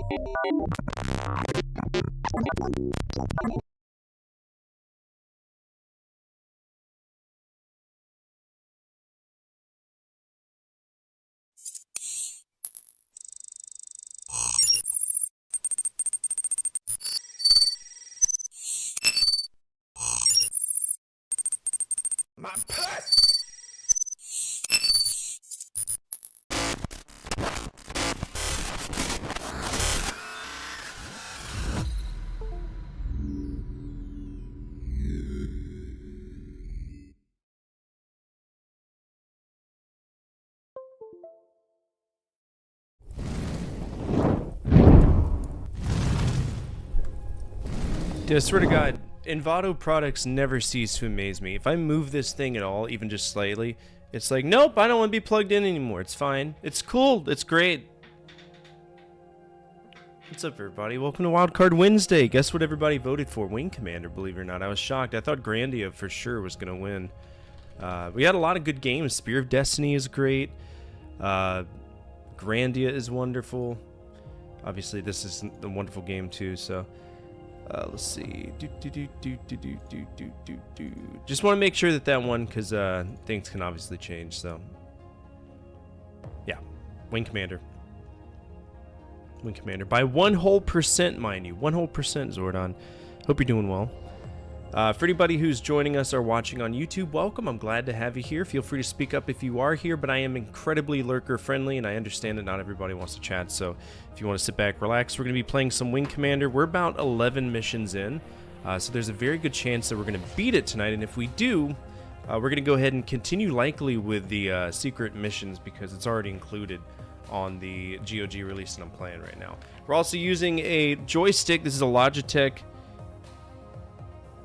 My purse! Dude, I swear to God, Envato products never cease to amaze me. If I move this thing at all, even just slightly, it's like, nope, I don't want to be plugged in anymore. It's fine. It's cool. It's great. What's up, everybody? Welcome to Wildcard Wednesday. Guess what everybody voted for? Wing Commander, believe it or not. I was shocked. I thought Grandia for sure was going to win. We had a lot of good games. Spear of Destiny is great. Grandia is wonderful. Obviously, this is a wonderful game, too, so... let's see. Just want to make sure that one, because things can obviously change, so... Yeah. Wing Commander. Wing Commander. By 1%, mind you. 1%, Zordon. Hope you're doing well. For anybody who's joining us or watching on YouTube, welcome. I'm glad to have you here. Feel free to speak up if you are here, but I am incredibly lurker-friendly, and I understand that not everybody wants to chat, so if you want to sit back, relax, we're going to be playing some Wing Commander. We're about 11 missions in, so there's a very good chance that we're going to beat it tonight, and if we do, we're going to go ahead and continue likely with the secret missions because it's already included on the GOG release that I'm playing right now. We're also using a joystick. This is a Logitech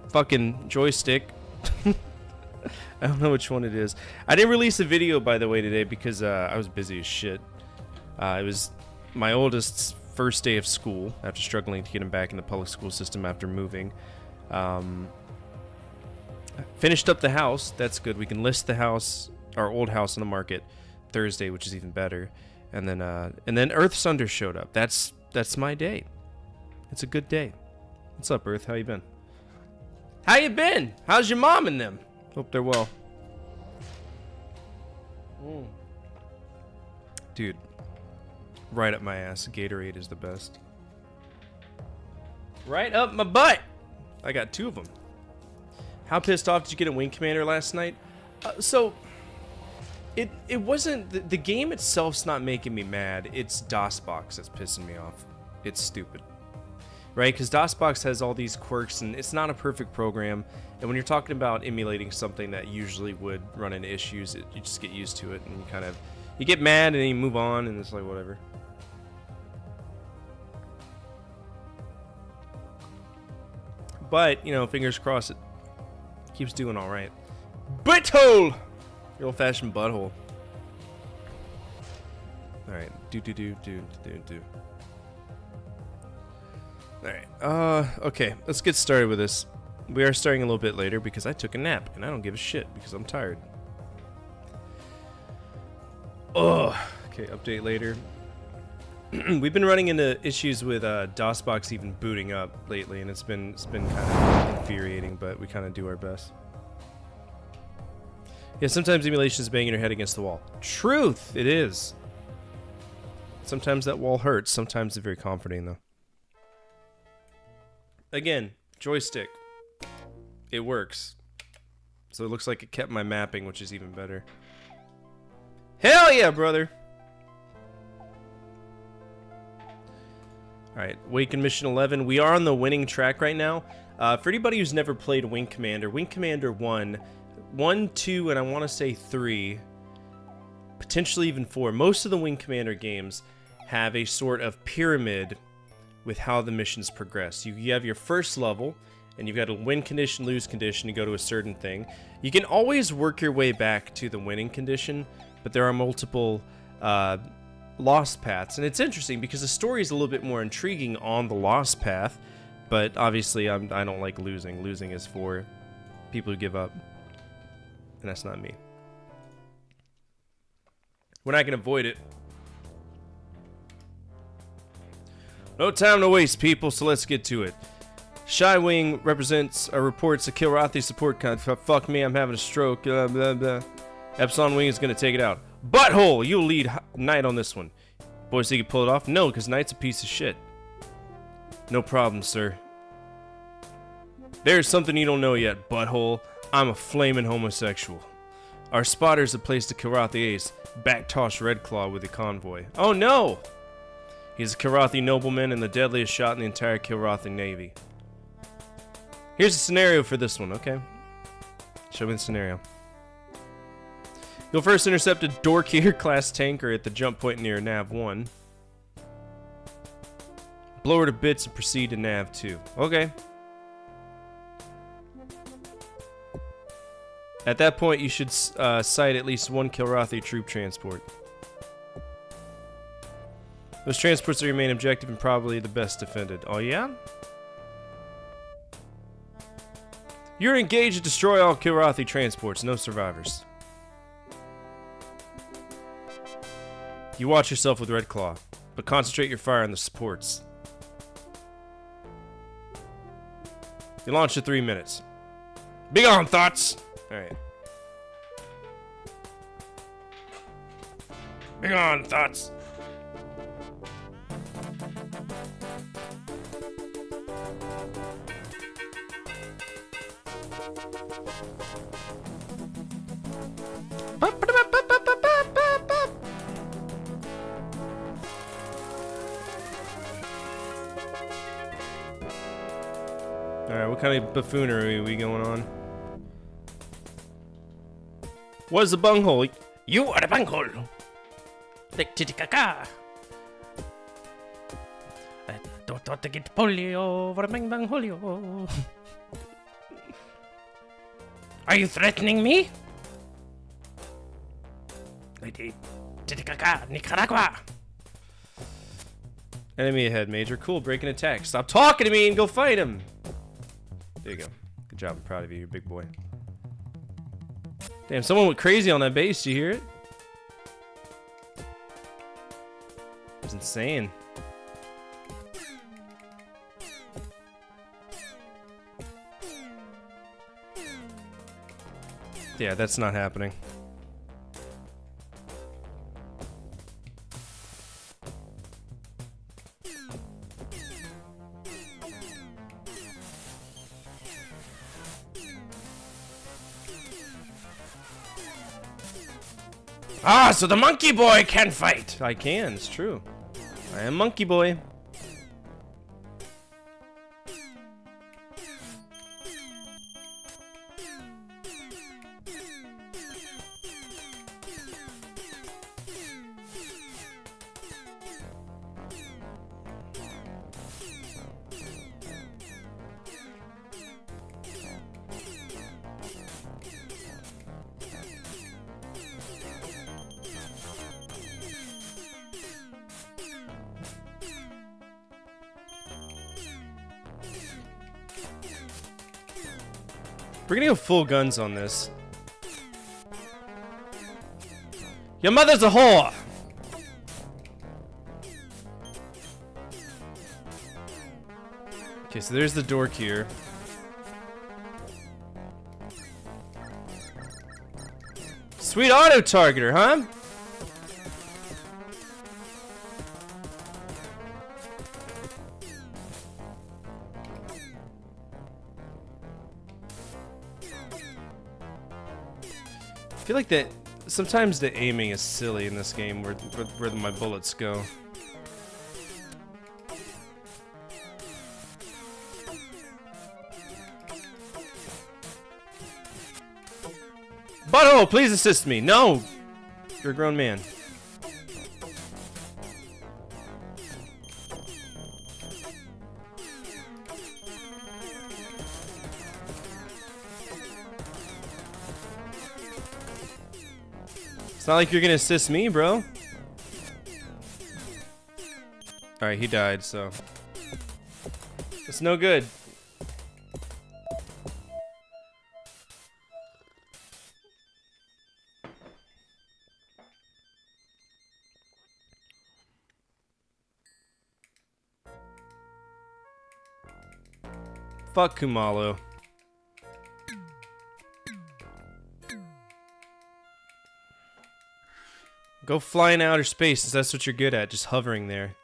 fucking joystick. I don't know which one it is. I didn't release a video, by the way, today because I was busy as shit. It was my oldest's first day of school after struggling to get him back in the public school system after moving. Finished up the house. That's good. We can list the house, our old house, on the market Thursday, which is even better. And then Earth Sunder showed up. That's my day. It's a good day. What's up, Earth? How you been? How you been? How's your mom and them? Hope they're well. Dude, right up my ass. Gatorade is the best. Right up my butt. I got 2 of them. How pissed off did you get a Wing Commander last night? It wasn't the game itself's not making me mad. It's DOSBox that's pissing me off. It's stupid. Right? Because DOSBox has all these quirks, and it's not a perfect program. And when you're talking about emulating something that usually would run into issues, you just get used to it, and you get mad, and then you move on, and it's like, whatever. But, you know, fingers crossed, it keeps doing all right. Butthole! Your old-fashioned butthole. All right. Do. Alright, okay, let's get started with this. We are starting a little bit later because I took a nap, and I don't give a shit because I'm tired. Oh, okay, update later. We've been running into issues with DOSBox even booting up lately, and it's been kind of infuriating, but we kind of do our best. Yeah, sometimes emulation is banging your head against the wall. Truth, it is. Sometimes that wall hurts, sometimes it's very comforting, though. Again, joystick. It works. So it looks like it kept my mapping, which is even better. Hell yeah, brother! Alright, Awaken Mission 11. We are on the winning track right now. For anybody who's never played Wing Commander 1, 2, and I want to say 3, potentially even 4. Most of the Wing Commander games have a sort of pyramid with how the missions progress. You have your first level, and you've got a win condition, lose condition, you go to a certain thing. You can always work your way back to the winning condition, but there are multiple lost paths. And it's interesting because the story is a little bit more intriguing on the lost path, but obviously I don't like losing. Losing is for people who give up, and that's not me. When I can avoid it. No time to waste, people, so let's get to it. Shy Wing represents or reports a Kilrathi support con. Fuck me, I'm having a stroke. Blah, blah, blah. Epsilon Wing is gonna take it out. Butthole, you'll lead Knight on this one. Boys, think you can pull it off? No, because Knight's a piece of shit. No problem, sir. There's something you don't know yet, butthole. I'm a flaming homosexual. Our spotters have placed a Kilrathi ace, backtoss Redclaw with a convoy. Oh no! He's a Kilrathi nobleman and the deadliest shot in the entire Kilrathi navy. Here's a scenario for this one, okay? Show me the scenario. You'll first intercept a Dorkier class tanker at the jump point near Nav 1. Blow her to bits and proceed to Nav 2. Okay. At that point, you should sight at least one Kilrathi troop transport. Those transports are your main objective and probably the best defended. Oh yeah? You're engaged to destroy all Kilrathi transports, no survivors. You watch yourself with Redclaw, but concentrate your fire on the supports. You launch in 3 minutes. Be on, thoughts! Alright. Be on, thoughts! Alright, what kind of buffoonery are we going on? What is the bunghole? You are the bunghole! Like Titicaca. I don't want to get polio for bang bang polio. Are you threatening me? Lady Titicaca, Nicaragua. Enemy ahead, Major. Cool, break an attack. Stop talking to me and go fight him! There you go. Good job, I'm proud of you, you're a big boy. Damn, someone went crazy on that base, did you hear it? It was insane. Yeah, that's not happening. Ah, so the monkey boy can fight. I can, it's true. I am Monkey Boy. We're gonna go full guns on this. Your mother's a whore! Okay, so there's the dork here. Sweet auto targeter, huh? I feel like that sometimes the aiming is silly in this game where my bullets go. Butthole, please assist me. No! You're a grown man. It's not like you're gonna assist me, bro. Alright, he died, so it's no good. Fuck Kumalo. Go fly in outer space, since that's what you're good at, just hovering there.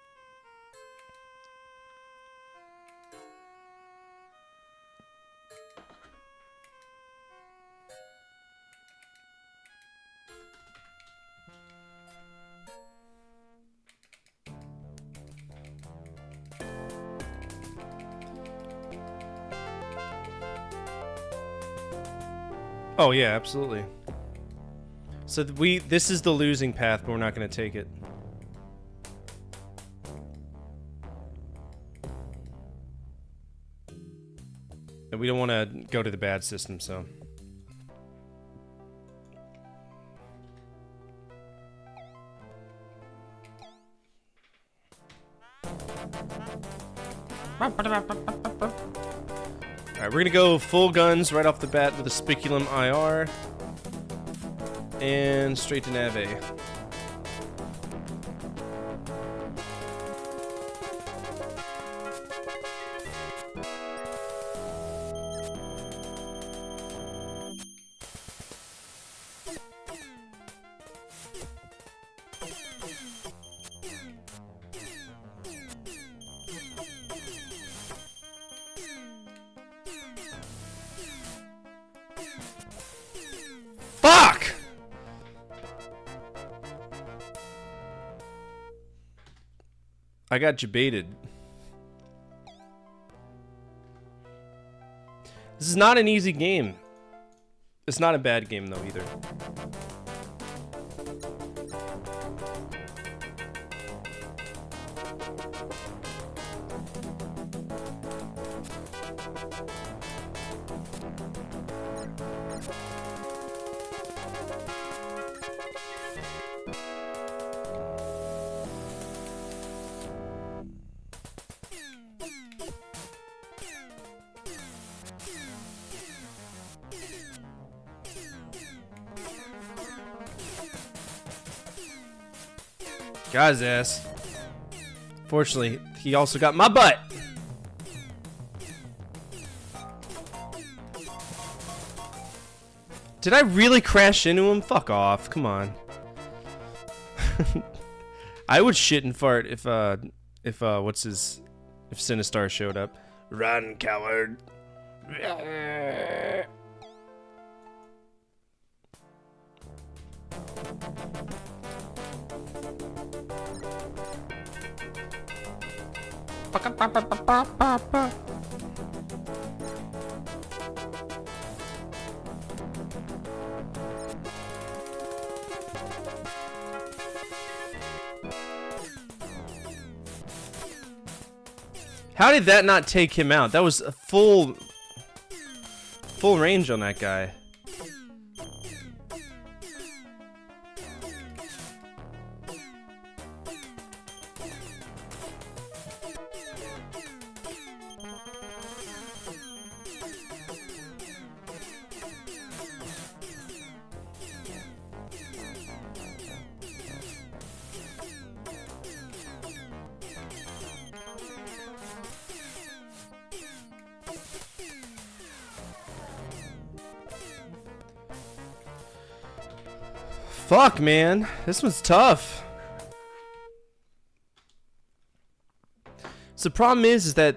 Oh yeah, absolutely. So this is the losing path, but we're not going to take it. And we don't want to go to the bad system, so. Alright, we're gonna go full guns right off the bat with a Spiculum IR. And straight to Nav A. Fuck! I got jebaited. This is not an easy game. It's not a bad game though either. Got his ass. Fortunately, he also got my butt. Did I really crash into him? Fuck off. Come on. I would shit and fart if Sinistar showed up. Run, coward. How did that not take him out? That was a full range on that guy. Fuck, man. This one's tough. So the problem is that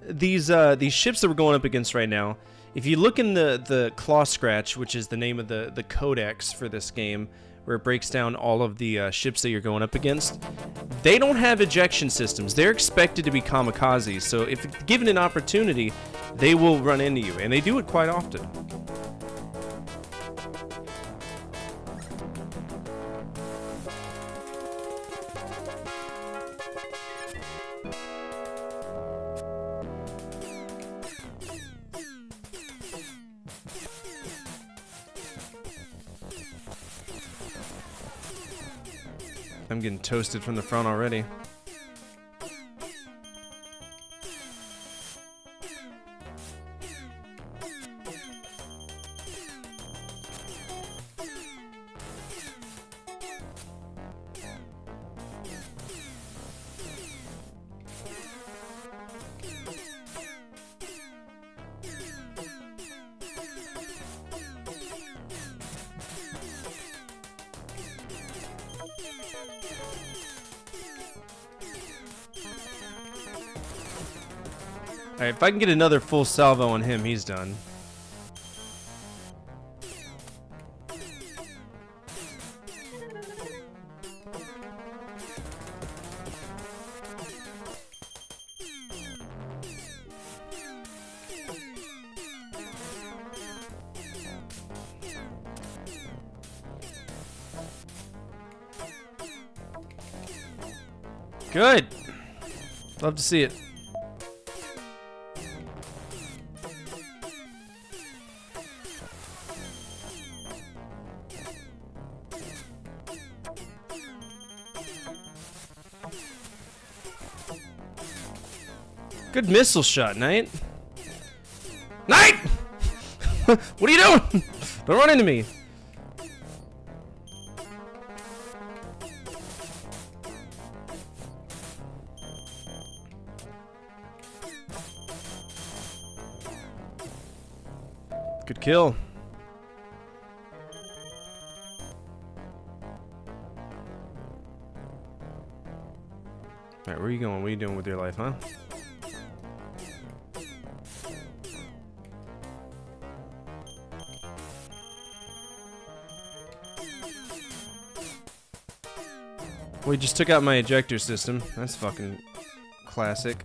these ships that we're going up against right now, if you look in the Claw Scratch, which is the name of the codex for this game, where it breaks down all of the ships that you're going up against, they don't have ejection systems. They're expected to be kamikazes, so if given an opportunity, they will run into you, and they do it quite often. I'm getting toasted from the front already. Alright, if I can get another full salvo on him, he's done. Good. Love to see it. Good missile shot, Knight. Knight! What are you doing? Don't run into me. Good kill. Alright, where are you going? What are you doing with your life, huh? We just took out my ejector system. That's fucking classic.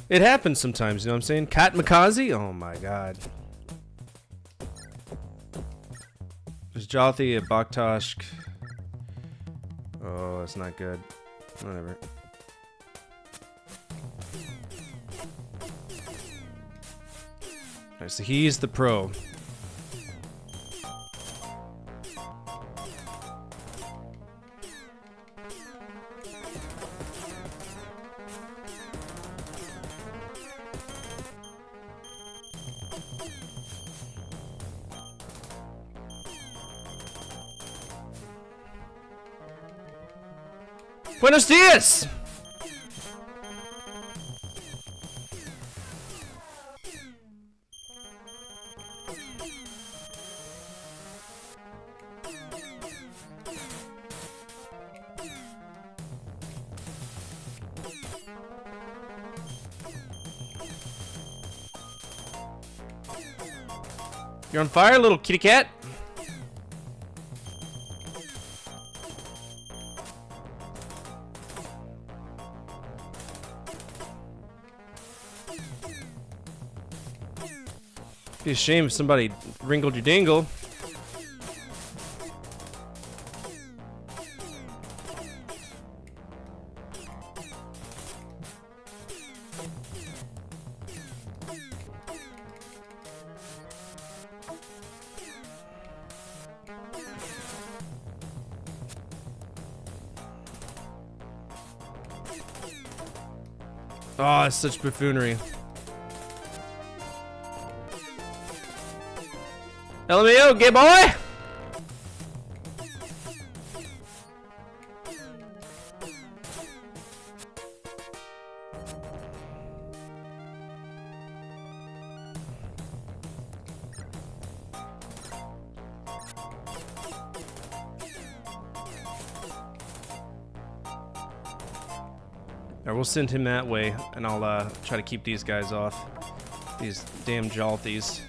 It happens sometimes, you know what I'm saying? Kat Makazi? Oh my god. There's Jothi at Bakhtoshk. Oh, that's not good. Whatever. Alright, so he's the pro. Buenos dias! You're on fire, little kitty cat? Be a shame if somebody wrinkled your dingle. Oh, it's such buffoonery. LMAO, gay boy! Alright, we'll send him that way, and I'll try to keep these guys off. These damn Jalthies.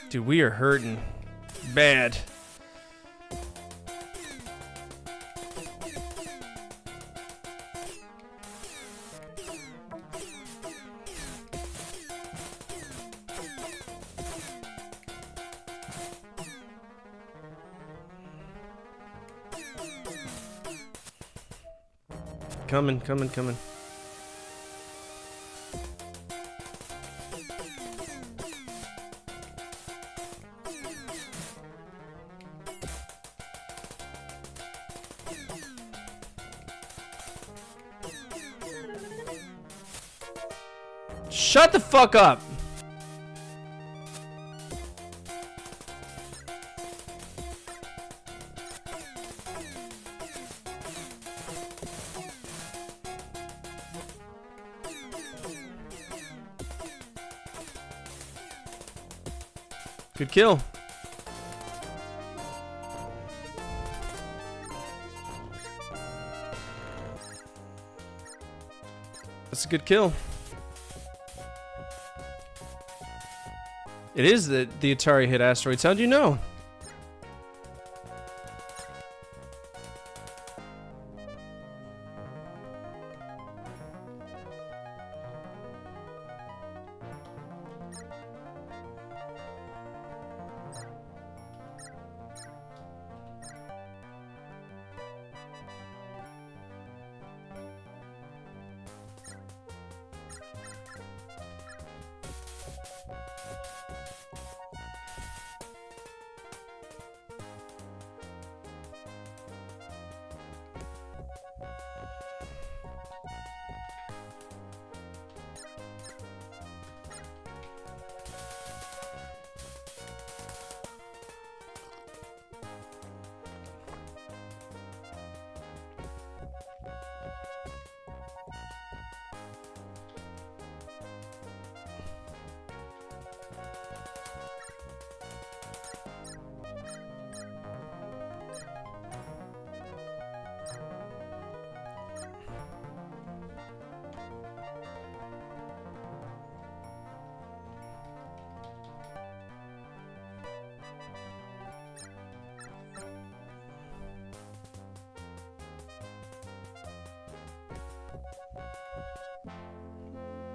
Dude, we are hurting bad. Coming, coming, coming. Shut the fuck up! Good kill. That's a good kill. It is the Atari hit asteroids. How'd you know?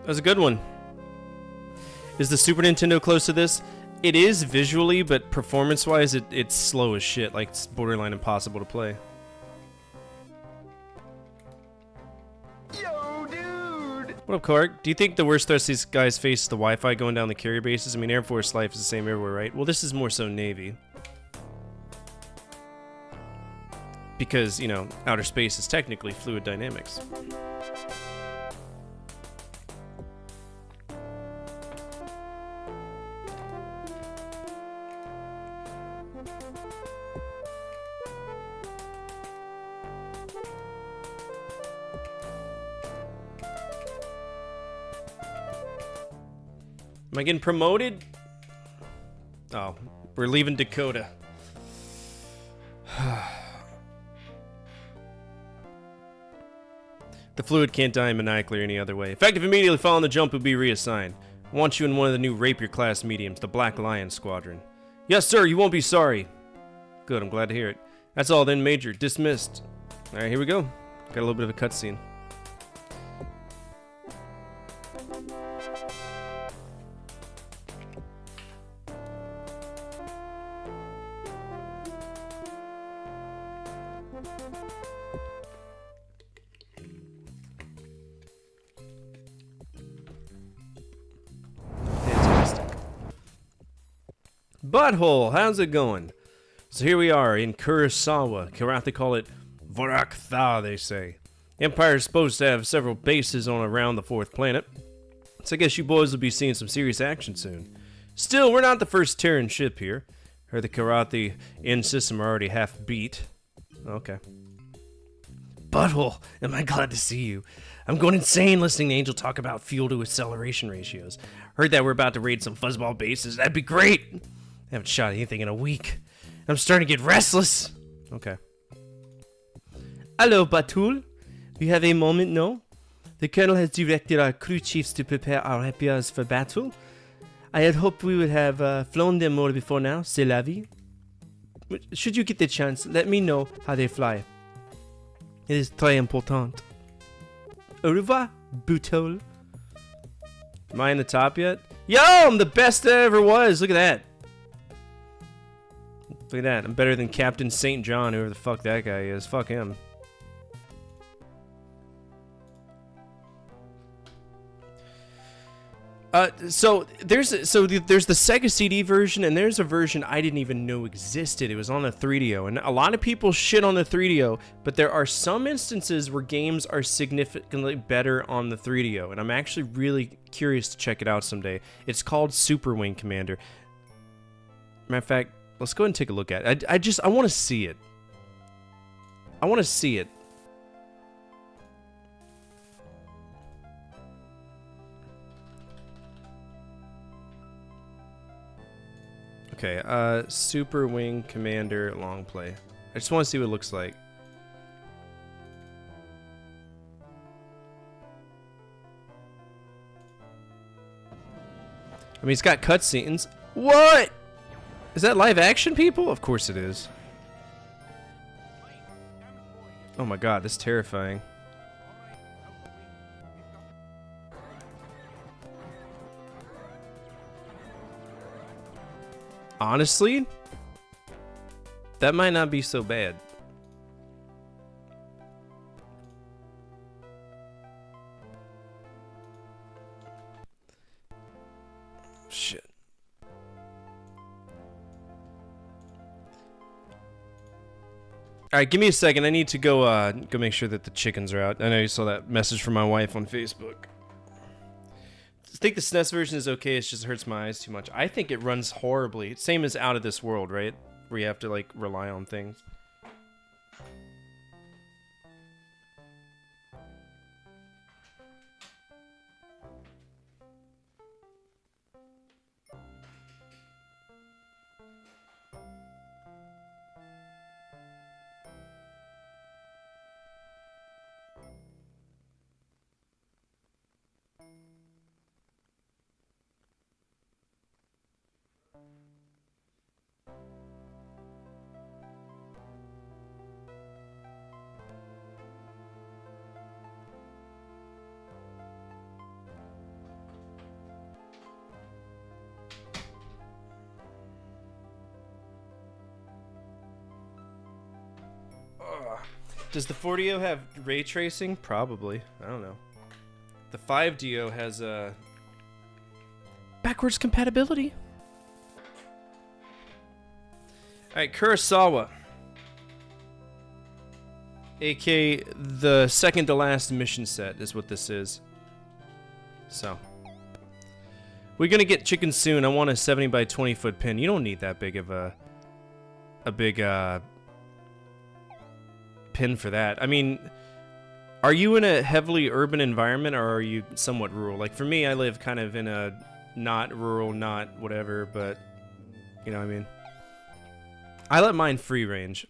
That was a good one. Is the Super Nintendo close to this? It is visually, but performance-wise, it's slow as shit. Like, it's borderline impossible to play. Yo, dude! What up, Clark? Do you think the worst threats these guys face is the Wi-Fi going down the carrier bases? I mean, Air Force life is the same everywhere, right? Well, this is more so Navy. Because, you know, outer space is technically fluid dynamics. Am I getting promoted? Oh, we're leaving Dakota. The fluid can't die maniacally or any other way. Effective immediately following the jump will be reassigned. I want you in one of the new Rapier class mediums, the Black Lion Squadron. Yes, sir, you won't be sorry. Good, I'm glad to hear it. That's all then, Major. Dismissed. Alright, here we go. Got a little bit of a cutscene. Butthole, how's it going? So here we are in Kurosawa. Karathi call it Voraktha, they say. Empire's supposed to have several bases on around the fourth planet. So I guess you boys will be seeing some serious action soon. Still, we're not the first Terran ship here. Heard the Karathi in system are already half beat. Okay. Butthole, am I glad to see you. I'm going insane listening to Angel talk about fuel to acceleration ratios. Heard that we're about to raid some fuzzball bases. That'd be great. I haven't shot anything in a week. I'm starting to get restless. Okay. Hello, Batul. We have a moment now. The Colonel has directed our crew chiefs to prepare our rapiers for battle. I had hoped we would have flown them more before now. C'est la vie. Should you get the chance, let me know how they fly. It is très important. Au revoir, Batul. Am I in the top yet? Yo, I'm the best there ever was. Look at that. Look at that. I'm better than Captain St. John, whoever the fuck that guy is. Fuck him. So there's the Sega CD version, and there's a version I didn't even know existed. It was on the 3DO, and a lot of people shit on the 3DO, but there are some instances where games are significantly better on the 3DO, and I'm actually really curious to check it out someday. It's called Super Wing Commander. Matter of fact, let's go ahead and take a look at it. I want to see it. I want to see it. Okay, Super Wing Commander long play. I just want to see what it looks like. I mean, it's got cutscenes. What? Is that live action, people? Of course it is. Oh my god, that's terrifying. Honestly, that might not be so bad. Shit. All right, give me a second. I need to go make sure that the chickens are out. I know you saw that message from my wife on Facebook. I think the SNES version is okay, it just hurts my eyes too much. I think it runs horribly. Same as Out of This World, right? Where you have to, like, rely on things. Does the 4DO have ray tracing? Probably. I don't know. The 5DO has backwards compatibility. Alright, Kurosawa. aka the second to last mission set is what this is. So we're gonna get chicken soon. I want a 70 by 20 foot pin. You don't need that big of a big pin for that. I mean, are you in a heavily urban environment or are you somewhat rural? Like for me, I live kind of in a not rural, not whatever, but you know what I mean. I let mine free range.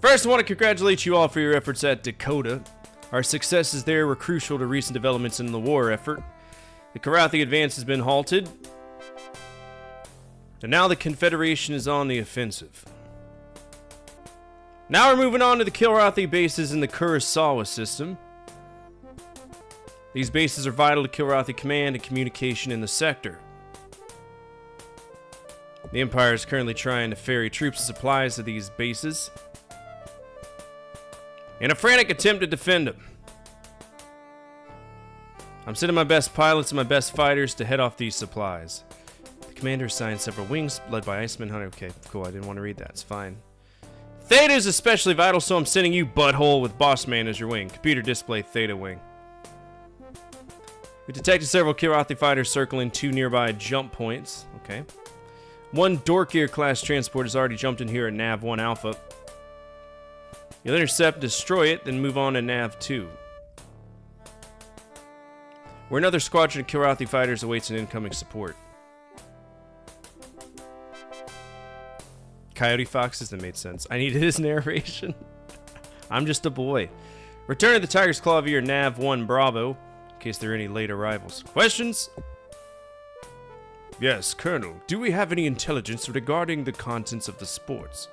First, I want to congratulate you all for your efforts at Dakota. Our successes there were crucial to recent developments in the war effort. The Kilrathi advance has been halted, and now the Confederation is on the offensive. Now we're moving on to the Kilrathi bases in the Kurosawa system. These bases are vital to Kilrathi command and communication in the sector. The Empire is currently trying to ferry troops and supplies to these bases in a frantic attempt to defend them. I'm sending my best pilots and my best fighters to head off these supplies. The commander assigned several wings led by Iceman Hunter. Okay, cool, I didn't want to read that, it's fine. Theta is especially vital, so I'm sending you Butthole with Bossman as your wing. Computer display Theta wing. We detected several Kilrathi fighters circling 2 nearby jump points. Okay. 1 Dorkir class transport has already jumped in here at Nav 1 Alpha. You'll intercept, destroy it, then move on to Nav 2. Where another squadron of Kilrathi fighters awaits an incoming support. Coyote Foxes, that made sense. I needed his narration. I'm just a boy. Return to the Tiger's Claw via Nav 1 Bravo, in case there are any late arrivals. Questions? Yes, Colonel. Do we have any intelligence regarding the contents of the sports?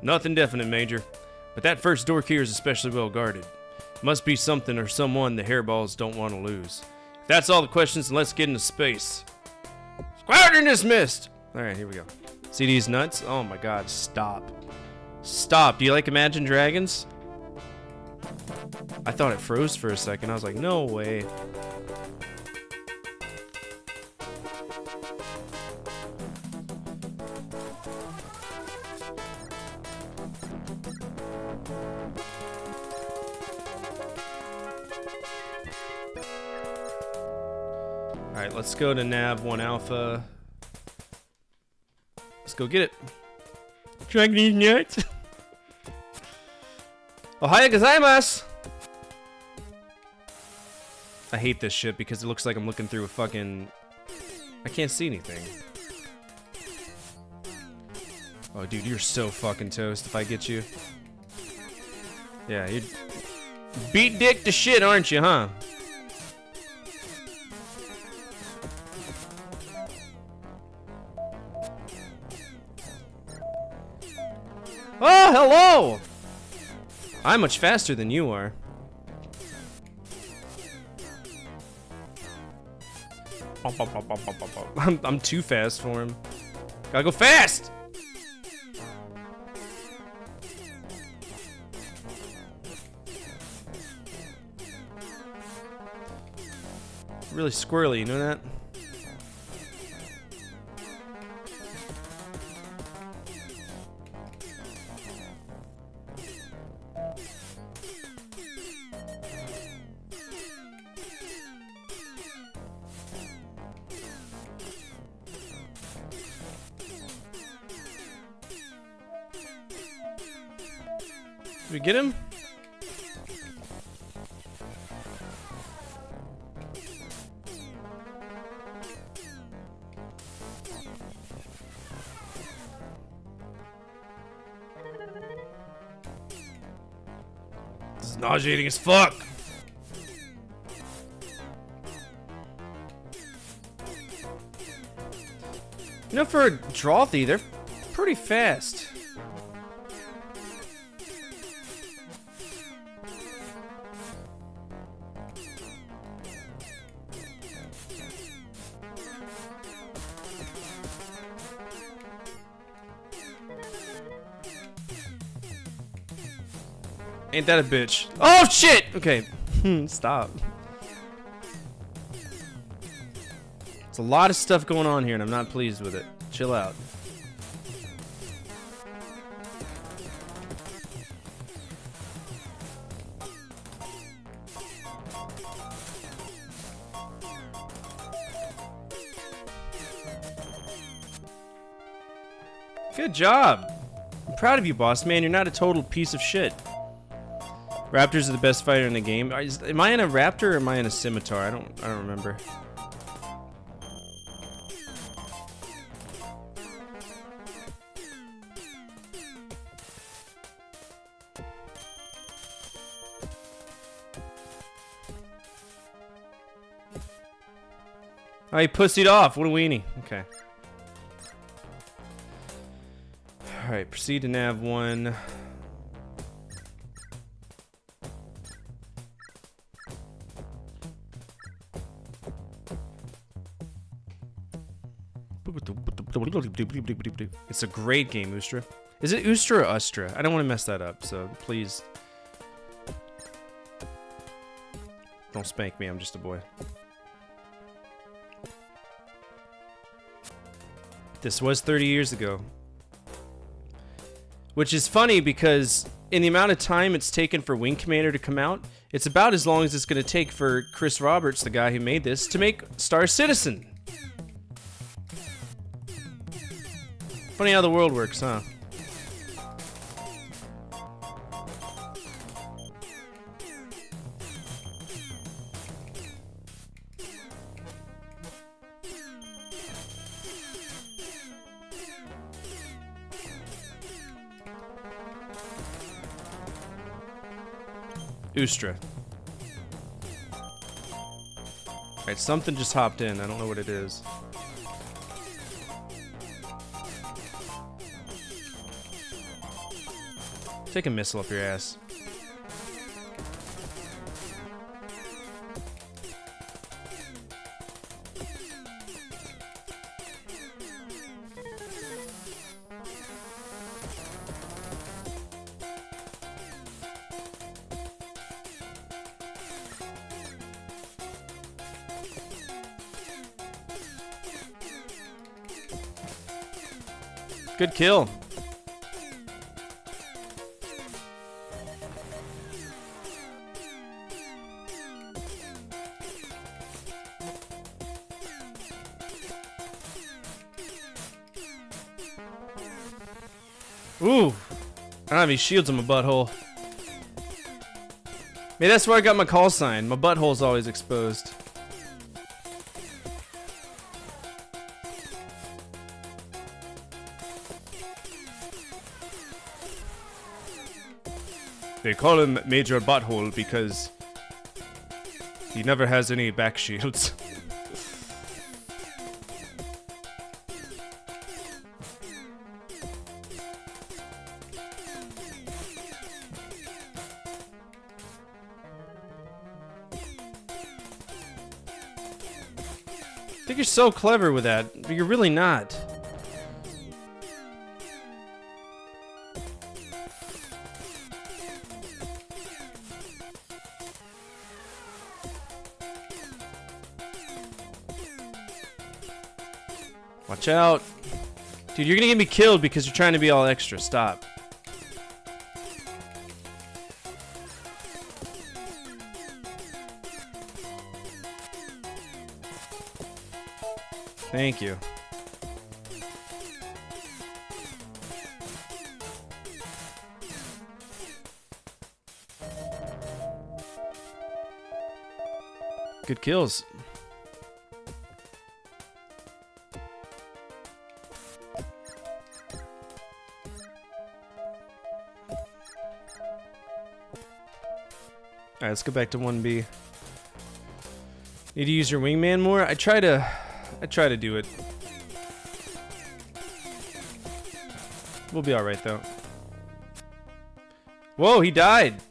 Nothing definite, Major. But that first Dorkir is especially well guarded. Must be something or someone the hairballs don't want to lose. If that's all the questions, then let's get into space. Squadron dismissed! Alright, here we go. See these nuts? Oh my god, stop. Stop. Do you like Imagine Dragons? I thought it froze for a second. I was like, no way. Alright, let's go to Nav 1 Alpha. Let's go get it. Dragon these nuts. Ohayou gozaimasu! I hate this shit because it looks like I'm looking through a fucking... I can't see anything. Oh, dude, you're so fucking toast if I get you. Yeah, you beat dick to shit, aren't you, huh? Oh, hello! I'm much faster than you are. I'm too fast for him. Gotta go fast! Really squirrely, you know that? Did we get him? This is nauseating as fuck. You know, for a Drothy, they're pretty fast. Ain't that a bitch? Oh shit! Okay. Stop. There's a lot of stuff going on here and I'm not pleased with it. Chill out. Good job. I'm proud of you, boss man. You're not a total piece of shit. Raptors are the best fighter in the game. Am I in a raptor or am I in a scimitar? I don't remember. Oh, he pussied off. What a weenie. Okay. Alright, proceed to Nav 1. It's a great game, Ustra. Is it Ustra or Ustra? I don't want to mess that up, so please don't spank me. I'm just a boy. This was 30 years ago. Which is funny because in the amount of time it's taken for Wing Commander to come out, it's about as long as it's going to take for Chris Roberts, the guy who made this, to make Star Citizen. Funny how the world works, huh? Ustra. Alright, something just hopped in. I don't know what it is. Take a missile up your ass. Good kill. Ooh. I don't have any shields in my butthole. Maybe that's where I got my call sign. My butthole's always exposed. They call him Major Butthole because he never has any back shields. I think you're so clever with that, but you're really not. Watch out. Dude, you're gonna get me killed because you're trying to be all extra. Stop. Thank you. Good kills. Alright, let's go back to 1B. Need to use your wingman more? I try to do it. We'll be alright though. Whoa, he died!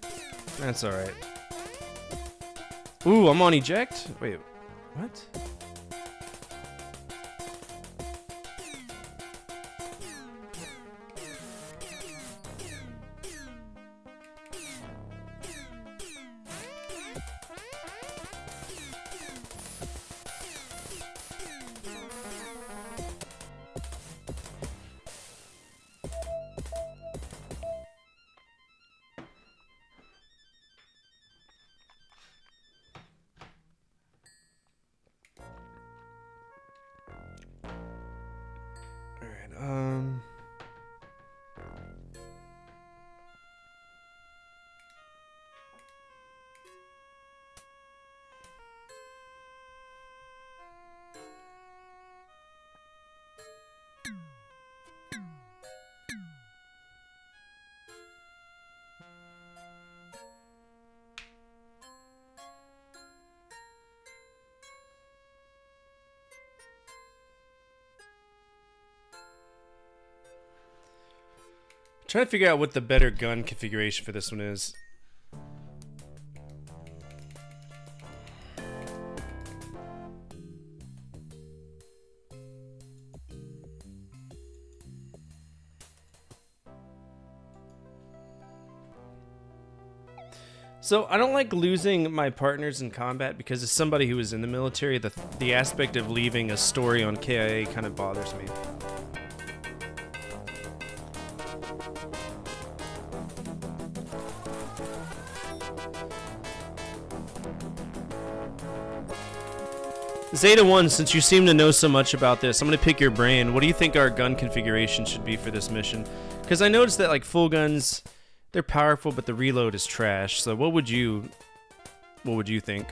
That's alright. Ooh, I'm on eject? Wait, what? Trying to figure out what the better gun configuration for this one is. So I don't like losing my partners in combat because as somebody who was in the military, the aspect of leaving a story on KIA kind of bothers me. Zeta 1, since you seem to know so much about this, I'm going to pick your brain. What do you think our gun configuration should be for this mission? Because I noticed that like full guns, they're powerful, but the reload is trash. So what would you think?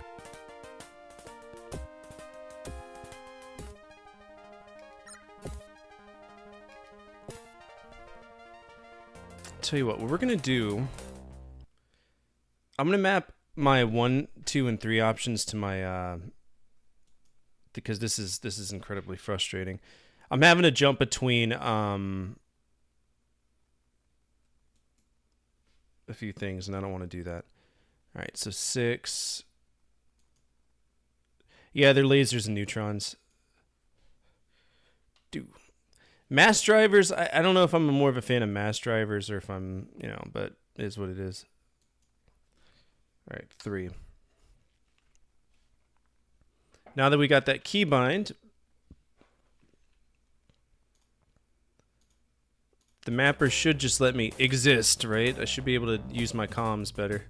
Tell you what we're going to do. I'm going to map my 1, 2, and 3 options to my because this is incredibly frustrating. I'm having to jump between a few things, and I don't want to do that. All right, so 6. Yeah, they're lasers and neutrons. Dude, mass drivers. I don't know if I'm more of a fan of mass drivers or if I'm, but it is what it is. All right, 3. Now that we got that keybind, The mapper should just let me exist, right? I should be able to use my comms better.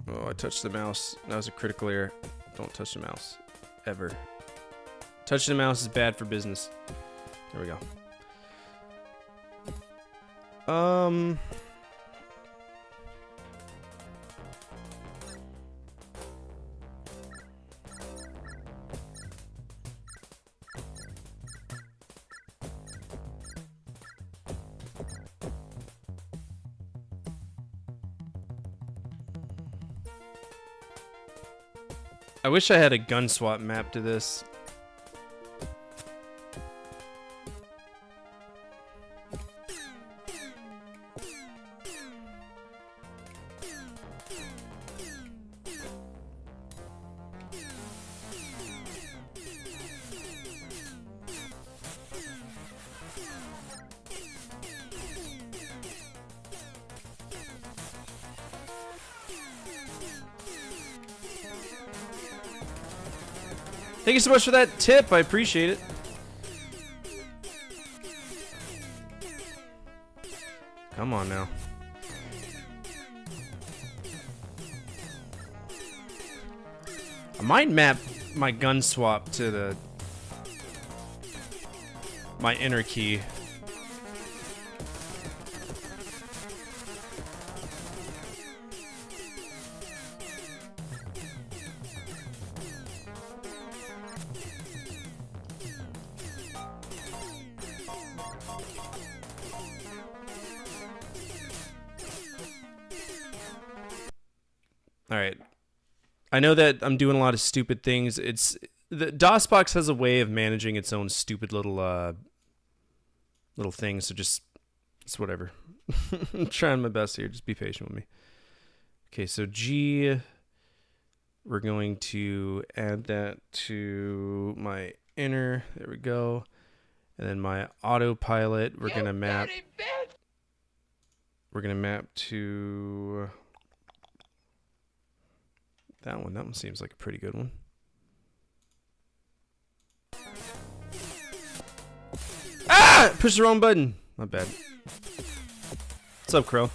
Oh, I touched the mouse. That was a critical error. Don't touch the mouse. Ever. Touching the mouse is bad for business. There we go. I wish I had a gun swap map to this. Thank you so much for that tip. I appreciate it. Come on now. I might map my gun swap to my inner key. All right. I know that I'm doing a lot of stupid things. The DOSBox has a way of managing its own stupid little things, so just it's whatever. I'm trying my best here. Just be patient with me. Okay, so G, we're going to add that to my inner. There we go. And then my autopilot, we're gonna map. We're gonna map to that one. That one seems like a pretty good one. Ah! Push the wrong button. Not bad. What's up, Crow?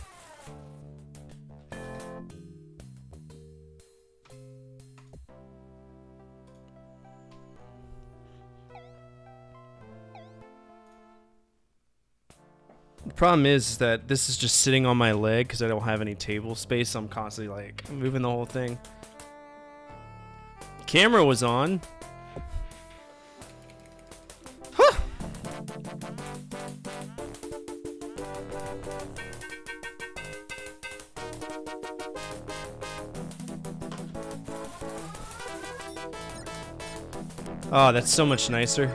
The problem is that this is just sitting on my leg because I don't have any table space. So I'm constantly like moving the whole thing. Camera was on. Huh. Oh, that's so much nicer.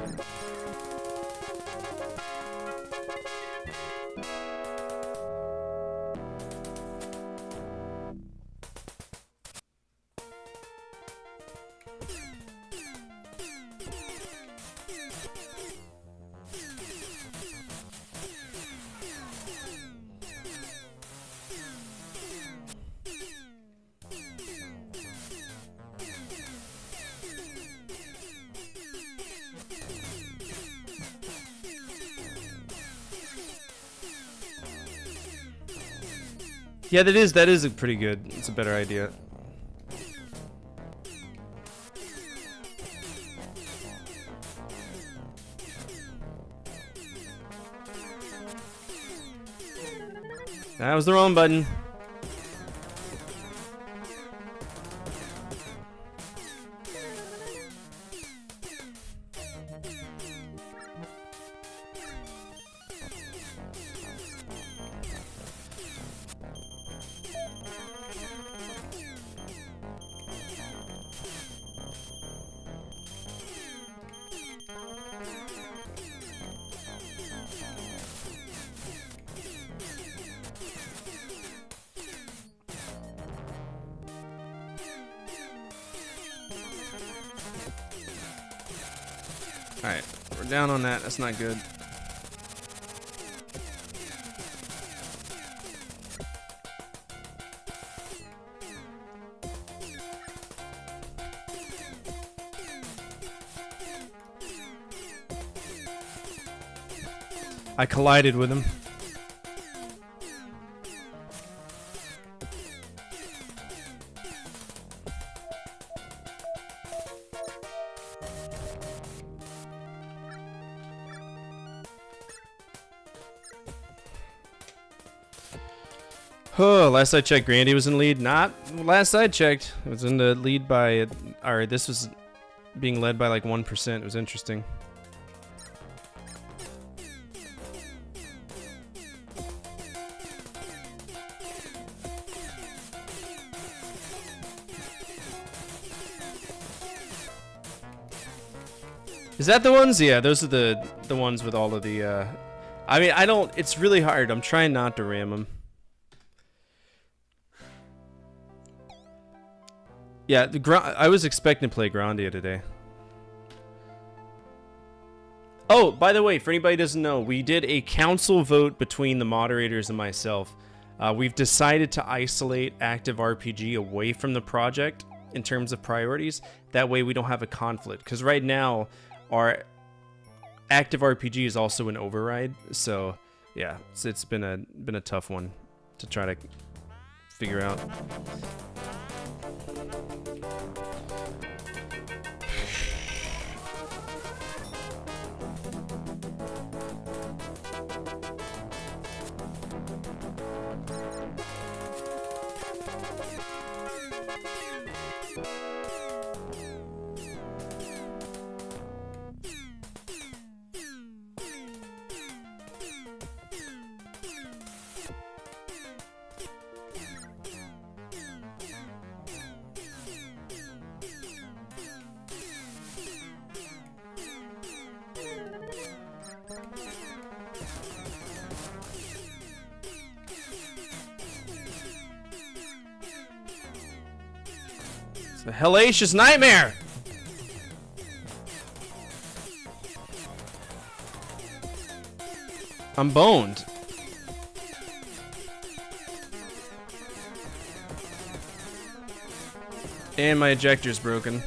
Yeah, that is a pretty good. It's a better idea. That was the wrong button. Alright, we're down on that. That's not good. I collided with him. Oh, last I checked, Grandy was in lead. Not last I checked. It was in the lead by, or this was being led by like 1%. It was interesting. Is that the ones? Yeah, those are the ones with all of the, I mean, I don't, it's really hard. I'm trying not to ram them. Yeah, I was expecting to play Grandia today. Oh, by the way, for anybody who doesn't know, we did a council vote between the moderators and myself. We've decided to isolate Active RPG away from the project in terms of priorities. That way we don't have a conflict. Because right now, our Active RPG is also an override. So, yeah, it's been a tough one to try to figure out. A hellacious nightmare! I'm boned. And my ejector's broken.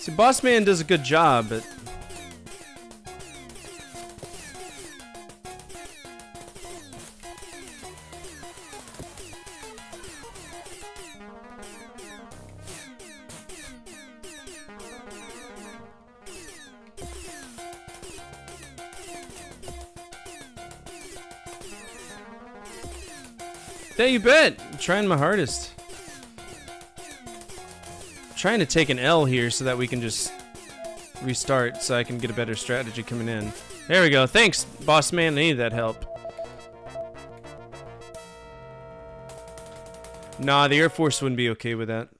See, Boss Man does a good job, but yeah, you bet. I'm trying my hardest. Trying to take an L here so that we can just restart so I can get a better strategy coming in. There we go. Thanks, Boss Man. I need that help. Nah, the Air Force wouldn't be okay with that.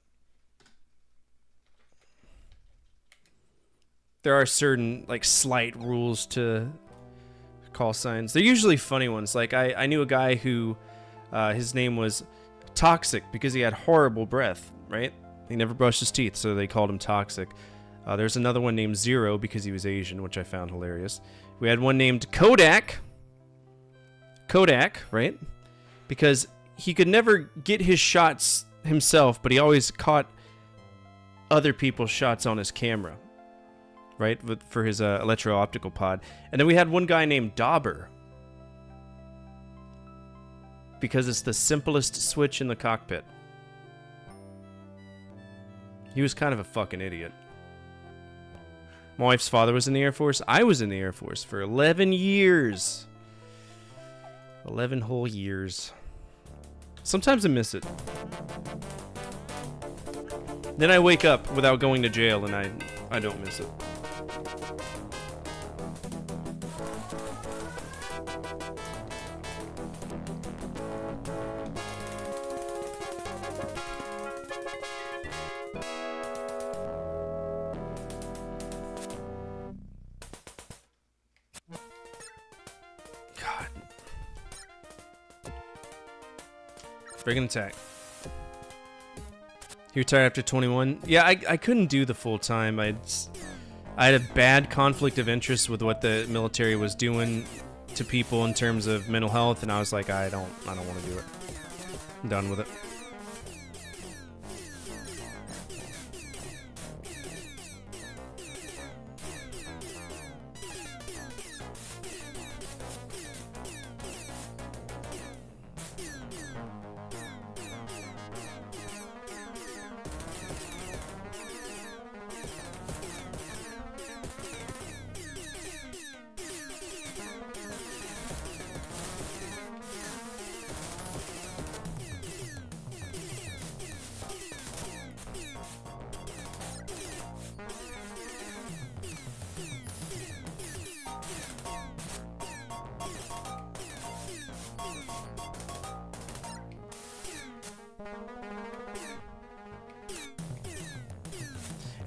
There are certain, like, slight rules to call signs. They're usually funny ones. Like, I knew a guy who, his name was Toxic because he had horrible breath, right? He never brushed his teeth, so they called him Toxic. There's another one named Zero because he was Asian, which I found hilarious. We had one named Kodak. Kodak, right? Because he could never get his shots himself, but he always caught other people's shots on his camera, right? For his electro-optical pod. And then we had one guy named Dauber, because it's the simplest switch in the cockpit. He was kind of a fucking idiot. My wife's father was in the Air Force. I was in the Air Force for 11 years. 11 whole years. Sometimes I miss it. Then I wake up without going to jail and I don't miss it. Break an attack. He retired after 21. Yeah, I couldn't do the full time. I had a bad conflict of interest with what the military was doing to people in terms of mental health, and I was like, I don't want to do it. I'm done with it.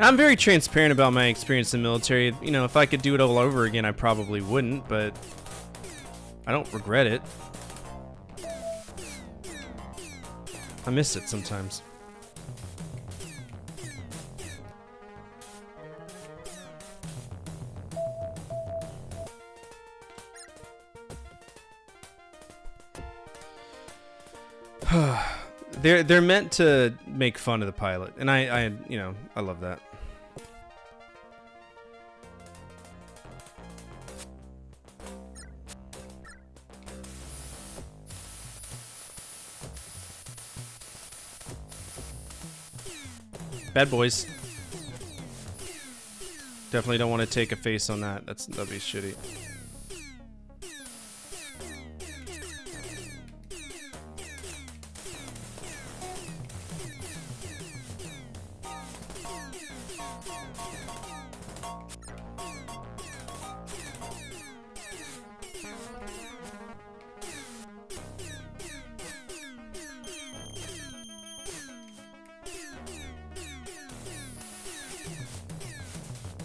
I'm very transparent about my experience in the military. You know, if I could do it all over again, I probably wouldn't, but I don't regret it. I miss it sometimes. They're meant to make fun of the pilot, and I you know, I love that. Bad boys. Definitely don't want to take a face on that. That'd be shitty.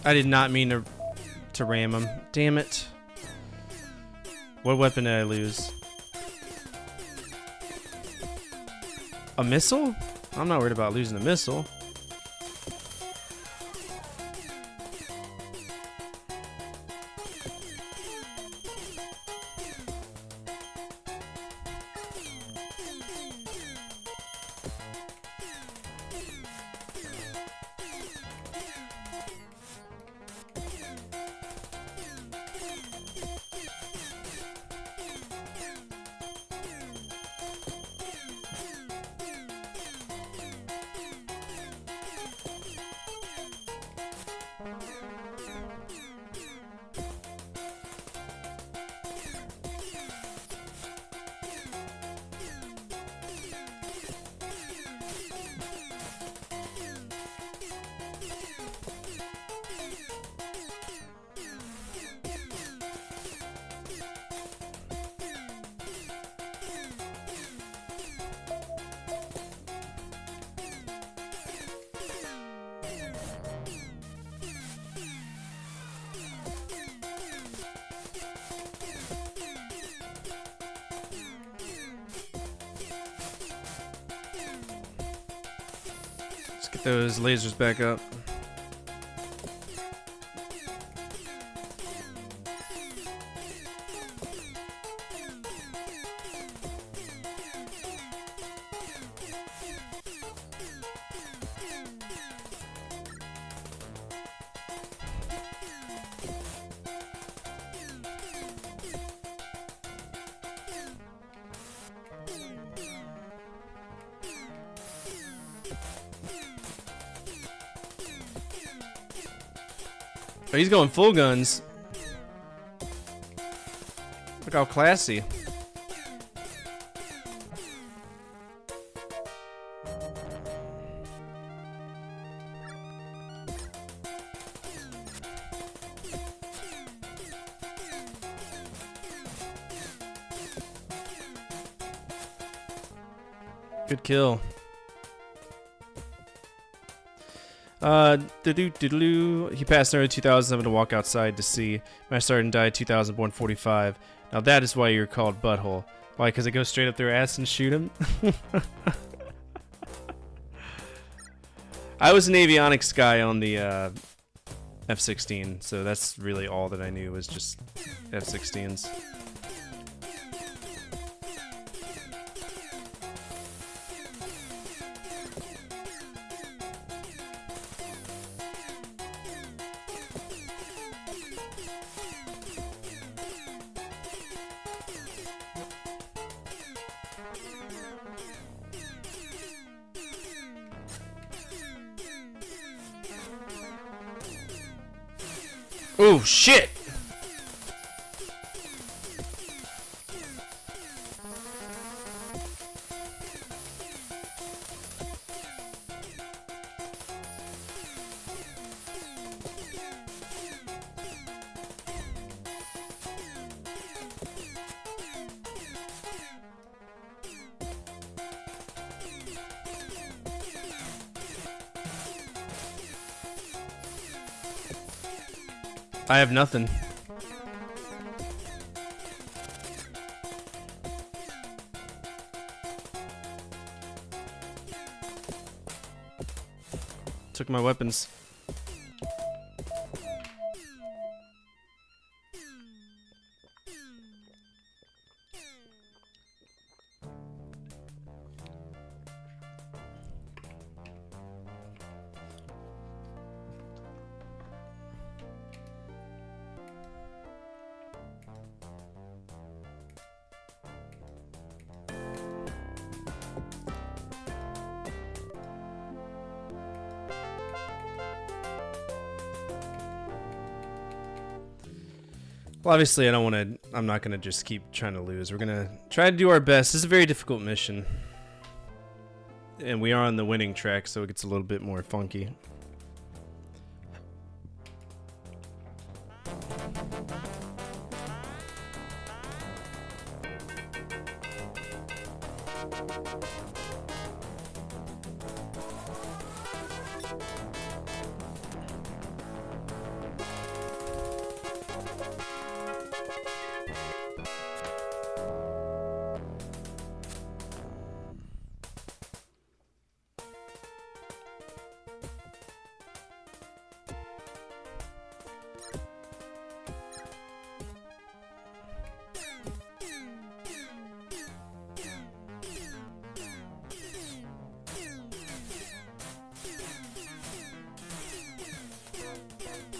I did not mean to ram him. Damn it. What weapon did I lose? A missile? I'm not worried about losing a missile. Let's get those lasers back up. Oh, he's going full guns. Look how classy. Good kill. He passed in early 2007 to walk outside to see. Master Sergeant died 2000, born 45. Now that is why you're called Butthole. Why? Because it goes straight up their ass and shoot them? I was an avionics guy on the F-16, so that's really all that I knew was just F-16s. Oh shit! I have nothing. Took my weapons. Well, obviously, I'm not gonna just keep trying to lose. We're gonna try to do our best. This is a very difficult mission. And we are on the winning track, so it gets a little bit more funky.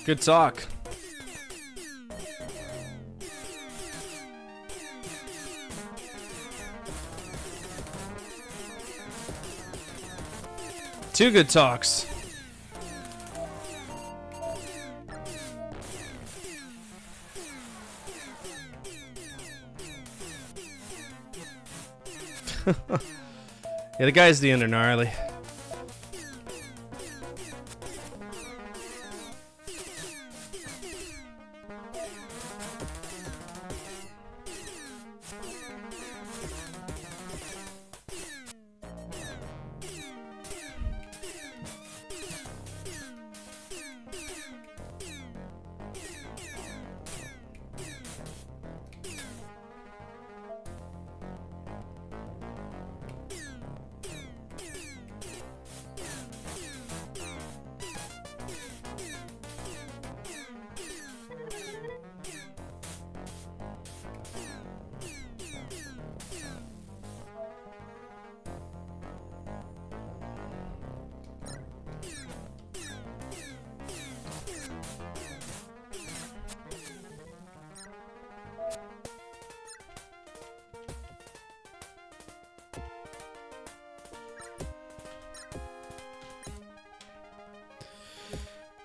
Good talk. Two good talks. Yeah, the guy's the end are gnarly.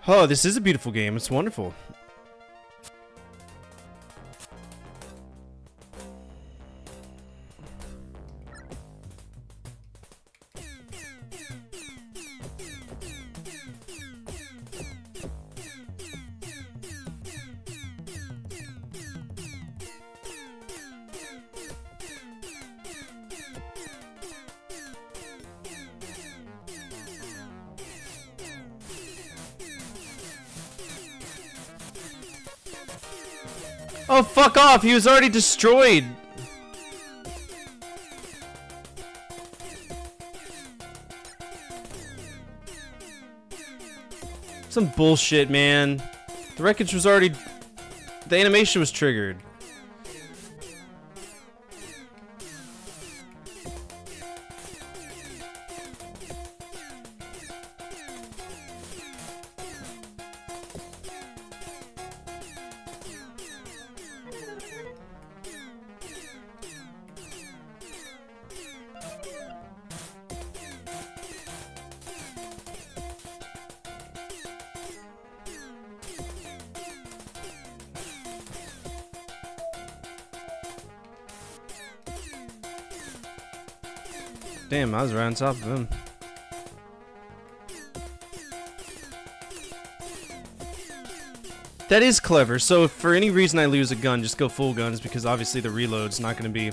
Oh, this is a beautiful game. It's wonderful. Oh, fuck off! He was already destroyed! Some bullshit, man. The wreckage was already... The animation was triggered. Damn, I was right on top of him. That is clever. So if for any reason I lose a gun, just go full guns because obviously the reload's not going to be...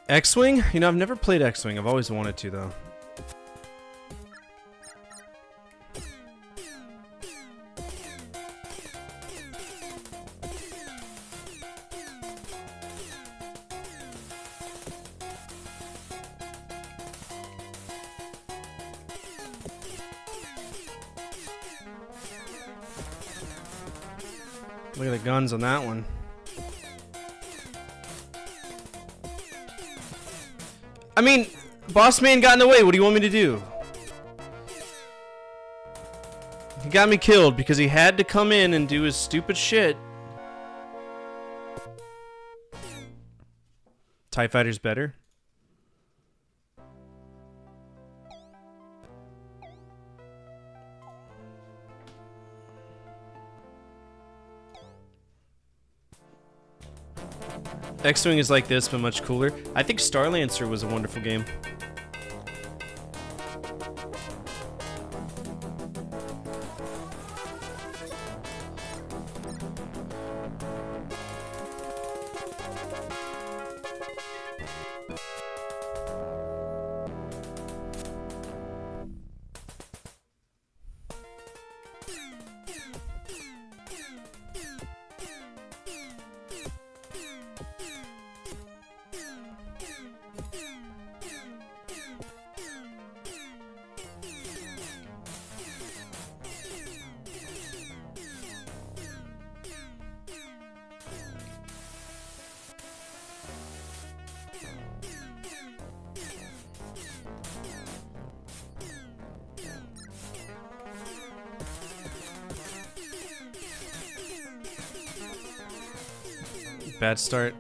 X-Wing? You know, I've never played X-Wing. I've always wanted to, though. Look at the guns on that one. I mean, Boss Man got in the way. What do you want me to do? He got me killed because he had to come in and do his stupid shit. TIE Fighter's better. X-Wing is like this, but much cooler. I think Starlancer was a wonderful game. Bad start.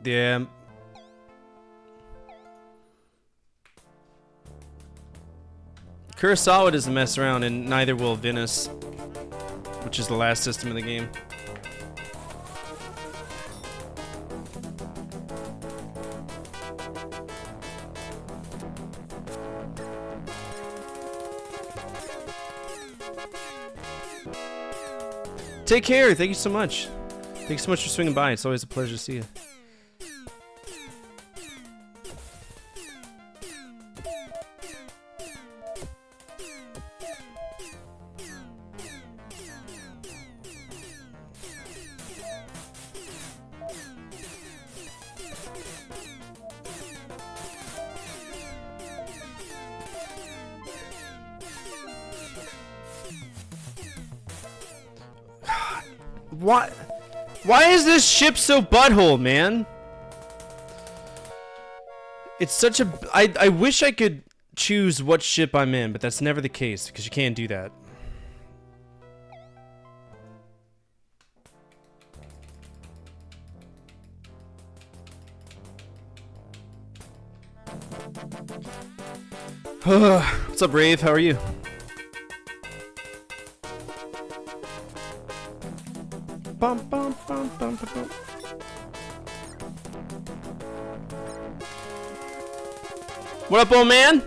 Yeah. Kurosawa doesn't mess around, and neither will Venice, which is the last system in the game. Take care. Thank you so much. Thank you so much for swinging by. It's always a pleasure to see you. What? Why is this ship so butthole, man? It's such a... I wish I could choose what ship I'm in, but that's never the case, because you can't do that. What's up, Rave? How are you? Bum, bum, bum, bum, bum, bum. What up, old man?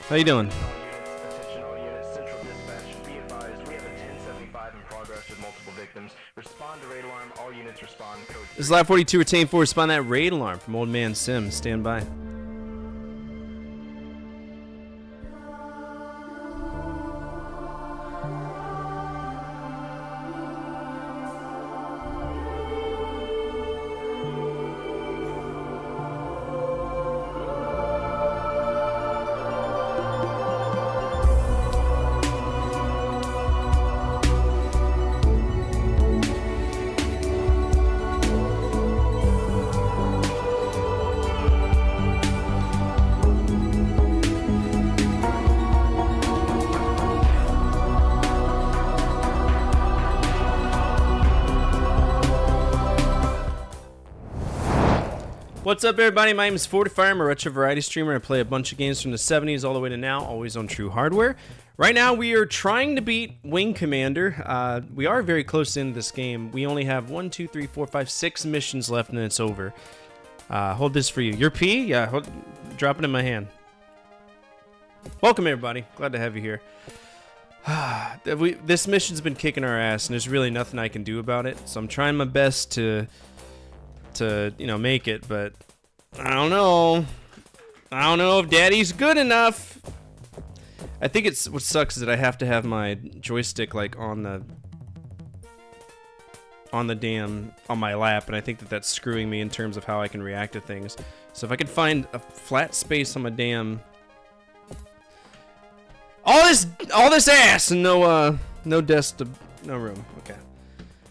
How you doing? Attention all units, Central Dispatch. Be advised, we have a 1075 in progress with multiple victims. Respond to raid alarm. All units respond. Code. This is Lab 42 retained for respond that raid alarm from Old Man Sims. Stand by. What's up, everybody? My name is Fortifier. I'm a retro variety streamer. I play a bunch of games from the 70s all the way to now, always on True Hardware. Right now, we are trying to beat Wing Commander. We are very close into this game. We only have 1, 2, 3, 4, 5, 6 missions left, and it's over. Hold this for you. Your P? Yeah, drop it in my hand. Welcome, everybody. Glad to have you here. This mission's been kicking our ass, and there's really nothing I can do about it. So I'm trying my best to make it, but I don't know if Daddy's good enough. I think it's what sucks is that I have to have my joystick like on my lap, and I think that that's screwing me in terms of how I can react to things. So if I could find a flat space on my damn all this ass and no desk to no room. Okay.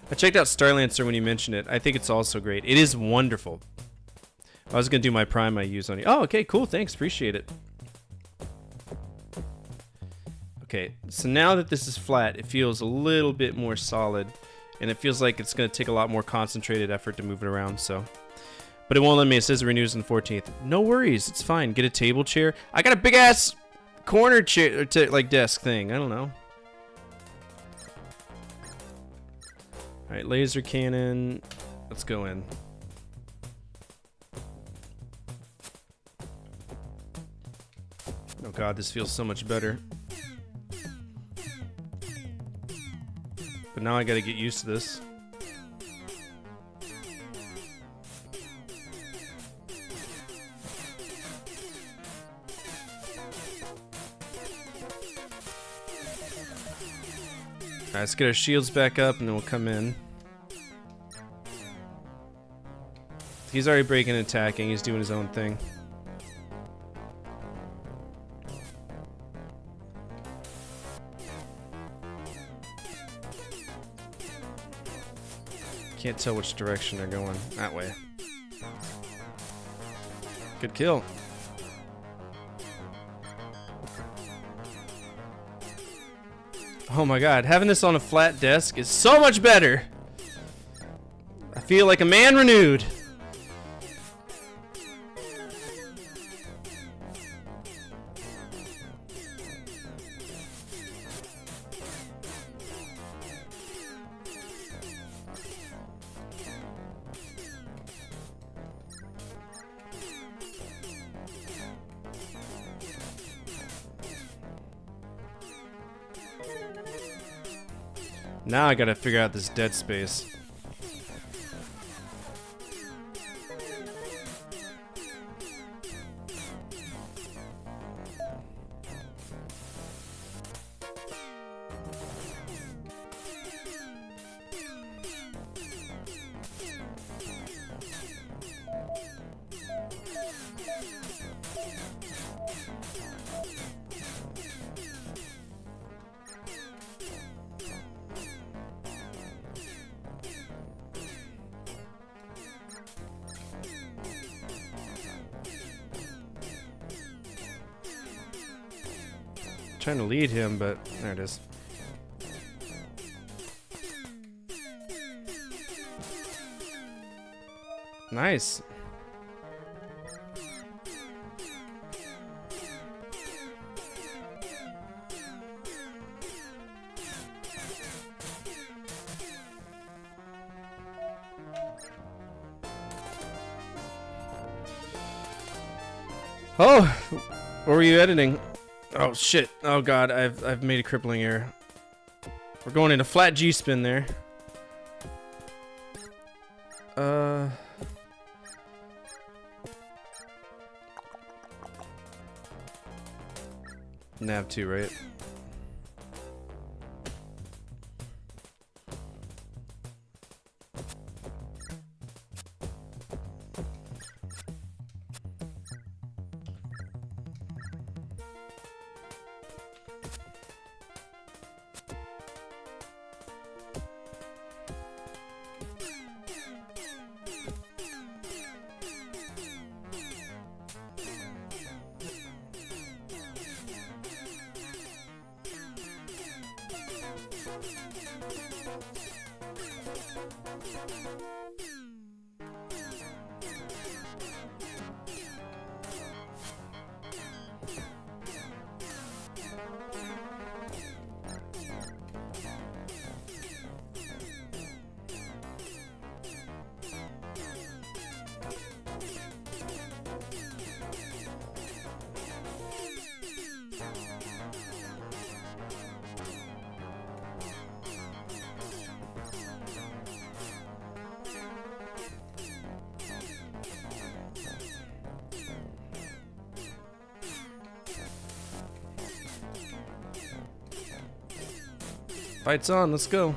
I checked out Starlancer when you mentioned it. I think it's also great. It is wonderful. I was gonna do my Prime I use on you. Oh, okay, cool. Thanks, appreciate it. Okay, so now that this is flat, it feels a little bit more solid, and it feels like it's gonna take a lot more concentrated effort to move it around. So, but it won't let me. It says it renews on the 14th. No worries, it's fine. Get a table chair. I got a big ass corner chair, like desk thing. I don't know. Alright, laser cannon. Let's go in. Oh god, this feels so much better. But now I gotta get used to this. Alright, let's get our shields back up and then we'll come in. He's already breaking and attacking. He's doing his own thing. Can't tell which direction they're going. That way. Good kill. Oh my god, having this on a flat desk is so much better. I feel like a man renewed. Now I gotta figure out this dead space. Trying to lead him, but there it is. Nice. Oh, what were you editing? Oh shit! Oh god, I've made a crippling error. We're going into flat G spin there. Nav 2, right? Fight's on, let's go.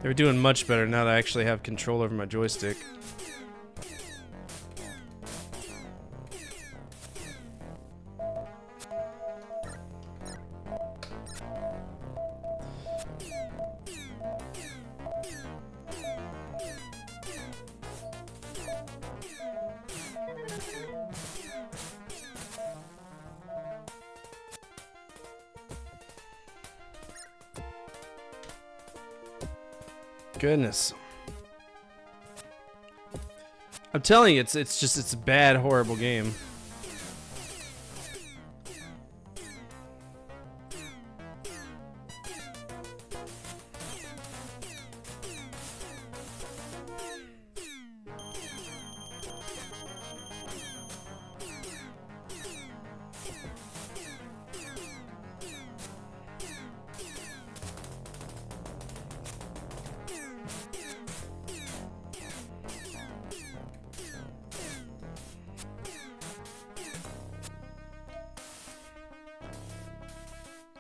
They're doing much better now that I actually have control over my joystick. Goodness. I'm telling you, it's a bad, horrible game.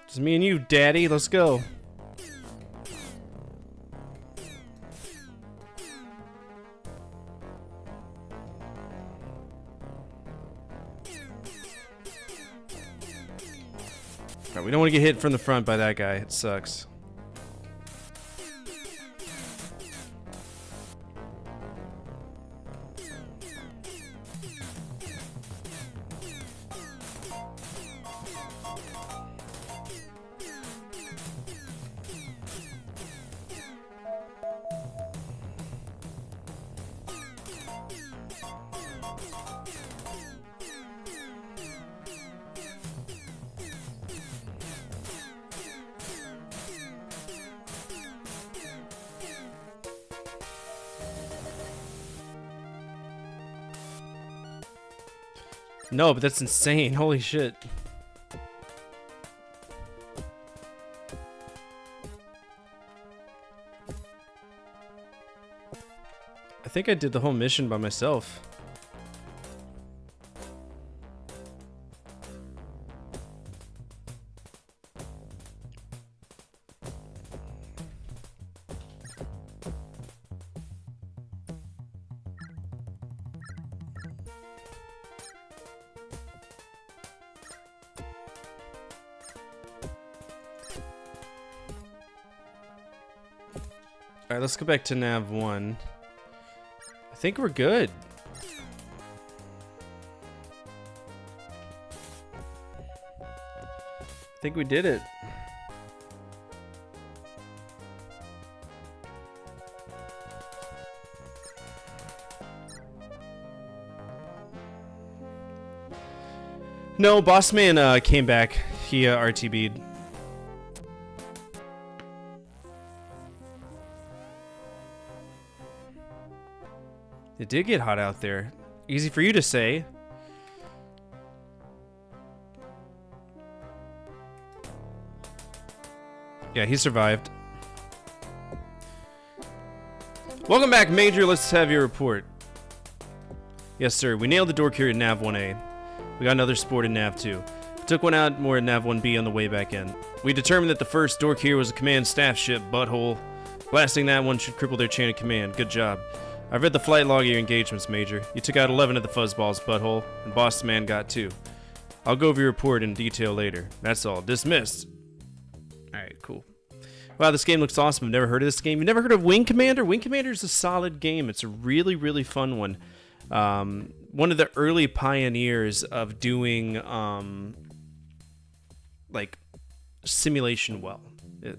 It's me and you, Daddy. Let's go. Alright, we don't want to get hit from the front by that guy. It sucks. No, but that's insane. Holy shit. I think I did the whole mission by myself. Alright, let's go back to Nav 1. I think we're good. I think we did it. No, Bossman came back. He RTB'd. It did get hot out there. Easy for you to say. Yeah, he survived. Welcome back, Major. Let's have your report. Yes, sir. We nailed the door carrier in Nav 1A. We got another sport in Nav 2. We took one out more in Nav 1B on the way back in. We determined that the first door carrier was a command staff ship, Butthole. Blasting that one should cripple their chain of command. Good job. I've read the flight log of your engagements, Major. You took out 11 of the fuzzballs, Butthole, and Boss Man got 2. I'll go over your report in detail later. That's all. Dismissed. Alright, cool. Wow, this game looks awesome. I've never heard of this game. You've never heard of Wing Commander? Wing Commander is a solid game. It's a really, really fun one. One of the early pioneers of doing, like, simulation well.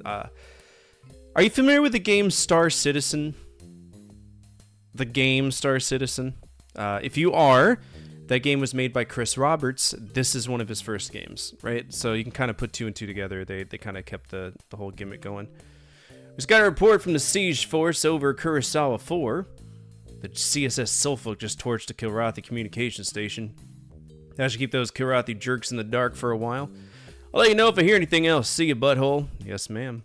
Are you familiar with the game Star Citizen? The game Star Citizen? If you are, that game was made by Chris Roberts. This is one of his first games, right? So you can kind of put 2 and 2 together. They kind of kept the whole gimmick going. We just got a report from the Siege Force over Kurosawa 4. The CSS Suffolk just torched the Kilrathi communication station. I should keep those Kilrathi jerks in the dark for a while. I'll let you know if I hear anything else. See you, Butthole. Yes, ma'am.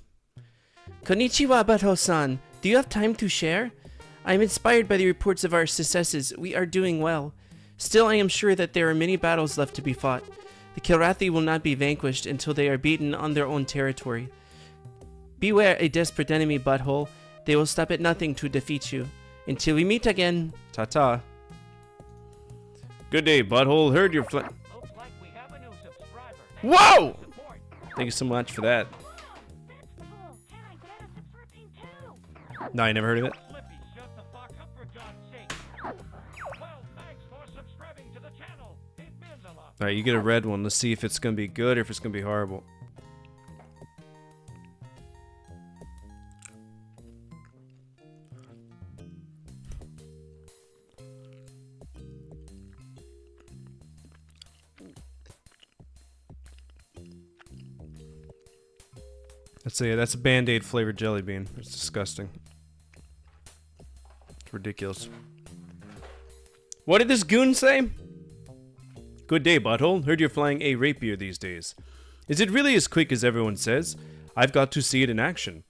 Konnichiwa, Butthole-san. Do you have time to share? I am inspired by the reports of our successes. We are doing well. Still, I am sure that there are many battles left to be fought. The Kilrathi will not be vanquished until they are beaten on their own territory. Beware a desperate enemy, Butthole. They will stop at nothing to defeat you. Until we meet again. Ta-ta. Good day, Butthole. Heard your Looks like we have a new subscriber. Whoa! Thank you so much for that. No, I never heard of it. Alright, you get a red one. Let's see if it's going to be good or if it's going to be horrible. That's a Band-Aid flavored jelly bean. It's disgusting. It's ridiculous. What did this goon say? Good day, Butthole. Heard you're flying a rapier these days. Is it really as quick as everyone says? I've got to see it in action.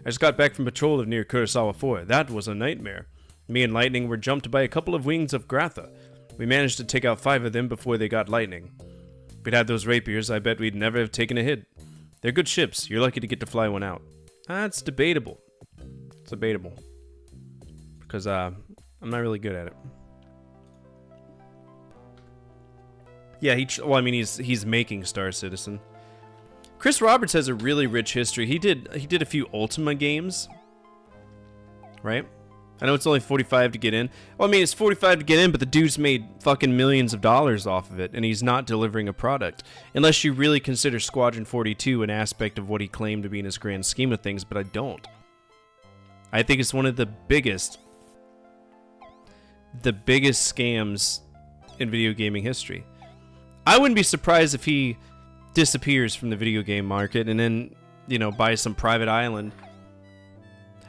I just got back from patrol near Kurosawa 4. That was a nightmare. Me and Lightning were jumped by a couple of wings of Gratha. We managed to take out 5 of them before they got Lightning. If we'd had those rapiers, I bet we'd never have taken a hit. They're good ships. You're lucky to get to fly one out. It's debatable. It's debatable. Because, I'm not really good at it. Yeah, he's making Star Citizen. Chris Roberts has a really rich history. He did a few Ultima games. Right? I know it's only 45 to get in. Well, I mean, it's 45 to get in, but the dude's made fucking millions of dollars off of it, and he's not delivering a product. Unless you really consider Squadron 42 an aspect of what he claimed to be in his grand scheme of things, but I don't. I think it's one of the biggest scams in video gaming history. I wouldn't be surprised if he disappears from the video game market and then, you know, buys some private island.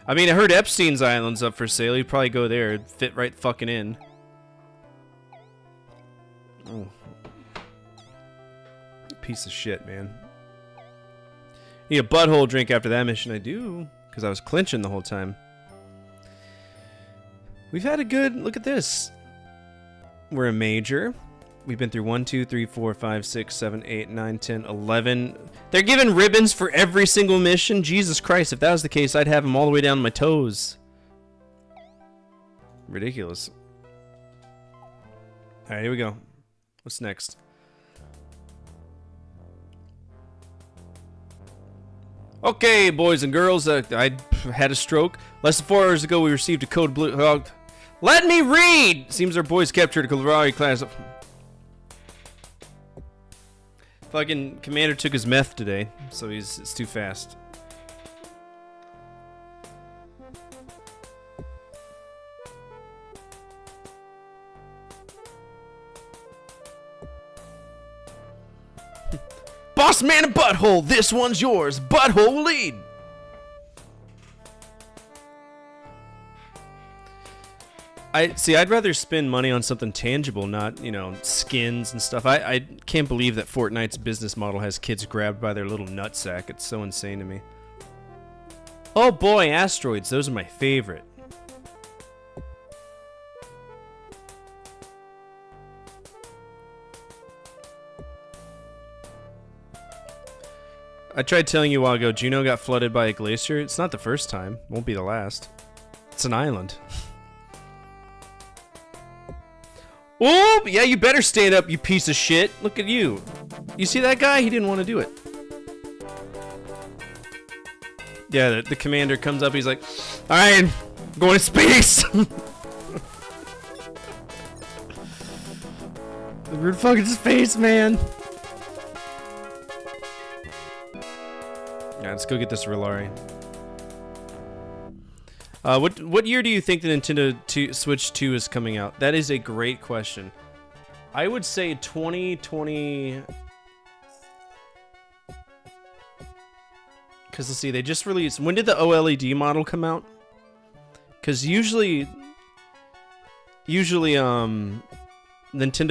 I mean, I heard Epstein's Island's up for sale. He'd probably go there. It'd fit right fucking in. Oh. Piece of shit, man. Need a butthole drink after that mission. I do, because I was clinching the whole time. We've had a good... Look at this. We're a major. We've been through 1, 2, 3, 4, 5, 6, 7, 8, 9, 10, 11. They're giving ribbons for every single mission? Jesus Christ, if that was the case, I'd have them all the way down to my toes. Ridiculous. Alright, here we go. What's next? Okay, boys and girls, I had a stroke. Less than 4 hours ago, we received a code blue. Let me read! Seems our boys captured a Galari class. Fucking Commander took his meth today, so it's too fast. Boss man and Butthole, this one's yours. Butthole will lead. I'd rather spend money on something tangible, not, you know, skins and stuff. I can't believe that Fortnite's business model has kids grabbed by their little nutsack. It's so insane to me. Oh boy, asteroids, those are my favorite. I tried telling you a while ago, Juneau got flooded by a glacier. It's not the first time. Won't be the last. It's an island. Oh, yeah, you better stand up, you piece of shit. Look at you. You see that guy? He didn't want to do it. Yeah, the commander comes up. He's like, all right, I'm going to space. We're fucking space, man. Yeah, let's go get this Rillari. What year do you think the Nintendo Switch 2 is coming out? That is a great question. I would say 2020. Because let's see, they just released. When did the OLED model come out? Because usually, Nintendo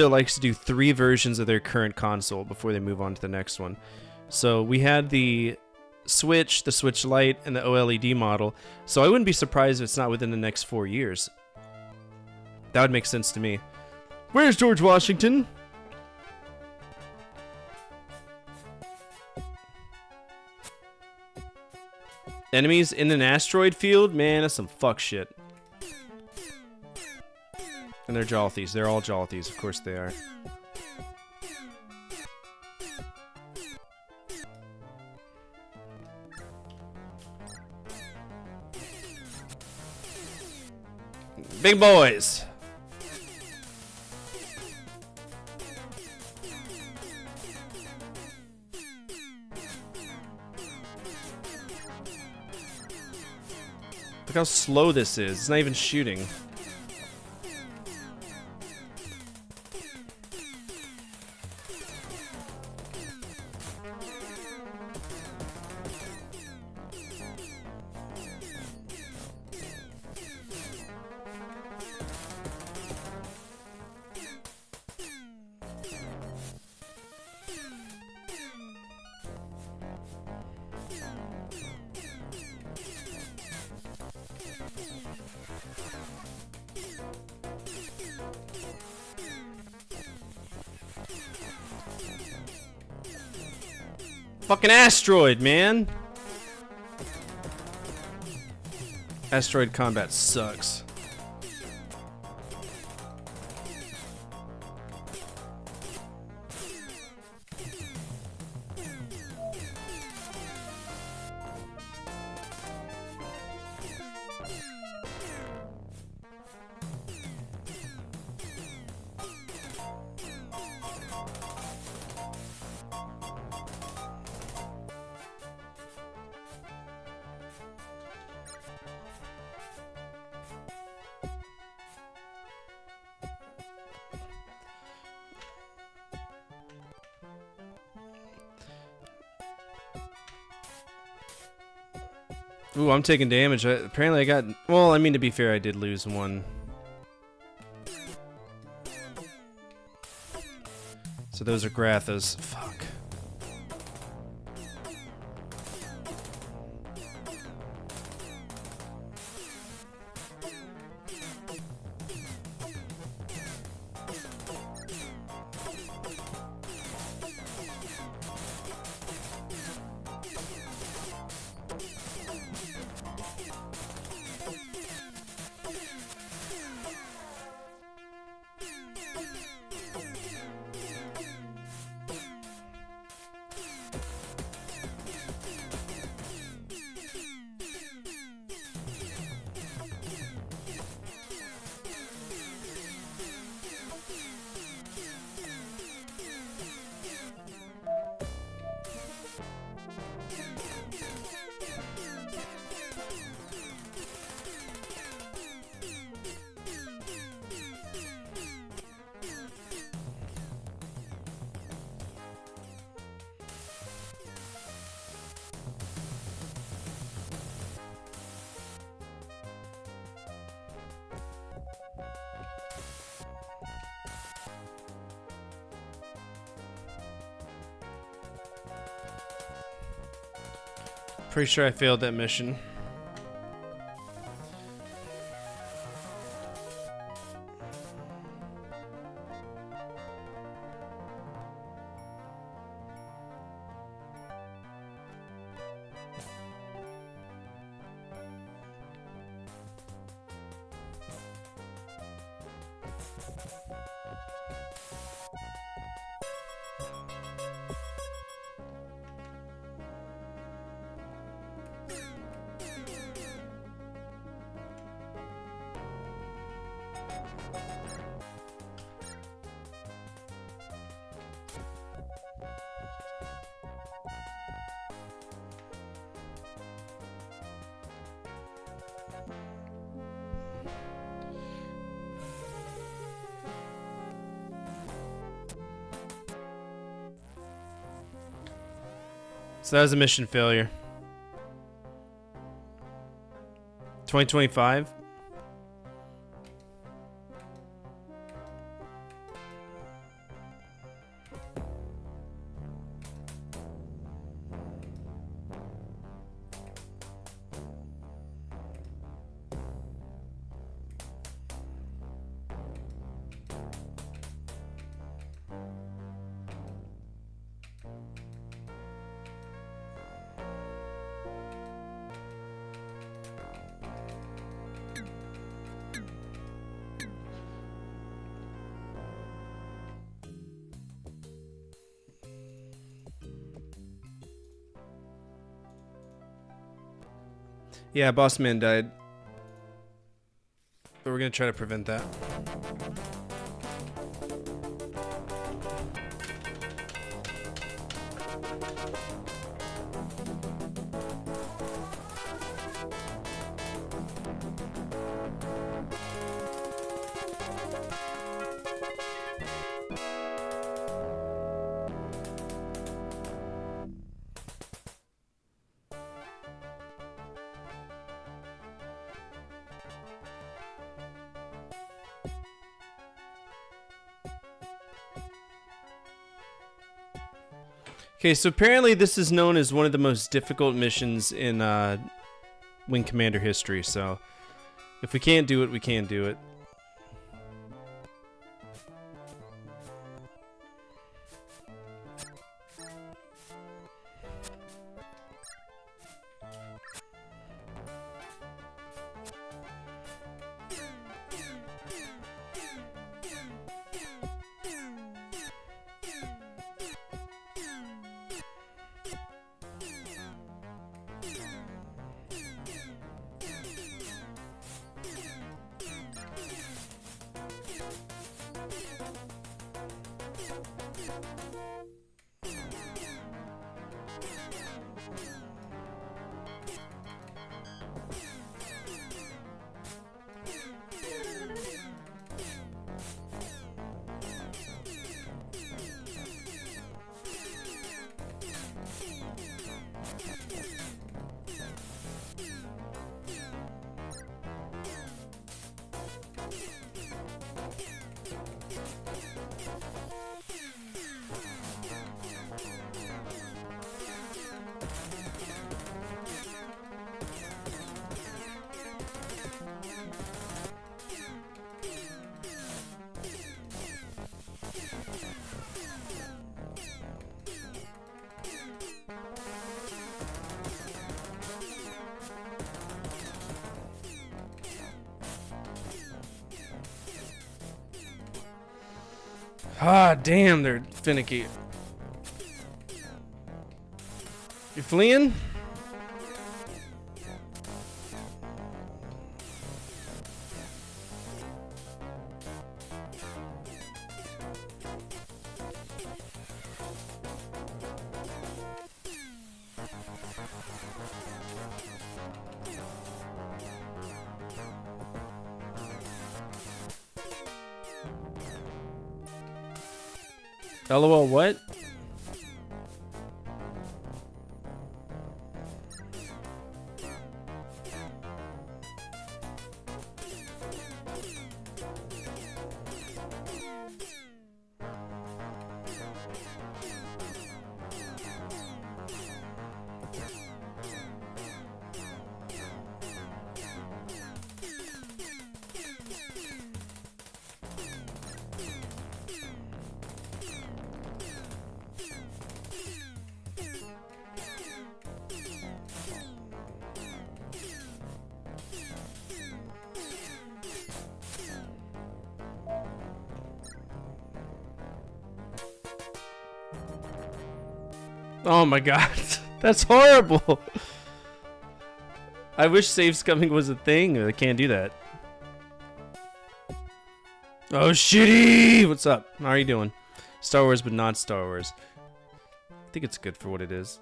likes to do 3 versions of their current console before they move on to the next one. So we had the Switch, the Switch Lite, and the OLED model. So I wouldn't be surprised if it's not within the next 4 years. That would make sense to me. Where's George Washington? Enemies in an asteroid field? Man, that's some fuck shit. And they're Jolthies. They're all Jolthies. Of course they are. Big boys. Look how slow this is. It's not even shooting. Fucking asteroid, man. Asteroid combat sucks. Ooh, I'm taking damage. Apparently I got... Well, I mean, to be fair, I did lose one. So those are Grathas. Fuck. Pretty sure I failed that mission. So that was a mission failure. 2025. Yeah, boss man died. But we're gonna try to prevent that. Okay, so apparently this is known as one of the most difficult missions in Wing Commander history, so if we can't do it, we can't do it. Ah, damn, they're finicky. You fleeing? LOL, what? Oh my god. That's horrible. I wish save scumming was a thing. I can't do that. Oh, shitty! What's up? How are you doing? Star Wars, but not Star Wars. I think it's good for what it is.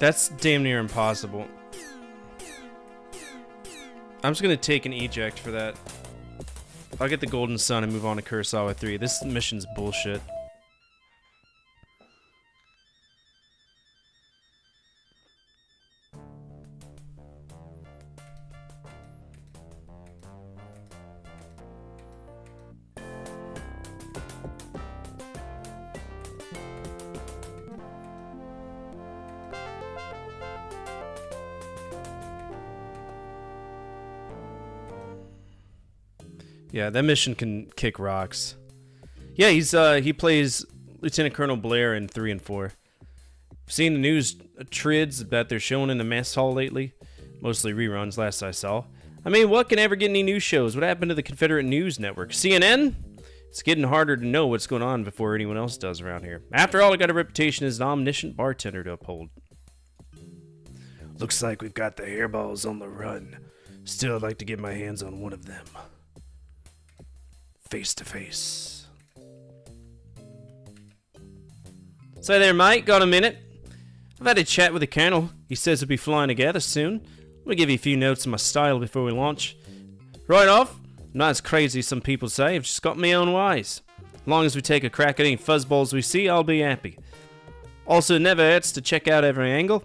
That's damn near impossible. I'm just gonna take an eject for that. I'll get the Golden Sun and move on to Kurosawa 3. This mission's bullshit. Yeah, that mission can kick rocks. Yeah, he plays Lieutenant Colonel Blair in 3 and 4. Seen the news trids that they're showing in the mess hall lately? Mostly reruns, last I saw. I mean, what can ever get any news shows? What happened to the Confederate News Network? CNN? It's getting harder to know what's going on before anyone else does around here. After all, I got a reputation as an omniscient bartender to uphold. Looks like we've got the hairballs on the run. Still, I'd like to get my hands on one of them. Face to face. Say there, mate. Got a minute? I've had a chat with the colonel. He says we'll be flying together soon. I'm gonna give you a few notes on my style before we launch. Right off, I'm not as crazy as some people say. I've just got my own ways. As long as we take a crack at any fuzzballs we see, I'll be happy. Also, it never hurts to check out every angle,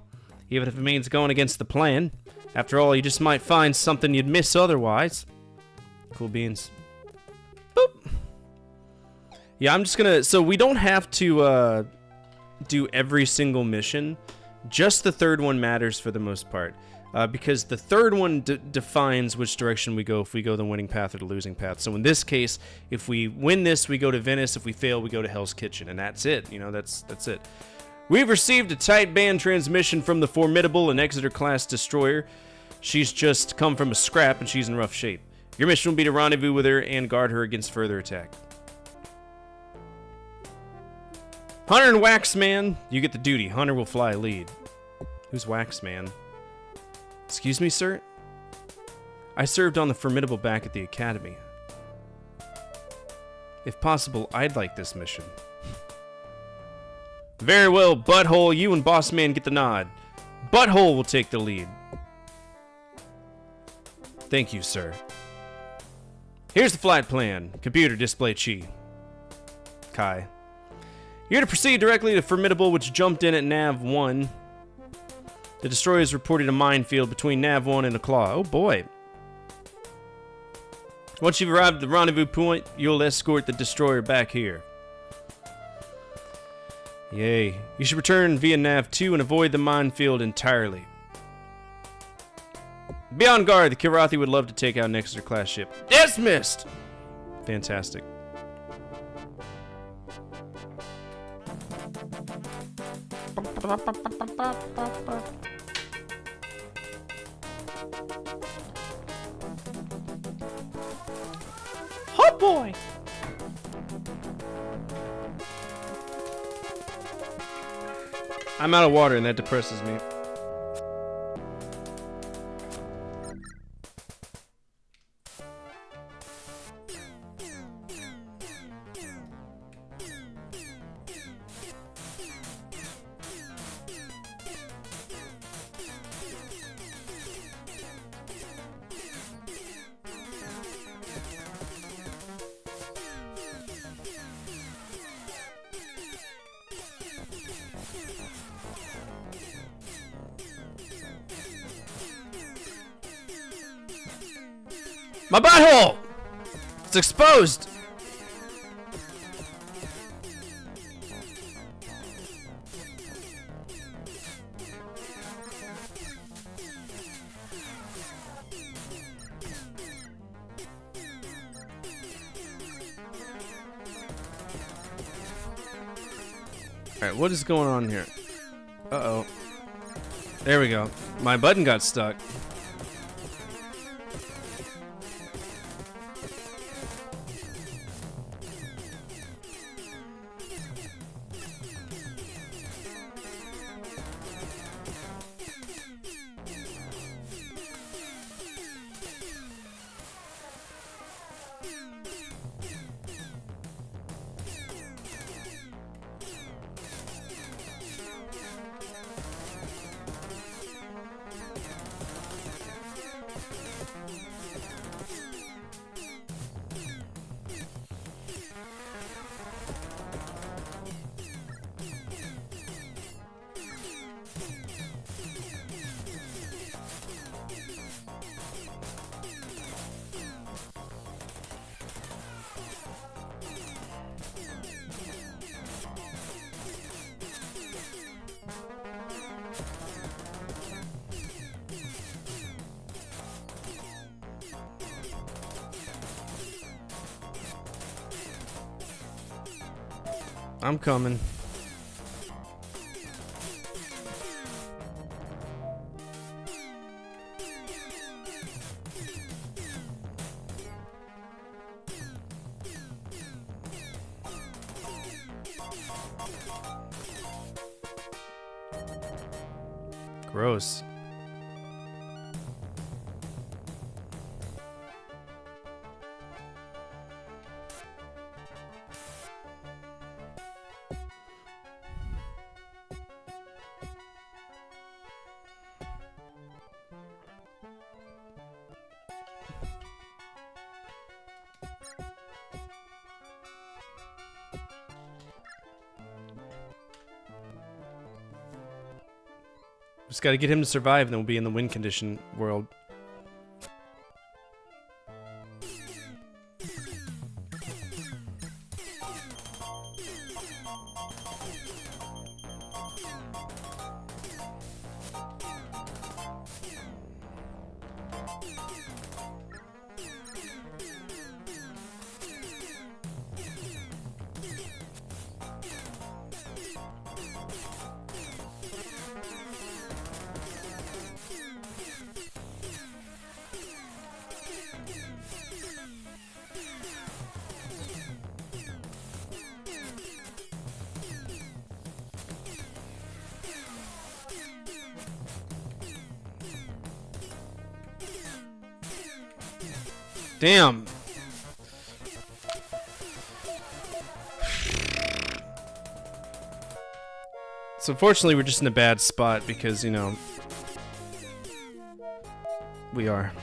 even if it means going against the plan. After all, you just might find something you'd miss otherwise. Cool beans. Boop. Yeah, I'm just gonna... So we don't have to do every single mission. Just the third one matters for the most part. Because the third one defines which direction we go, if we go the winning path or the losing path. So in this case, if we win this, we go to Venice. If we fail, we go to Hell's Kitchen. And that's it. You know, that's it. We've received a tight band transmission from the formidable and Exeter-class destroyer. She's just come from a scrap and she's in rough shape. Your mission will be to rendezvous with her and guard her against further attack. Hunter and Waxman, you get the duty. Hunter will fly lead. Who's Waxman? Excuse me, sir? I served on the formidable back at the academy. If possible, I'd like this mission. Very well, Butthole, you and Bossman get the nod. Butthole will take the lead. Thank you, sir. Here's the flight plan. Computer display Chi. Kai. You're to proceed directly to Formidable, which jumped in at Nav 1. The destroyer has reported a minefield between Nav 1 and the Claw. Oh boy. Once you've arrived at the rendezvous point, you'll escort the destroyer back here. Yay. You should return via Nav 2 and avoid the minefield entirely. Be on guard. The Kilrathi would love to take out an Exeter-class ship. Dismissed! Fantastic. Oh boy! I'm out of water and that depresses me. My butthole! It's exposed! Alright, what is going on here? Uh-oh. There we go. My button got stuck. I'm coming. Gross. Just gotta get him to survive, and then we'll be in the win condition world. Damn. So unfortunately, we're just in a bad spot because, you know, we are.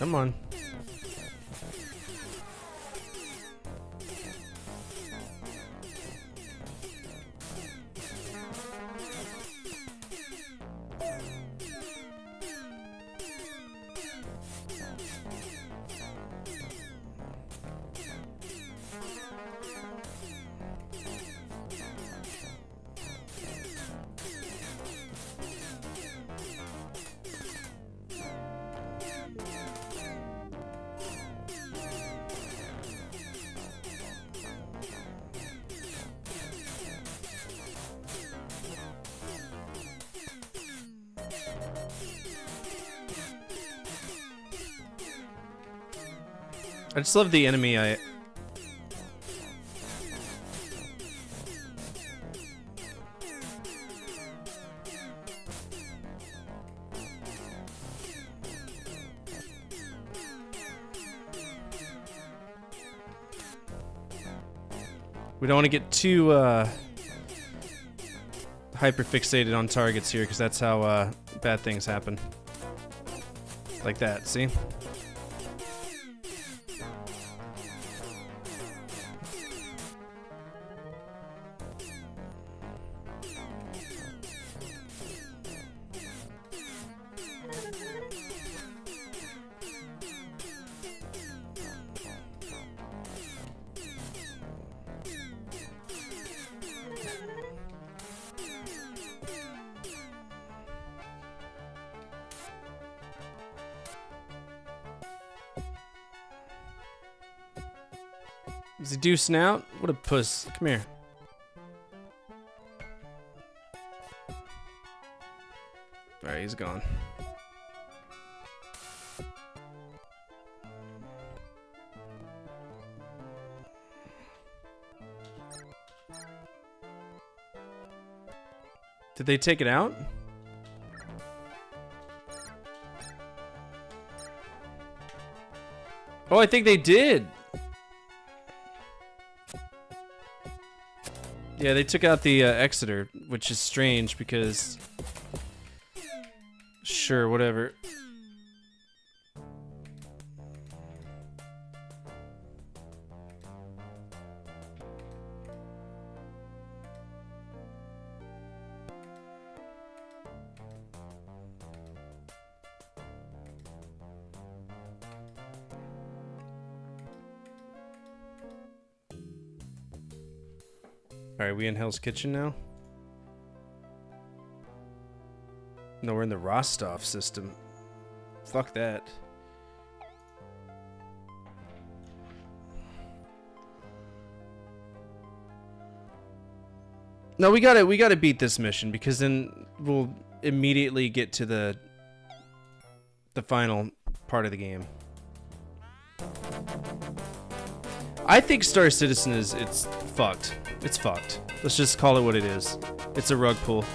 Come on. I just love the enemy. We don't want to get too hyper fixated on targets here, because that's how bad things happen. Like that, see? Is he deucing out? What a puss. Come here. Alright, he's gone. Did they take it out? Oh, I think they did. Yeah, they took out the Exeter, which is strange because... Sure, whatever. Alright, we in Hell's Kitchen now? No, we're in the Rostov system. Fuck that. No, we gotta beat this mission, because then we'll immediately get to the final part of the game. I think Star Citizen it's fucked. It's fucked. Let's just call it what it is. It's a rug pull.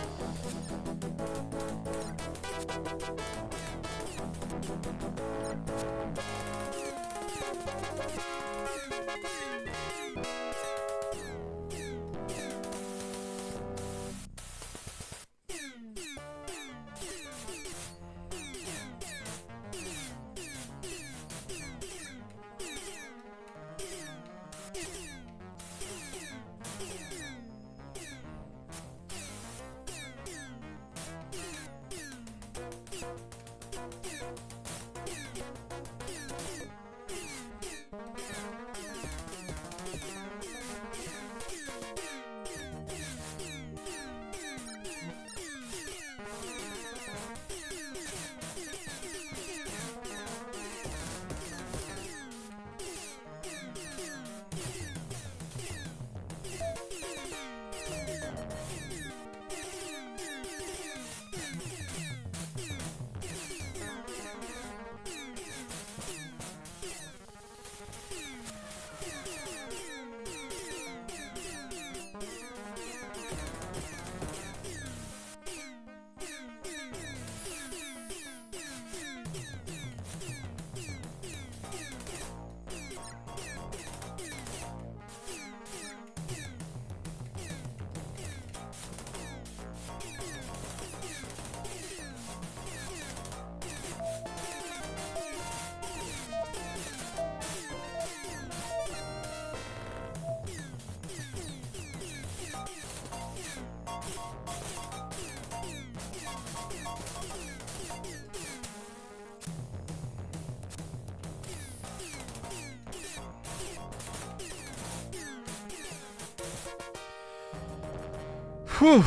Whew.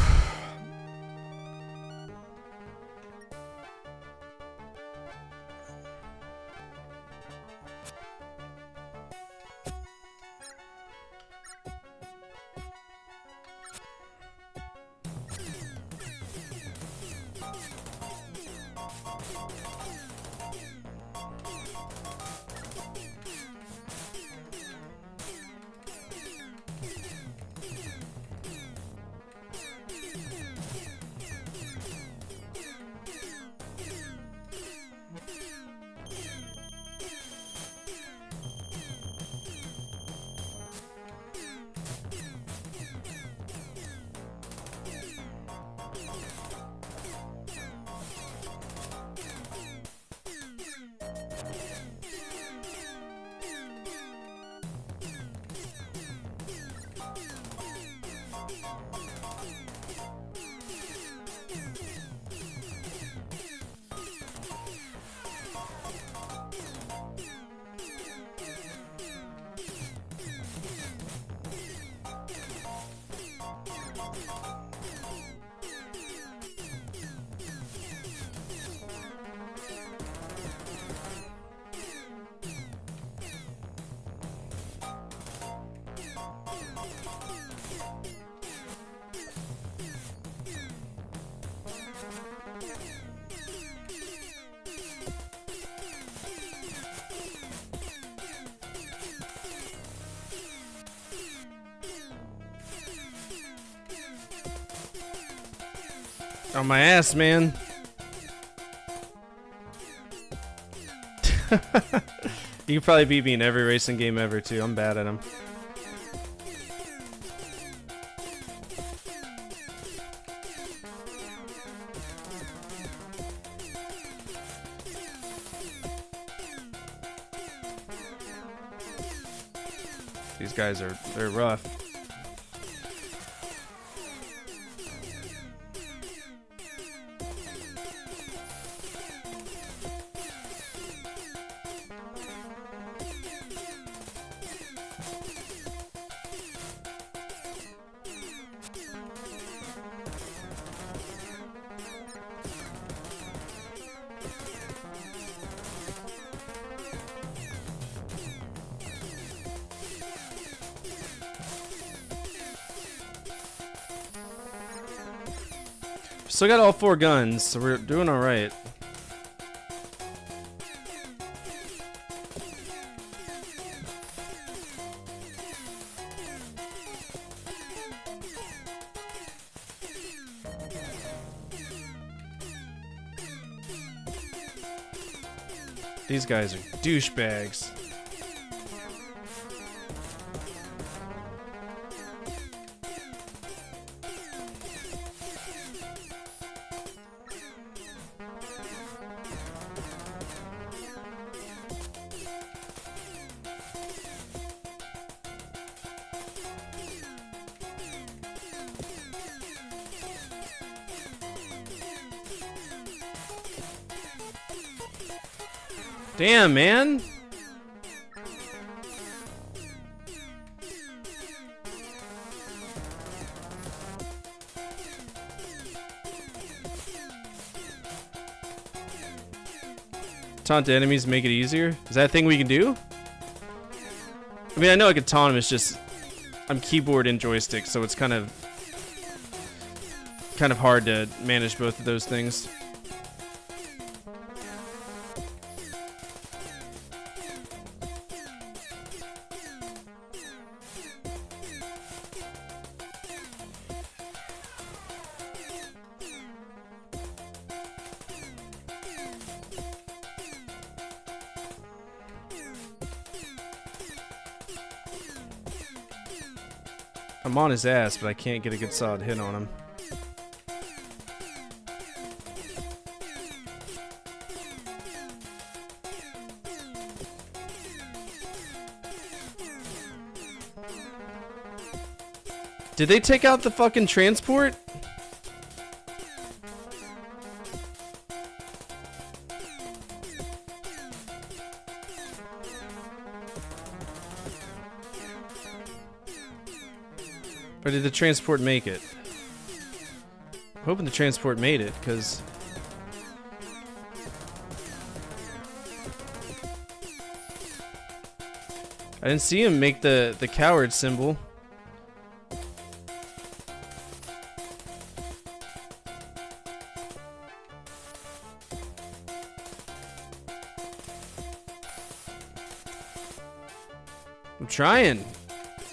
On my ass, man. You can probably beat me in every racing game ever, too. I'm bad at them. These guys they're rough. Still got all 4 guns, so we're doing all right. These guys are douchebags. Damn, man. Taunt to enemies, make it easier. Is that a thing we can do? I mean, I know I could taunt him, it's just I'm keyboard and joystick, so it's kind of hard to manage both of those things. I'm on his ass, but I can't get a good solid hit on him. Did they take out the fucking transport? Or did the transport make it? hoping the transport made it, because... I didn't see him make the coward symbol. I'm trying.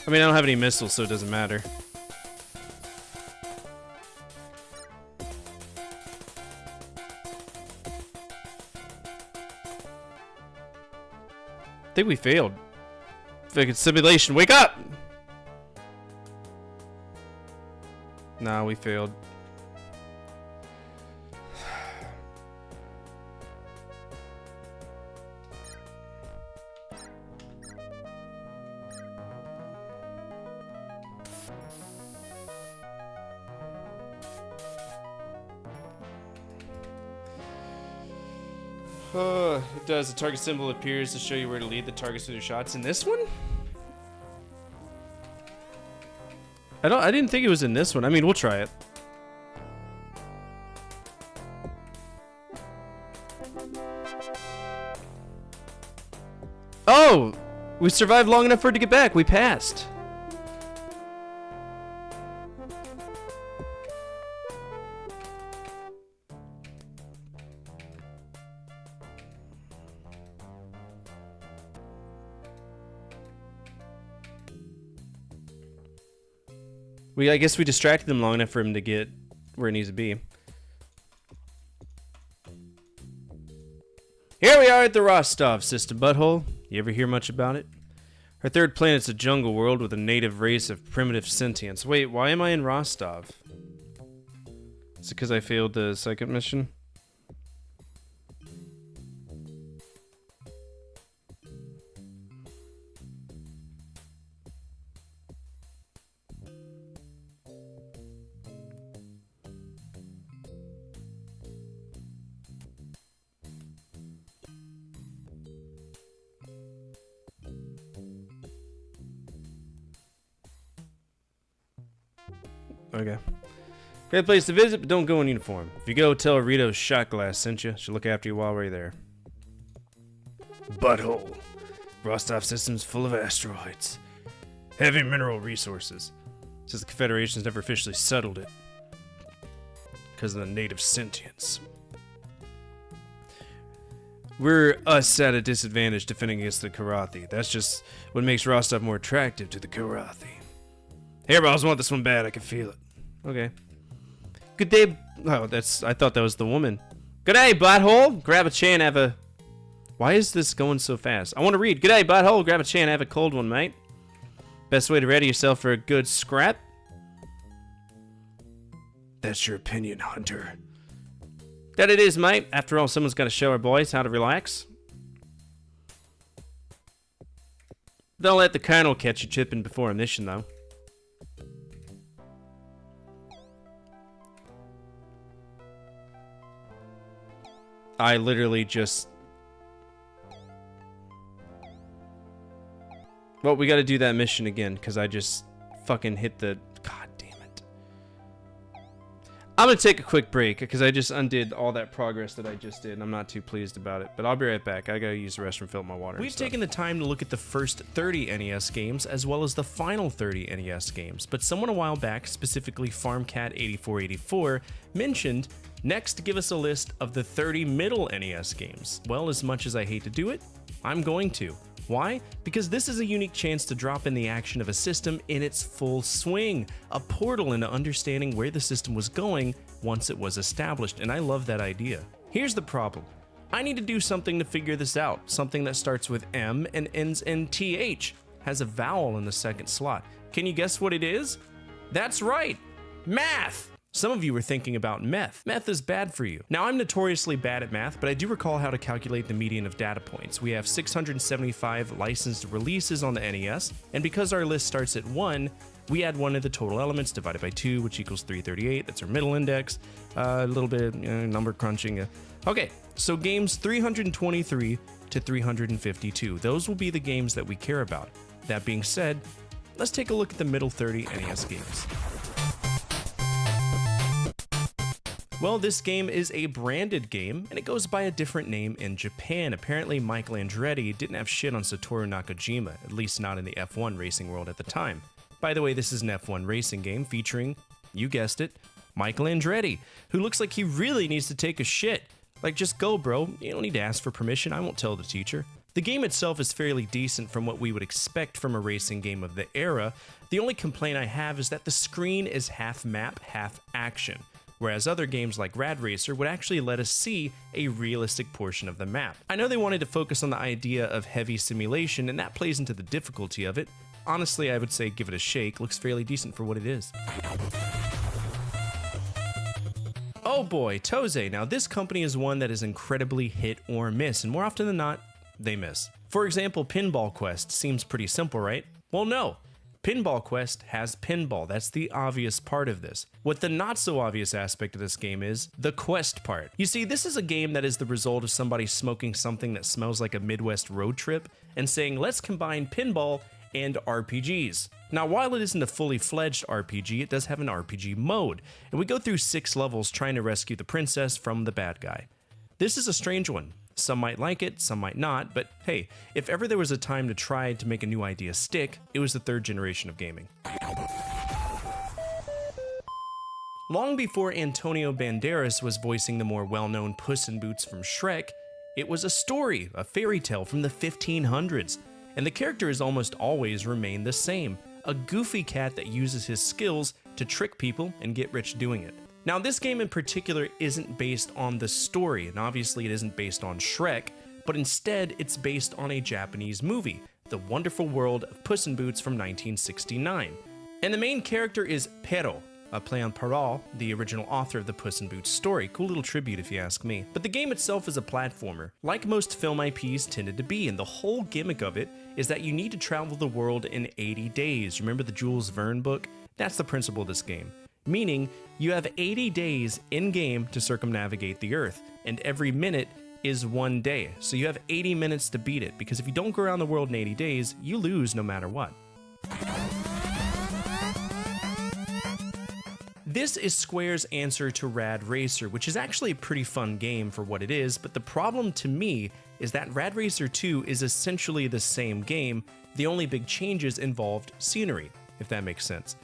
I mean, I don't have any missiles, so it doesn't matter. I think we failed. Fucking simulation, wake up! Nah, we failed. It does. The target symbol appears to show you where to lead the targets with your shots. In this one? I didn't think it was in this one. I mean, we'll try it. Oh! We survived long enough for it to get back. We passed. I guess we distracted them long enough for him to get where it needs to be. Here we are at the Rostov system, butthole. You ever hear much about it? Our third planet's a jungle world with a native race of primitive sentience. Wait, why am I in Rostov? Is it because I failed the second mission? Okay. Great place to visit, but don't go in uniform. If you go, tell Rito's shot glass sent you. She'll look after you while we're there. Butthole. Rostov system's full of asteroids. Heavy mineral resources. Says the Confederation's never officially settled it. Because of the native sentience. We're us at a disadvantage defending against the Karathi. That's just what makes Rostov more attractive to the Karathi. Hairballs want this one bad, I can feel it. Okay. Good day. Oh, I thought that was the woman. Good day, butthole. Grab a chair and have a... Why is this going so fast? I want to read. Good day, butthole. Grab a chair and have a cold one, mate. Best way to ready yourself for a good scrap? That's your opinion, Hunter. That it is, mate. After all, someone's got to show our boys how to relax. Don't let the colonel catch you tripping before a mission, though. I literally just... Well, we gotta do that mission again, because I just fucking hit the... God damn it. I'm gonna take a quick break, because I just undid all that progress that I just did, and I'm not too pleased about it. But I'll be right back. I gotta use the restroom, fill up my water. We've taken the time to look at the first 30 NES games, as well as the final 30 NES games. But someone a while back, specifically FarmCat8484, mentioned... Next, give us a list of the 30 middle NES games. Well, as much as I hate to do it, I'm going to. Why? Because this is a unique chance to drop in the action of a system in its full swing, a portal into understanding where the system was going once it was established, and I love that idea. Here's the problem. I need to do something to figure this out, something that starts with M and ends in TH, has a vowel in the second slot. Can you guess what it is? That's right, math! Some of you were thinking about meth. Meth is bad for you. Now, I'm notoriously bad at math, but I do recall how to calculate the median of data points. We have 675 licensed releases on the NES, and because our list starts at 1, we add 1 to the total elements divided by 2, which equals 338. That's our middle index. A little bit number crunching. Okay, so games 323 to 352. Those will be the games that we care about. That being said, let's take a look at the middle 30 NES games. Well, this game is a branded game, and it goes by a different name in Japan. Apparently, Michael Andretti didn't have shit on Satoru Nakajima, at least not in the F1 racing world at the time. By the way, this is an F1 racing game featuring, you guessed it, Michael Andretti, who looks like he really needs to take a shit. Like, just go, bro. You don't need to ask for permission. I won't tell the teacher. The game itself is fairly decent from what we would expect from a racing game of the era. The only complaint I have is that the screen is half map, half action, whereas other games like Rad Racer would actually let us see a realistic portion of the map. I know they wanted to focus on the idea of heavy simulation, and that plays into the difficulty of it. Honestly, I would say give it a shake. Looks fairly decent for what it is. Oh boy, Toze. Now this company is one that is incredibly hit or miss, and more often than not, they miss. For example, Pinball Quest seems pretty simple, right? Well, no. Pinball Quest has pinball. That's the obvious part of this. What the not so obvious aspect of this game is the quest part. You see, this is a game that is the result of somebody smoking something that smells like a Midwest road trip and saying, let's combine pinball and RPGs. Now, while it isn't a fully fledged RPG, it does have an RPG mode, and we go through 6 levels trying to rescue the princess from the bad guy. This is a strange one. Some might like it, some might not, but hey, if ever there was a time to try to make a new idea stick, it was the 3rd generation of gaming. Long before Antonio Banderas was voicing the more well-known Puss in Boots from Shrek, it was a story, a fairy tale from the 1500s, and the character has almost always remained the same, a goofy cat that uses his skills to trick people and get rich doing it. Now, this game in particular isn't based on the story, and obviously it isn't based on Shrek, but instead it's based on a Japanese movie, The Wonderful World of Puss in Boots from 1969. And the main character is Pero, a play on Perrault, the original author of the Puss in Boots story. Cool little tribute if you ask me. But the game itself is a platformer, like most film IPs tended to be, and the whole gimmick of it is that you need to travel the world in 80 days. Remember the Jules Verne book? That's the principle of this game. Meaning, you have 80 days in-game to circumnavigate the Earth, and every minute is 1 day. So you have 80 minutes to beat it, because if you don't go around the world in 80 days, you lose no matter what. This is Square's answer to Rad Racer, which is actually a pretty fun game for what it is, but the problem to me is that Rad Racer 2 is essentially the same game. The only big changes involved scenery, if that makes sense.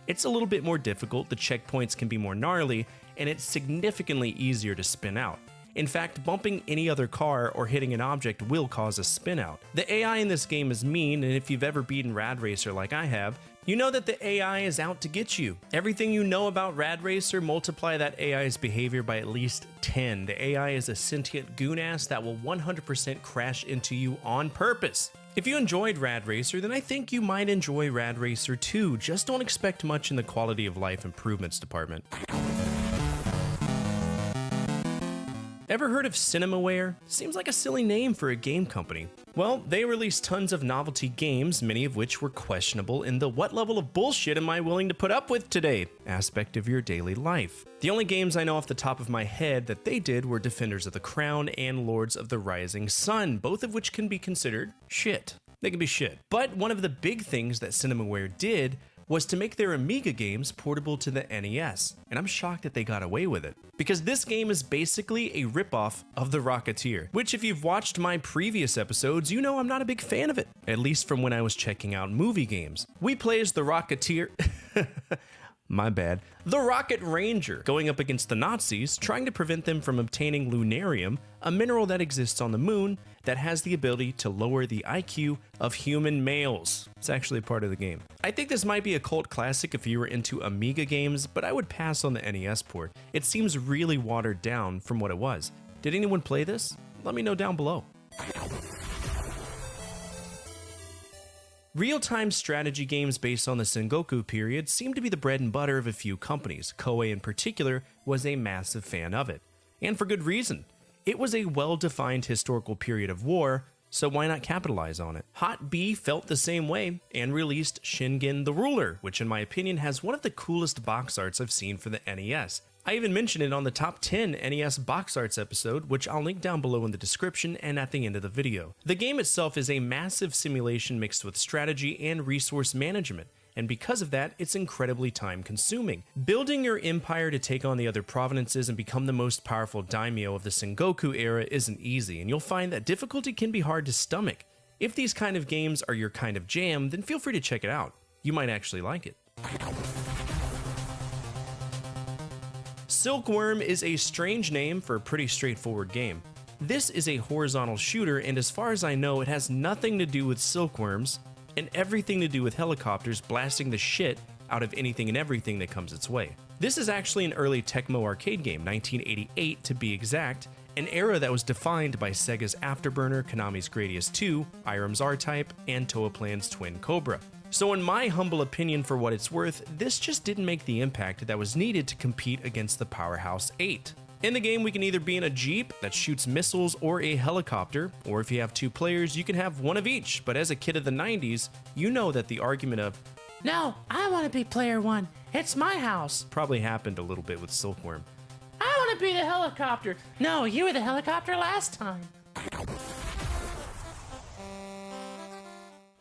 It's a little bit more difficult, the checkpoints can be more gnarly, and it's significantly easier to spin out. In fact, bumping any other car or hitting an object will cause a spin out. The AI in this game is mean, and if you've ever beaten Rad Racer like I have, you know that the AI is out to get you. Everything you know about Rad Racer, multiply that AI's behavior by at least 10. The AI is a sentient goonass that will 100% crash into you on purpose. If you enjoyed Rad Racer, then I think you might enjoy Rad Racer 2. Just don't expect much in the quality of life improvements department. Ever heard of Cinemaware? Seems like a silly name for a game company. Well, they released tons of novelty games, many of which were questionable in the what level of bullshit am I willing to put up with today aspect of your daily life. The only games I know off the top of my head that they did were Defenders of the Crown and Lords of the Rising Sun, both of which can be considered shit. They can be shit. But one of the big things that Cinemaware did was to make their Amiga games portable to the NES, and I'm shocked that they got away with it. Because this game is basically a ripoff of The Rocketeer, which if you've watched my previous episodes, you know I'm not a big fan of it, at least from when I was checking out movie games. We play as the Rocketeer... My bad. The Rocket Ranger, going up against the Nazis, trying to prevent them from obtaining lunarium, a mineral that exists on the moon that has the ability to lower the IQ of human males. It's actually part of the game. I think this might be a cult classic if you were into Amiga games, but I would pass on the NES port. It seems really watered down from what it was. Did anyone play this? Let me know down below. Real-time strategy games based on the Sengoku period seem to be the bread and butter of a few companies. Koei in particular was a massive fan of it. And for good reason. It was a well-defined historical period of war, so why not capitalize on it? Hot B felt the same way and released Shingen the Ruler, which in my opinion has one of the coolest box arts I've seen for the NES. I even mentioned it on the top 10 NES box arts episode, which I'll link down below in the description and at the end of the video. The game itself is a massive simulation mixed with strategy and resource management, and because of that, it's incredibly time consuming. Building your empire to take on the other provinces and become the most powerful daimyo of the Sengoku era isn't easy, and you'll find that difficulty can be hard to stomach. If these kind of games are your kind of jam, then feel free to check it out. You might actually like it. Silkworm is a strange name for a pretty straightforward game. This is a horizontal shooter, and as far as I know, it has nothing to do with silkworms and everything to do with helicopters blasting the shit out of anything and everything that comes its way. This is actually an early Tecmo arcade game, 1988 to be exact, an era that was defined by Sega's Afterburner, Konami's Gradius 2, Irem's R-Type, and Toaplan's Twin Cobra. So in my humble opinion, for what it's worth, this just didn't make the impact that was needed to compete against the Powerhouse 8. In the game, we can either be in a Jeep that shoots missiles or a helicopter, or if you have two players, you can have one of each. But as a kid of the 90s, you know that the argument of, No, I want to be player one. It's my house. probably happened a little bit with Silkworm. I want to be the helicopter. No, you were the helicopter last time.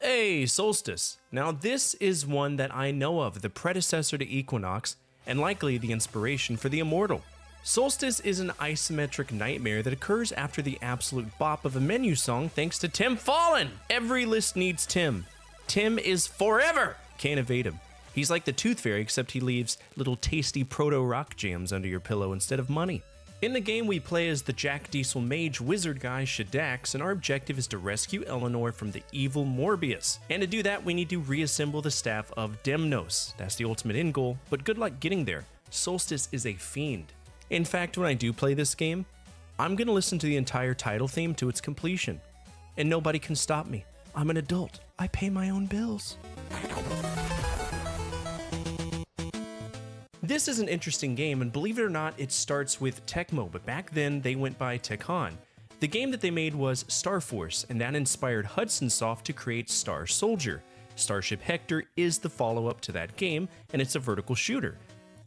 Hey, Solstice. Now this is one that I know of, the predecessor to Equinox, and likely the inspiration for the Immortal. Solstice is an isometric nightmare that occurs after the absolute bop of a menu song thanks to Tim Fallen. Every list needs Tim. Tim is forever. Can't evade him. He's like the Tooth Fairy, except he leaves little tasty proto-rock jams under your pillow instead of money. In the game, we play as the Jack Diesel mage wizard guy Shadax, and our objective is to rescue Eleanor from the evil Morbius. And to do that, we need to reassemble the staff of Demnos. That's the ultimate end goal, but good luck getting there. Solstice is a fiend. In fact, when I do play this game, I'm gonna listen to the entire title theme to its completion. And nobody can stop me. I'm an adult. I pay my own bills. This is an interesting game, and believe it or not, it starts with Tecmo, but back then they went by Tekken. The game that they made was Star Force, and that inspired Hudson Soft to create Star Soldier. Starship Hector is the follow-up to that game, and it's a vertical shooter.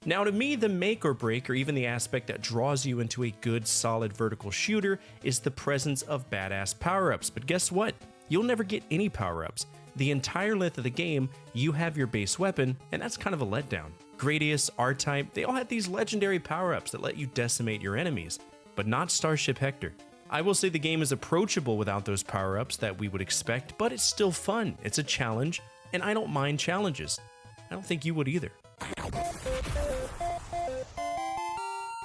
Now to me, the make or break, or even the aspect that draws you into a good, solid vertical shooter, is the presence of badass power-ups. But guess what? You'll never get any power-ups. The entire length of the game, you have your base weapon, and that's kind of a letdown. Gradius, R-Type, they all had these legendary power-ups that let you decimate your enemies, but not Starship Hector. I will say the game is approachable without those power-ups that we would expect, but it's still fun. It's a challenge, and I don't mind challenges. I don't think you would either.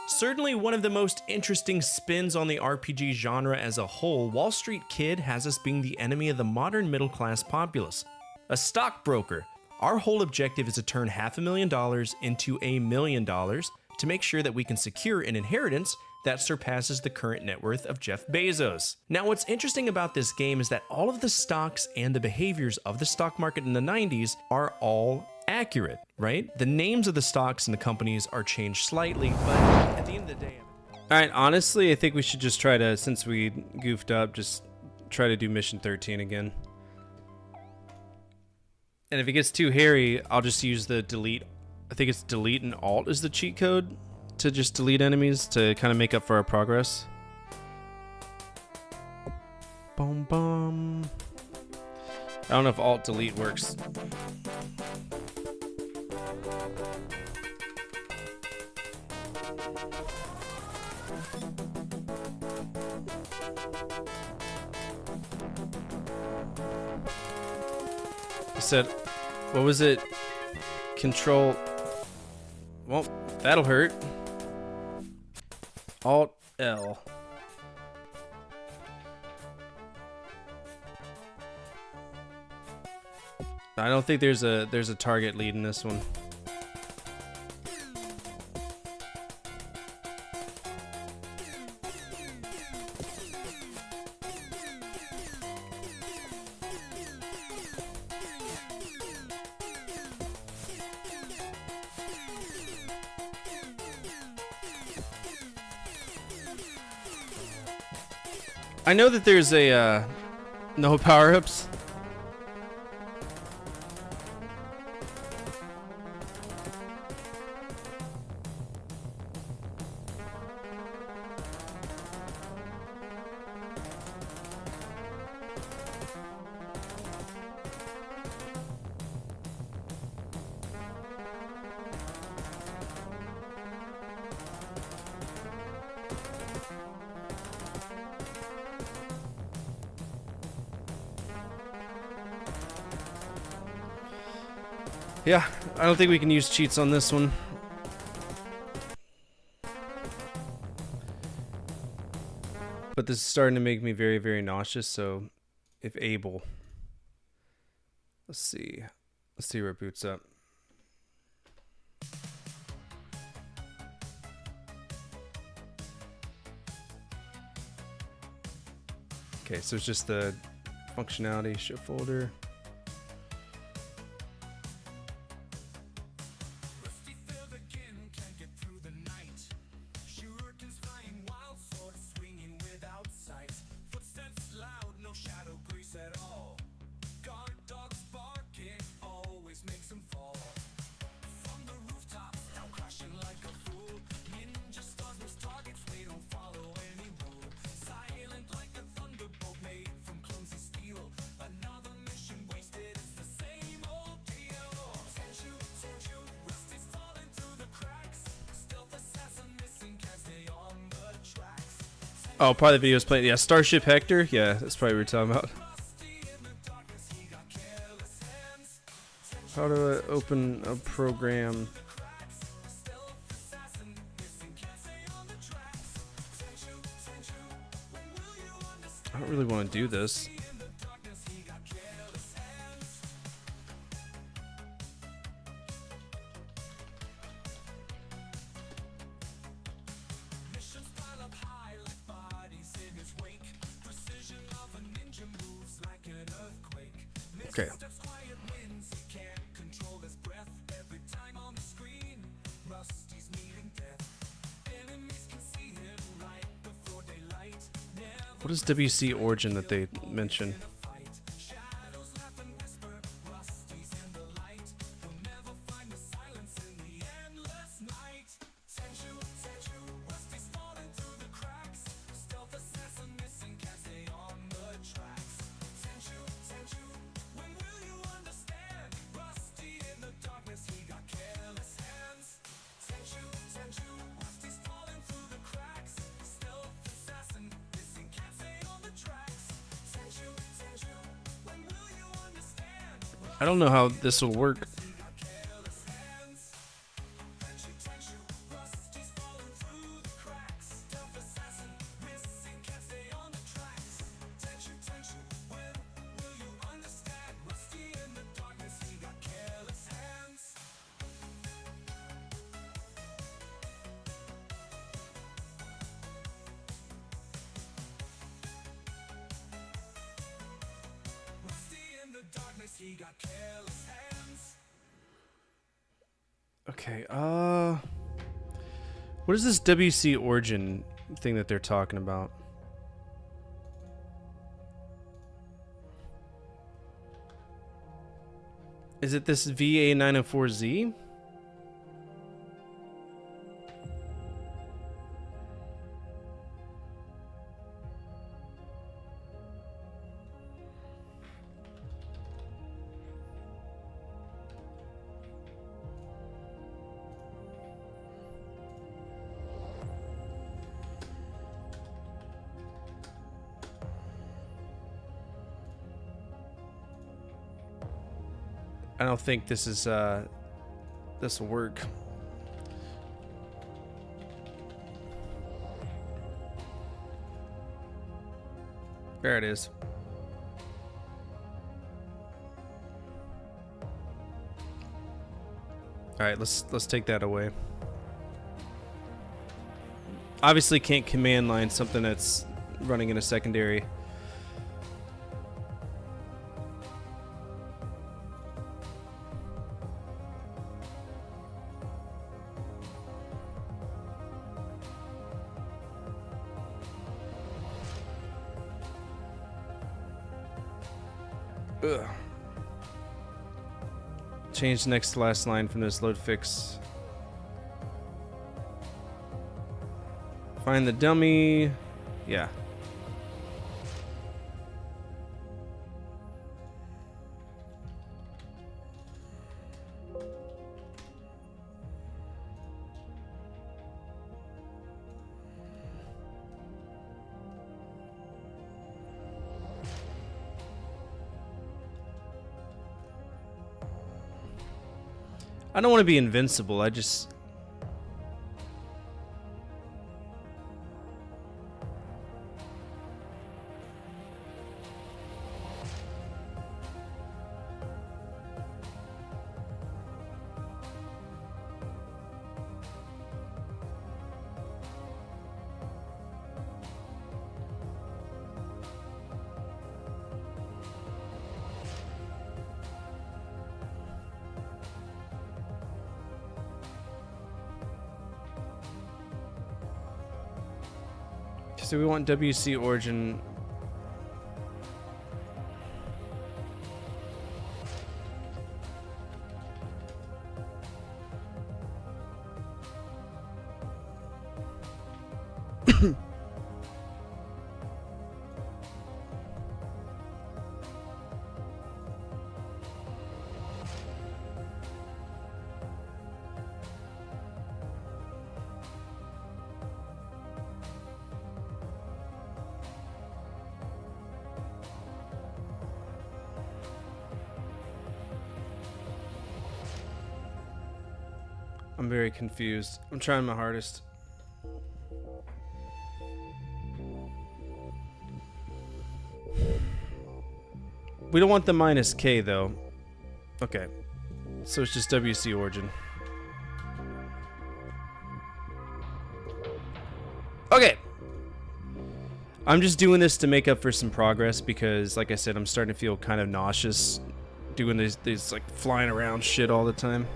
Certainly one of the most interesting spins on the RPG genre as a whole, Wall Street Kid has us being the enemy of the modern middle-class populace. A stockbroker. Our whole objective is to turn $500,000 into $1 million to make sure that we can secure an inheritance that surpasses the current net worth of Jeff Bezos. Now, what's interesting about this game is that all of the stocks and the behaviors of the stock market in the 90s are all accurate, right? The names of the stocks and the companies are changed slightly, but at the end of the day... Alright, honestly, I think we should just try to, since we goofed up, just try to do Mission 13 again. And if it gets too hairy, I'll just use the delete. I think it's delete and alt is the cheat code to just delete enemies to kind of make up for our progress. Boom, boom. I don't know if alt delete works. I said, what was it? Control. Well, that'll hurt. Alt L. I don't think there's a target lead in this one. I know that there's a no power-ups. Yeah, I don't think we can use cheats on this one. But this is starting to make me very, very nauseous, so if able. Let's see. Let's see where it boots up. Okay, so it's just the functionality, show folder. Oh, probably the video was playing. Yeah, Starship Hector. Yeah, that's probably what we're talking about. How do I open a program? I don't really want to do this. Okay. What is WC Origin that they mention? I don't know how this will work. Okay, what is this WC Origin thing that they're talking about? Is it this VA904Z? I don't think this is this will work. There it is. All right, let's take that away. Obviously can't command line something that's running in a secondary. Ugh. Change the next to last line from this load fix. Find the dummy. Yeah. I don't want to be invincible. I just... So we want WC Origin. I'm very confused. I'm trying my hardest. We don't want the minus K though. Okay. So it's just WC Origin. Okay. I'm just doing this to make up for some progress because, like I said, I'm starting to feel kind of nauseous doing these like flying around shit all the time.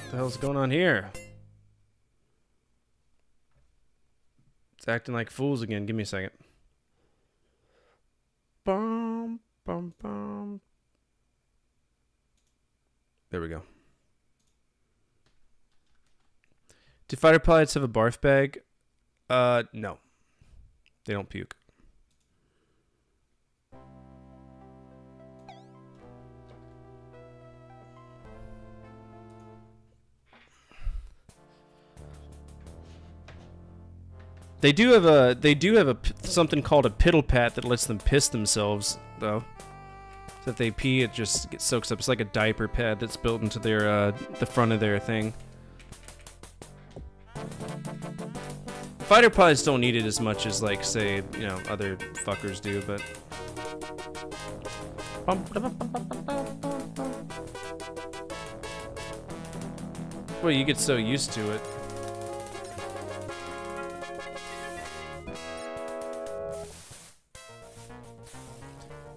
What the hell's going on here? It's acting like fools again. Give me a second. Bum, bum, bum. There we go. Do fighter pilots have a barf bag? No. They don't puke. They do have a something called a piddle pat that lets them piss themselves though. So if they pee, it just soaks up. It's like a diaper pad that's built into their the front of their thing. Fighter pilots don't need it as much as like say other fuckers do, but. Well, you get so used to it.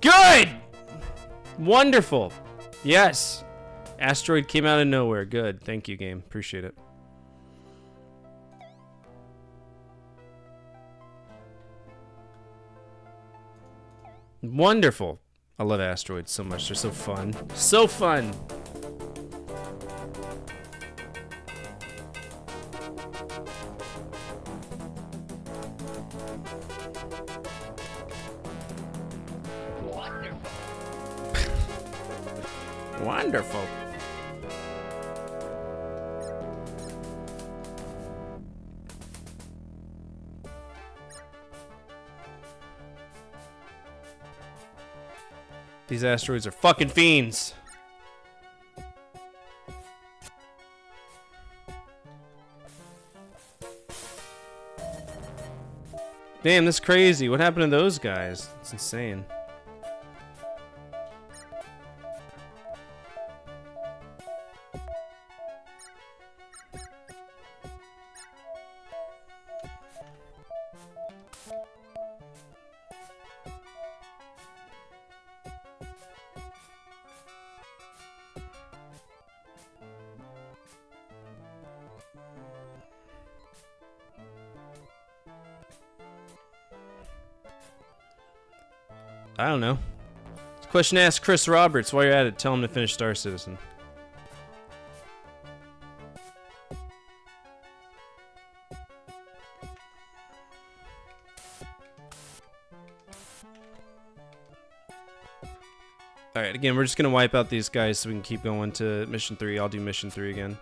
Good! Wonderful. Yes. Asteroid came out of nowhere. Good. Thank you, game. Appreciate it. Wonderful. I love asteroids so much. They're so fun. So fun. Wonderful. These asteroids are fucking fiends. Damn, that's crazy. What happened to those guys? It's insane. I don't know. Question asked Chris Roberts. While you're at it, tell him to finish Star Citizen. Alright, again, we're just gonna wipe out these guys so we can keep going to mission 3. I'll do mission 3 again.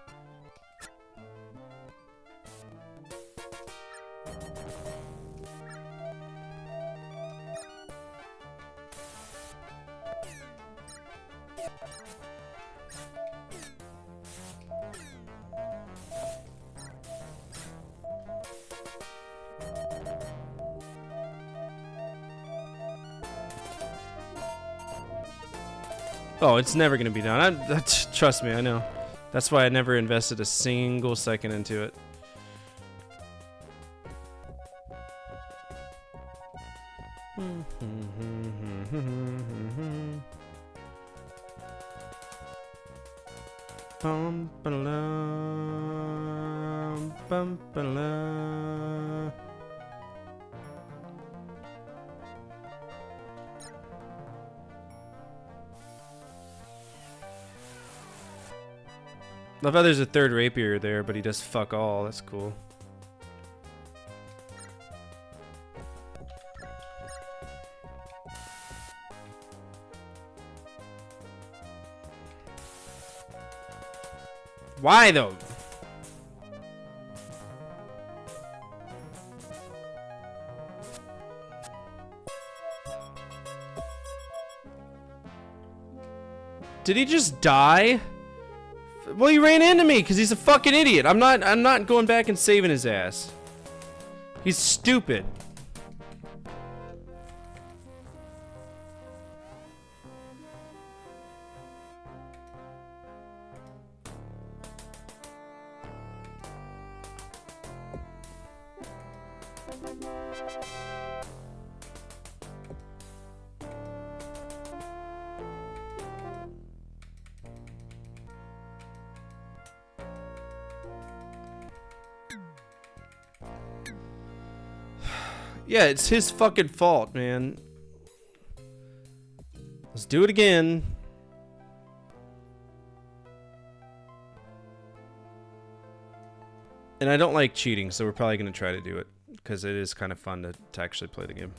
Oh, it's never gonna be done. Trust me, I know. That's why I never invested a single second into it. Bum, ba-la, bum, ba-la. Love how there's a third rapier there, but he does fuck all. That's cool. Why though? Did he just die? Well, he ran into me because he's a fucking idiot. I'm not going back and saving his ass. He's stupid. Yeah, it's his fucking fault, man. Let's do it again. And I don't like cheating, so we're probably going to try to do it. Because it is kind of fun to actually play the game.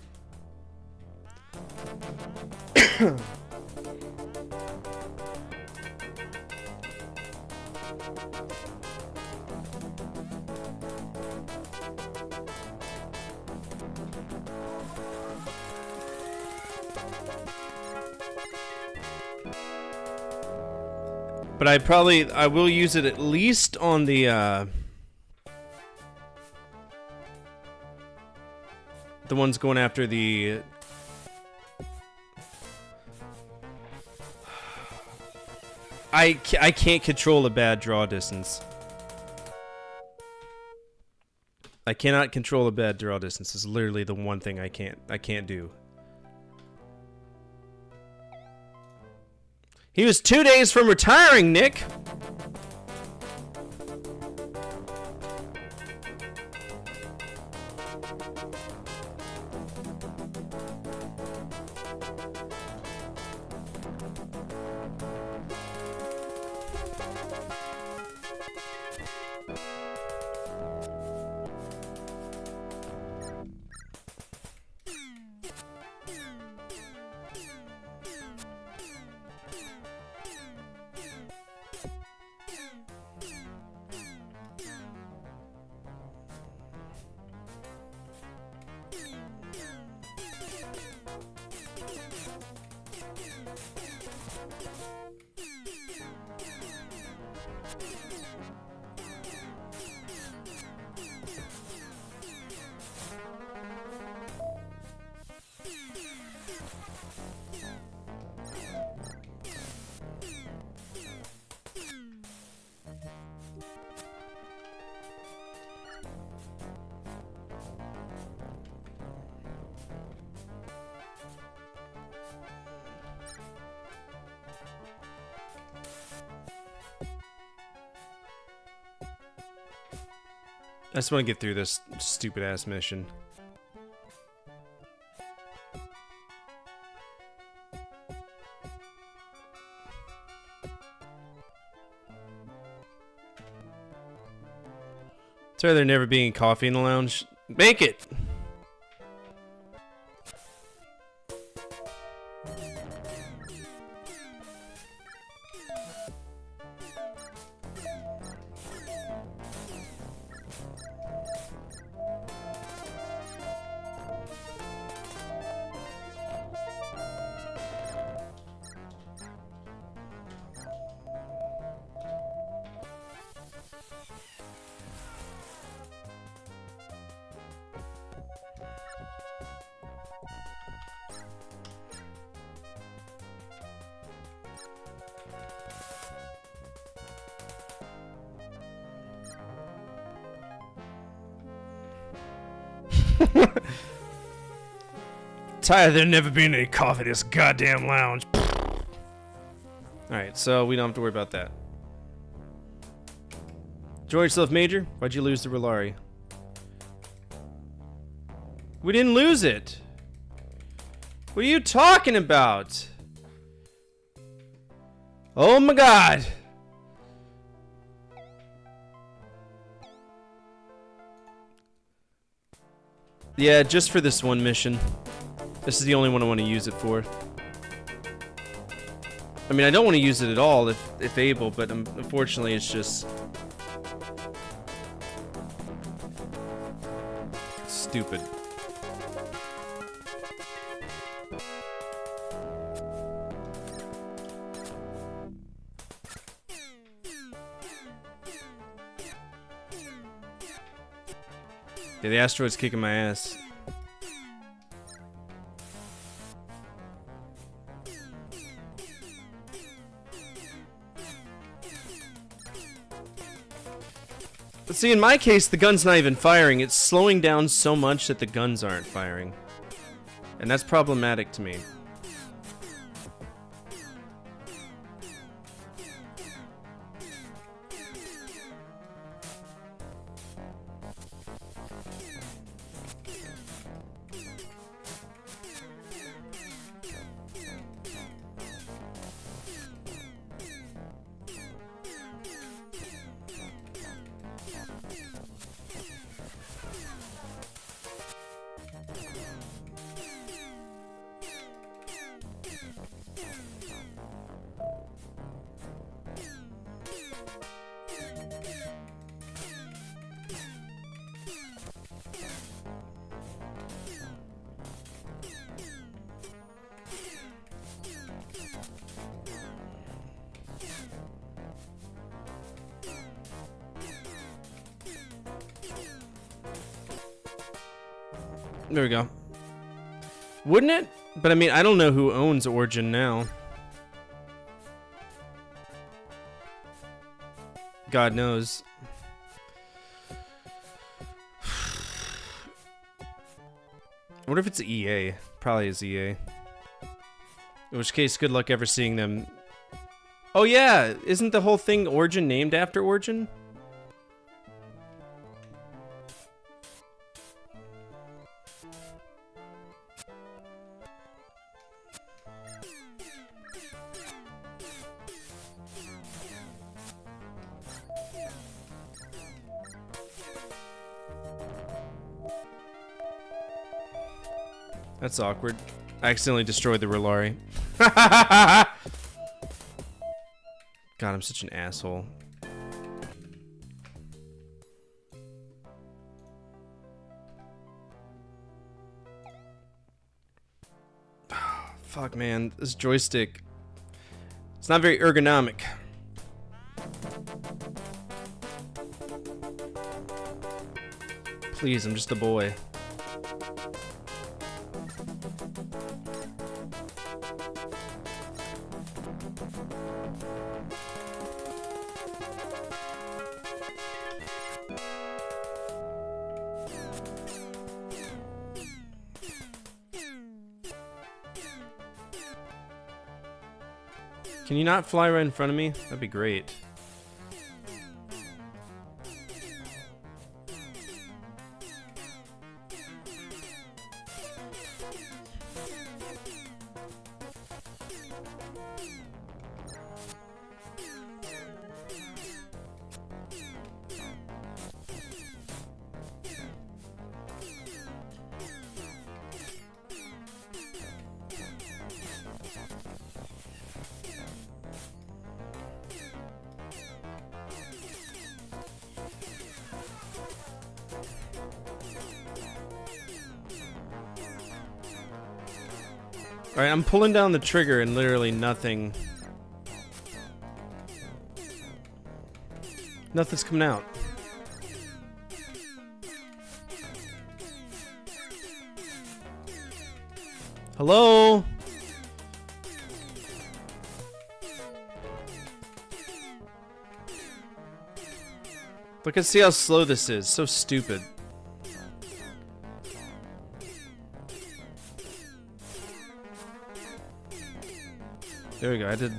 But I will use it at least on the ones going after the I can't control a bad draw distance. I cannot control a bad draw distance. It's literally the one thing I can't do. He was 2 days from retiring, Nick. I just want to get through this stupid ass mission. Sorry there never being coffee in the lounge. Make it! Tired of there never being any coffee in this goddamn lounge. Alright, so we don't have to worry about that. George Self Major, why'd you lose the Rillari? We didn't lose it. What are you talking about? Oh my god. Yeah, just for this one mission. This is the only one I want to use it for. I mean, I don't want to use it at all if able, but unfortunately it's just... stupid. Yeah, the asteroid's kicking my ass. But see, in my case, the gun's not even firing. It's slowing down so much that the guns aren't firing. And that's problematic to me. There we go. Wouldn't it? But I mean, I don't know who owns Origin now. God knows. I wonder if it's EA. Probably is EA. In which case, good luck ever seeing them. Oh yeah, isn't the whole thing Origin named after Origin? That's awkward. I accidentally destroyed the Rillari. God, I'm such an asshole. Fuck, man. This joystick. It's not very ergonomic. Please, I'm just a boy. Can you not fly right in front of me? That'd be great. Alright, I'm pulling down the trigger and literally nothing... Nothing's coming out. Hello? Look and see how slow this is. So stupid. There we go. I had to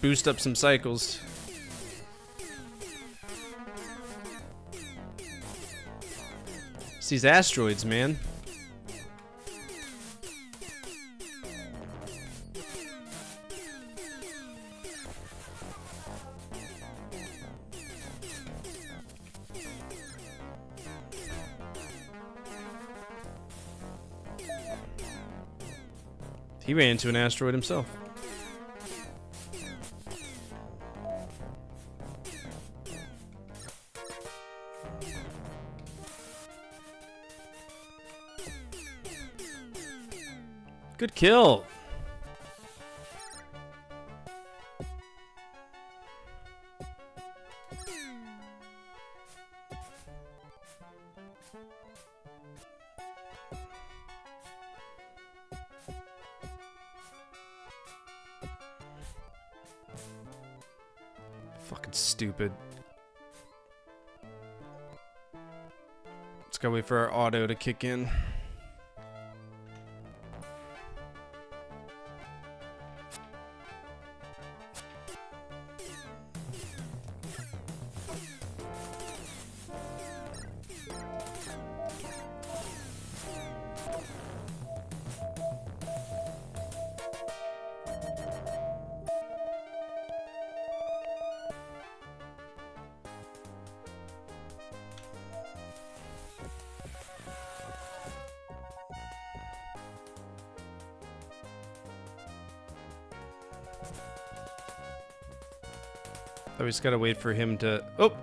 boost up some cycles. It's these asteroids, man. He ran into an asteroid himself. Good kill. Fucking stupid. Let's go wait for our auto to kick in. Oh, we just gotta wait for him to... Oh!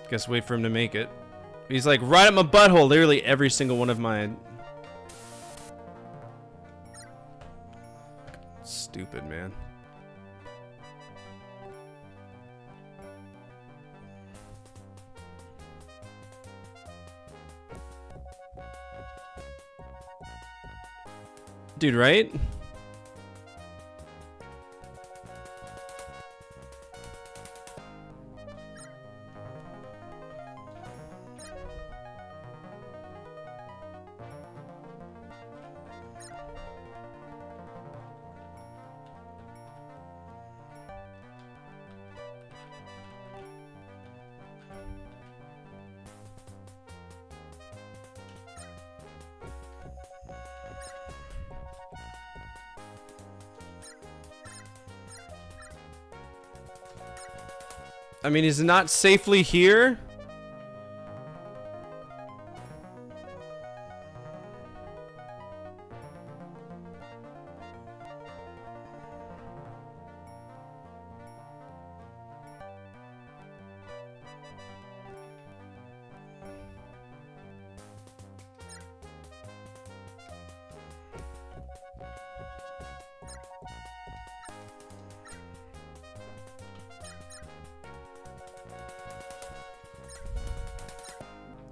Guess wait for him to make it. He's like right at my butthole, literally every single one of mine. Stupid, man. Dude, right? I mean, is it not safely here?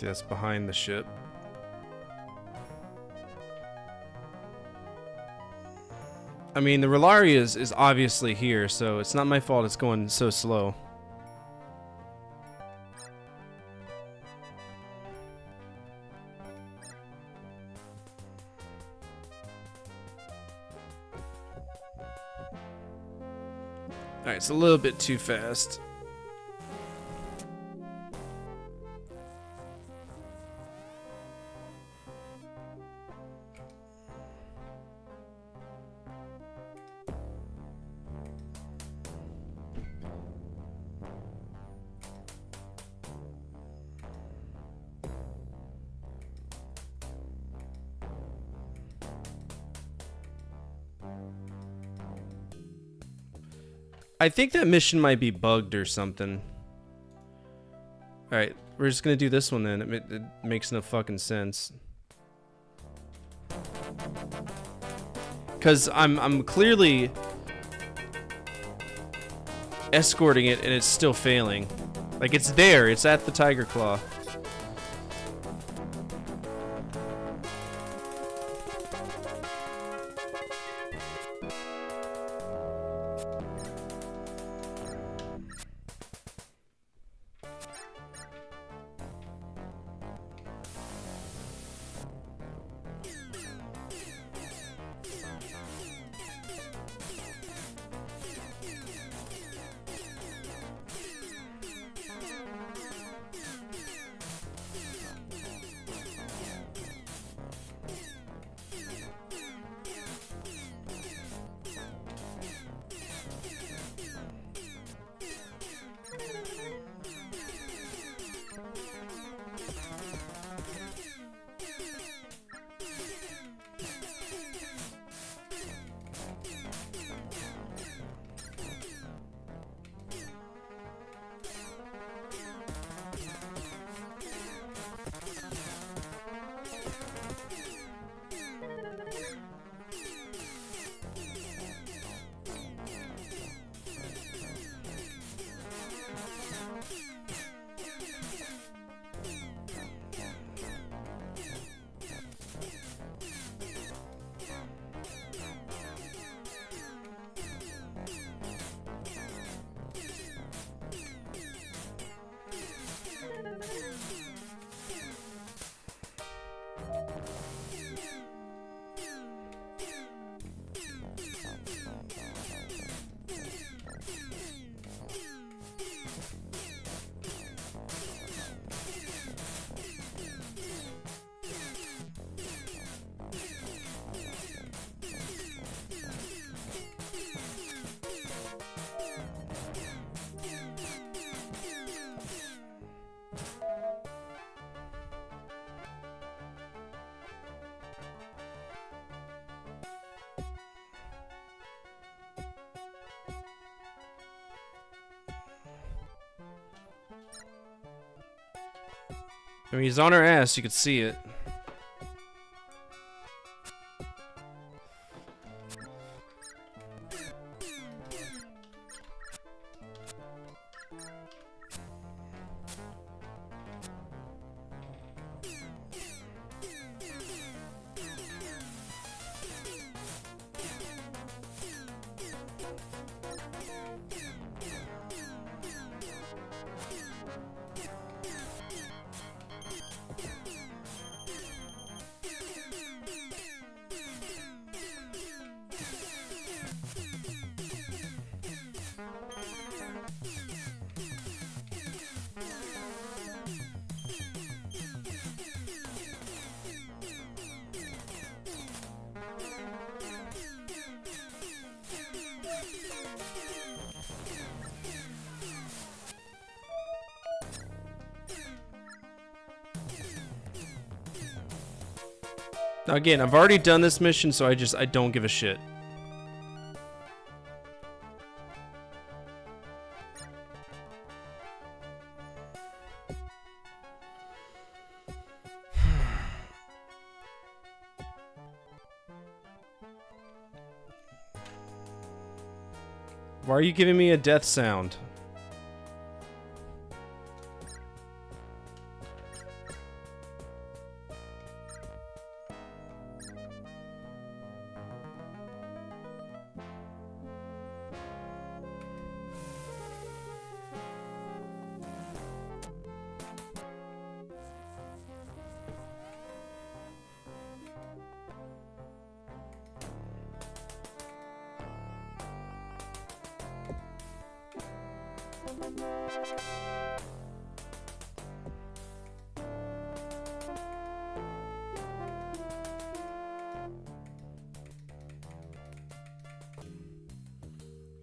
That's behind the ship. I mean, the Rolaria is obviously here, so it's not my fault it's going so slow. Alright, it's a little bit too fast. I think that mission might be bugged or something. Alright, we're just gonna do this one then. It makes no fucking sense. Cause I'm clearly escorting it and it's still failing. Like it's there, it's at the Tiger Claw. I mean, he's on our ass. You could see it. Now again, I've already done this mission, so I don't give a shit. Why are you giving me a death sound?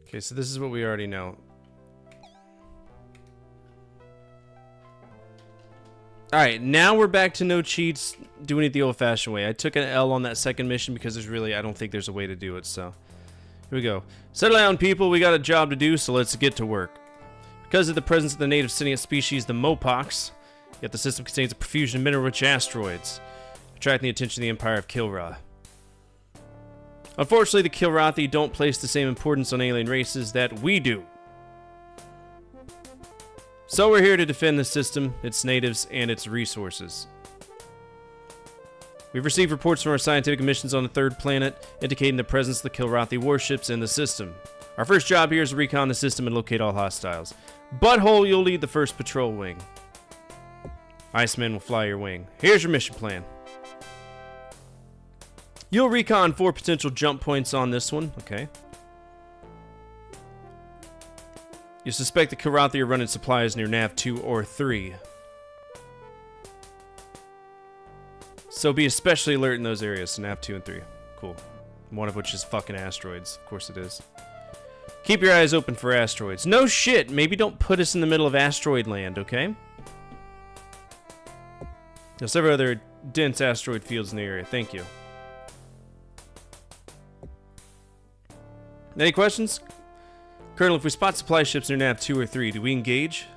Okay, so this is what we already know. Alright, now we're back to no cheats, doing it the old-fashioned way. I took an L on that second mission because there's really, I don't think there's a way to do it, so. Here we go. Settle down, people. We got a job to do, so let's get to work. Because of the presence of the native sentient species, the Mopox, yet the system contains a profusion of mineral-rich asteroids, attracting the attention of the Empire of Kilra. Unfortunately, the Kilrathi don't place the same importance on alien races that we do. So we're here to defend the system, its natives, and its resources. We've received reports from our scientific missions on the third planet, indicating the presence of the Kilrathi warships in the system. Our first job here is to recon the system and locate all hostiles. Butthole, you'll lead the first patrol wing. Iceman will fly your wing. Here's your mission plan. You'll recon 4 potential jump points on this one. Okay. You suspect the Kilrathi are running supplies near Nav 2 or 3. So be especially alert in those areas, so Nav 2 and 3. Cool. One of which is fucking asteroids. Of course it is. Keep your eyes open for asteroids. No shit! Maybe don't put us in the middle of asteroid land, okay? There's several other dense asteroid fields in the area. Thank you. Any questions? Colonel, if we spot supply ships near Nav 2 or 3, do we engage?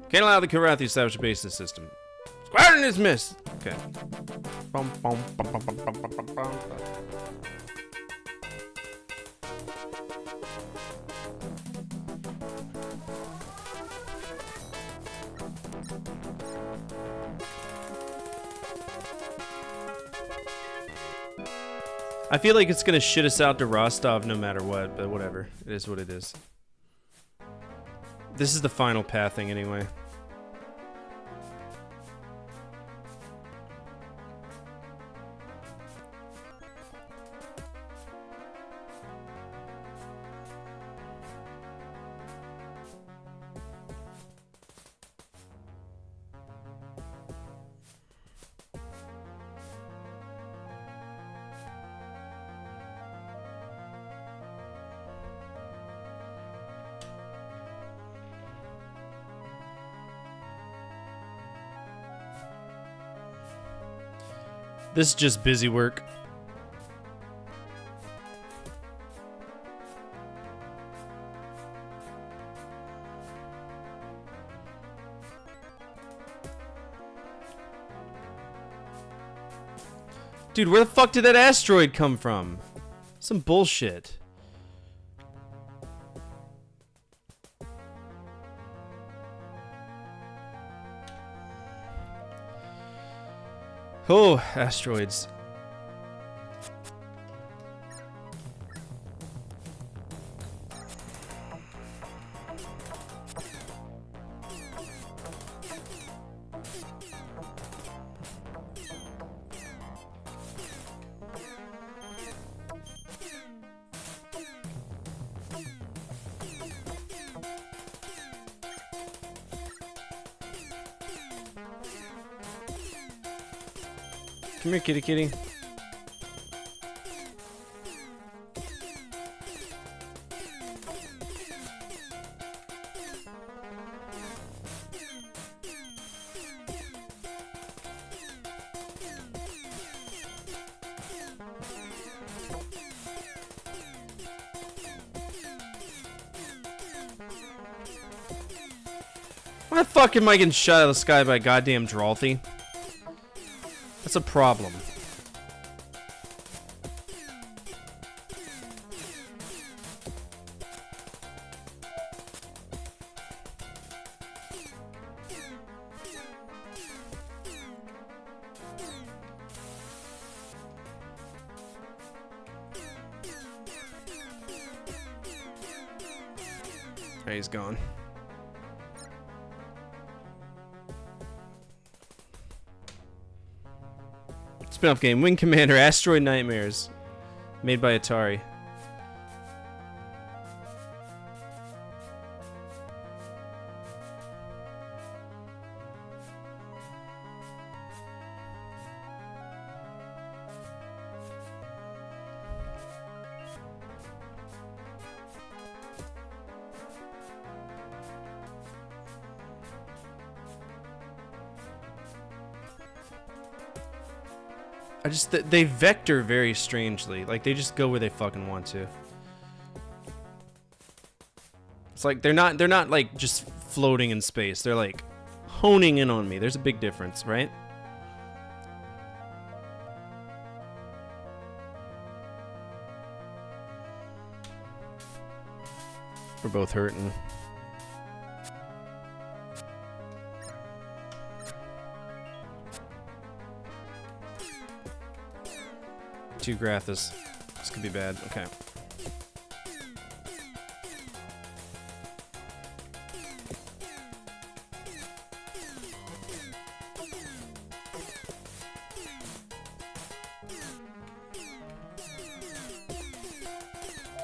Can't allow the Kilrathi to establish a base in the system. Squadron is missed! Okay. Bum, bum, bum, bum, bum, bum, bum, bum. I feel like it's gonna shit us out to Rostov no matter what, but whatever. It is what it is. This is the final pathing anyway. This is just busy work. Dude, where the fuck did that asteroid come from? Some bullshit. Oh, asteroids. Come here, kitty kitty. Why the fuck am I getting shot out of the sky by a goddamn Dralthy? That's a problem. Okay, he's gone. Spin-off game, Wing Commander, Asteroid Nightmares, made by Atari. They vector very strangely. Like, they just go where they fucking want to. It's like they're not like just floating in space. They're like honing in on me. There's a big difference, right? We're both hurting. Two Grathas. This could be bad. Okay.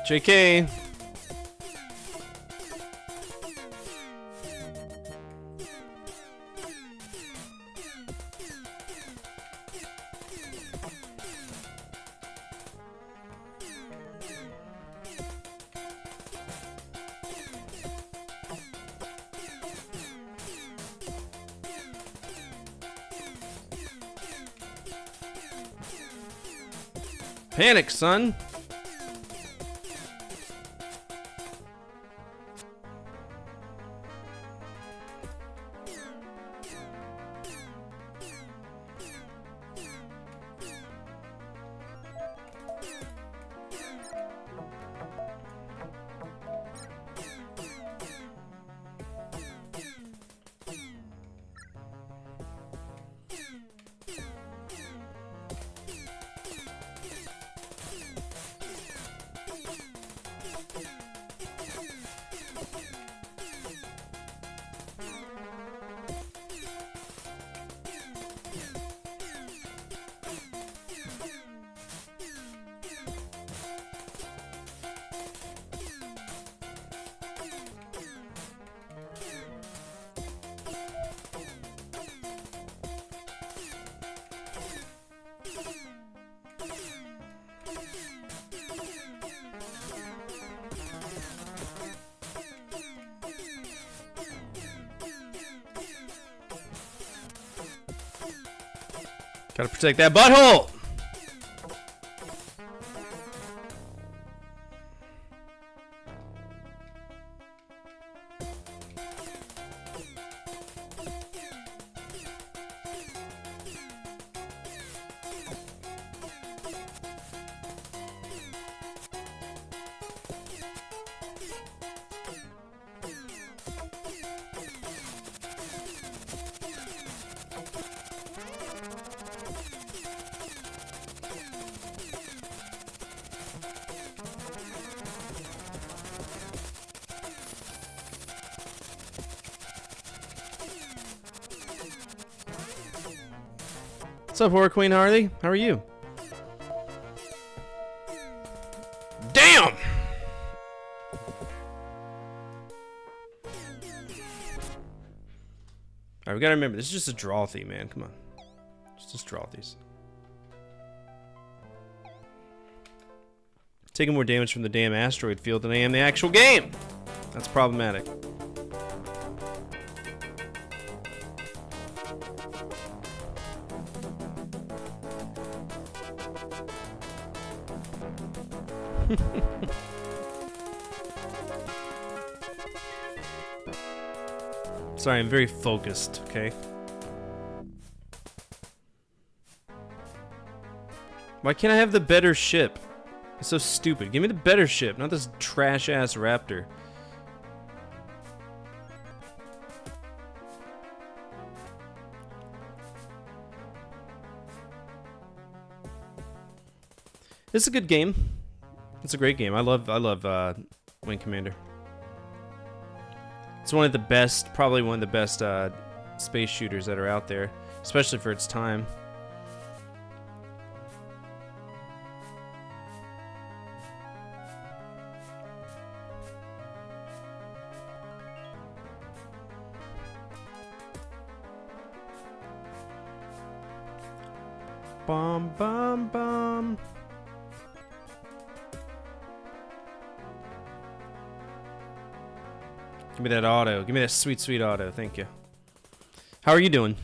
JK. Panic, son. Gotta protect that butthole! What's up, Horror Queen Harley? How are you? Damn! Alright, we gotta remember, this is just a draw theme, man. Come on. Just draw these. Taking more damage from the damn asteroid field than I am the actual game. That's problematic. Sorry, I'm very focused, okay? Why can't I have the better ship? It's so stupid. Give me the better ship, not this trash-ass Raptor. This is a good game. It's a great game. I love Wing Commander. It's one of the best, probably one of the best space shooters that are out there, especially for its time. Bum bum bum. Give me that auto. Give me that sweet, sweet auto. Thank you. How are you doing?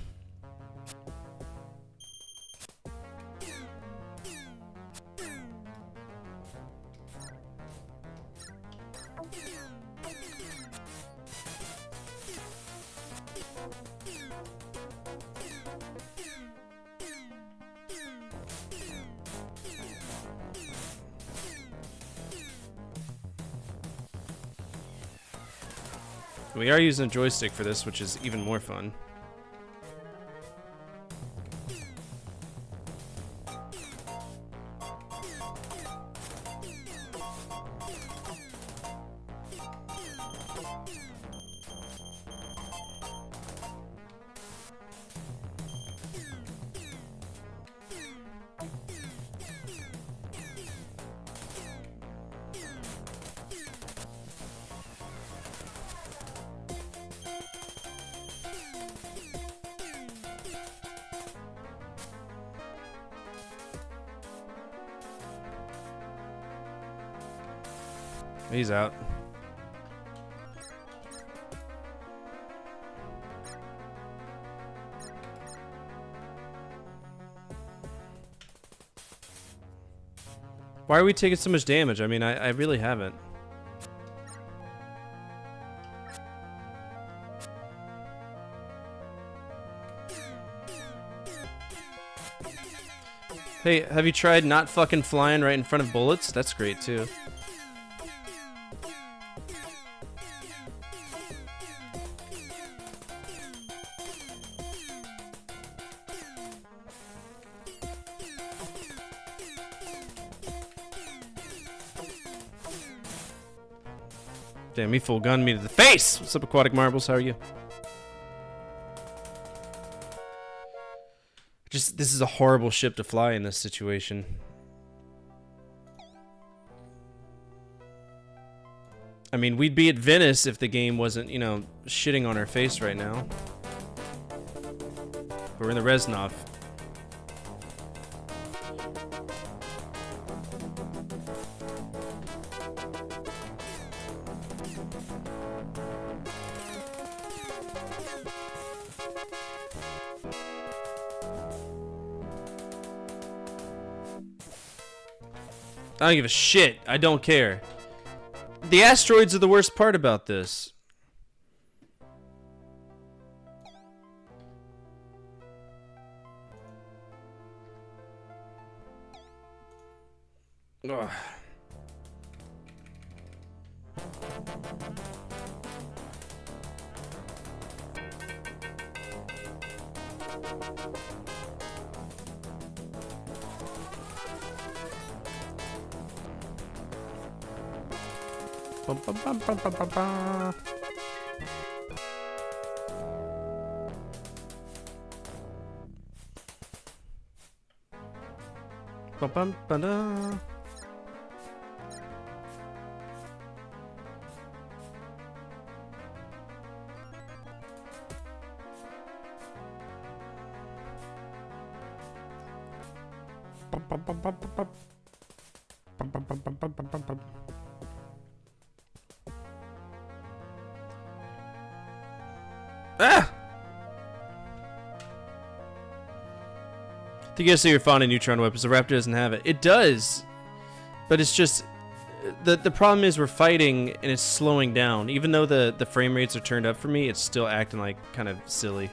We are using a joystick for this, which is even more fun. He's out. Why are we taking so much damage? I mean, I really haven't. Hey, have you tried not fucking flying right in front of bullets? That's great too. Damn, he full gunned me to the face! What's up, Aquatic Marbles? How are you? Just, this is a horrible ship to fly in this situation. I mean, we'd be at Venice if the game wasn't, you know, shitting on our face right now. We're in the Reznov. I don't give a shit. I don't care. The asteroids are the worst part about this. Ugh. Bum, bum, bum, bum, bum, bum, bum. Ba-bum-ba-da. Ah! I think you guys say you're fond of neutron weapons. The Raptor doesn't have it. It does, but it's just the problem is we're fighting and it's slowing down. Even though the frame rates are turned up for me, it's still acting like kind of silly.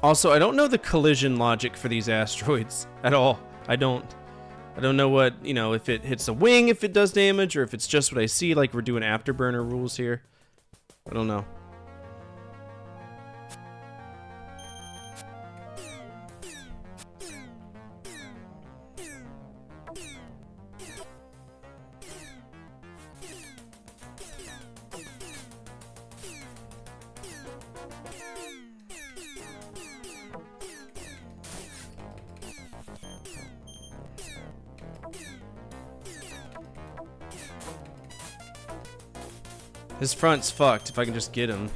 Also, I don't know the collision logic for these asteroids at all. I don't know what, you know, if it hits a wing, if it does damage, or if it's just what I see, like we're doing afterburner rules here. I don't know. His front's fucked if I can just get him.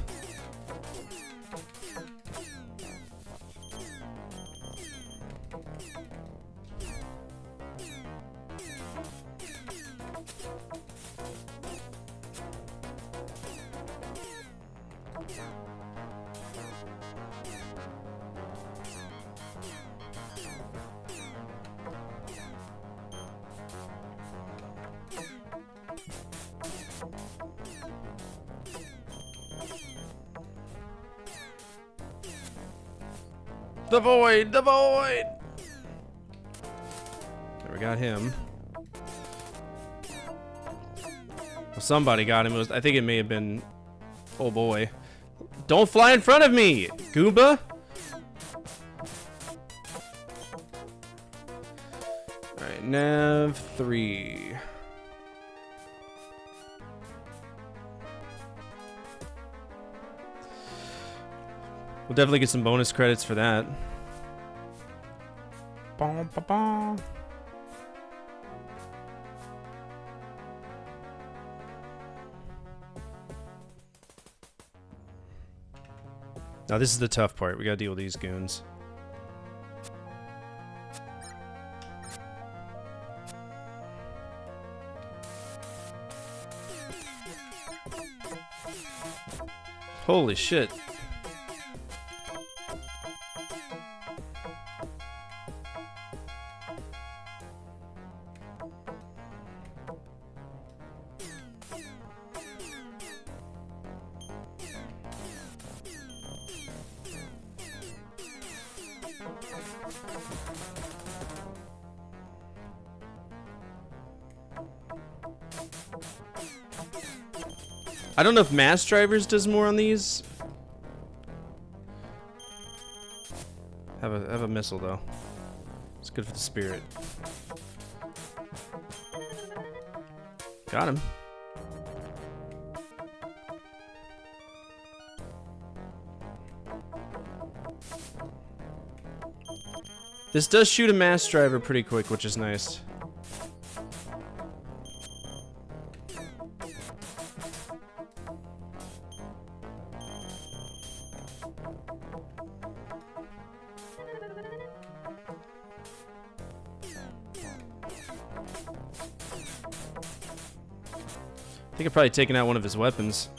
The void! The void! There, we got him. Well, somebody got him. It was, I think it may have been... Oh boy. Don't fly in front of me, Goomba! Alright, Nav 3. We'll definitely get some bonus credits for that. Bum, ba, bum. Now this is the tough part. We gotta deal with these goons. Holy shit. I don't know if Mass Drivers does more on these. Have a missile though. It's good for the spirit. Got him. This does shoot a Mass Driver pretty quick, which is nice. I think I've probably taken out one of his weapons.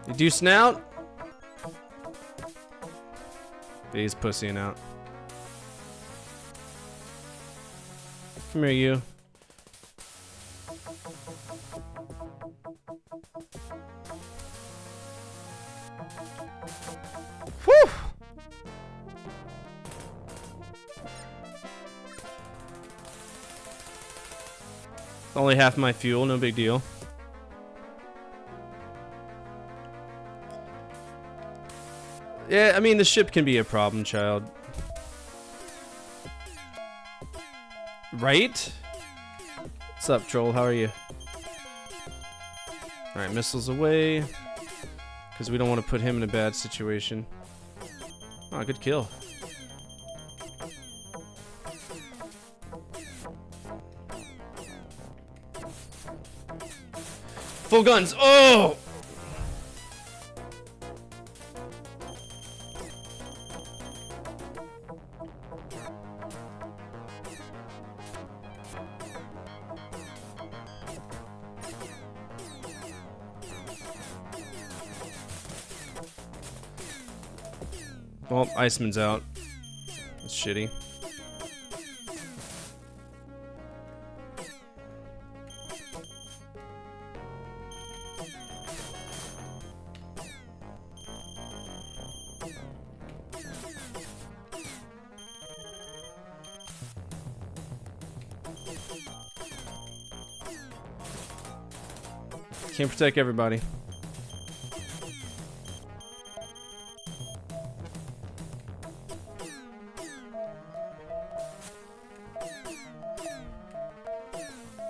You do snout? He's pussying out. Come here, you. Whew! Only half my fuel, no big deal. Yeah, I mean, the ship can be a problem, child. Right? What's up, troll? How are you? Alright, missiles away. Because we don't want to put him in a bad situation. Oh, good kill. Full guns. Oh! Well, Iceman's out. That's shitty. Can't protect everybody.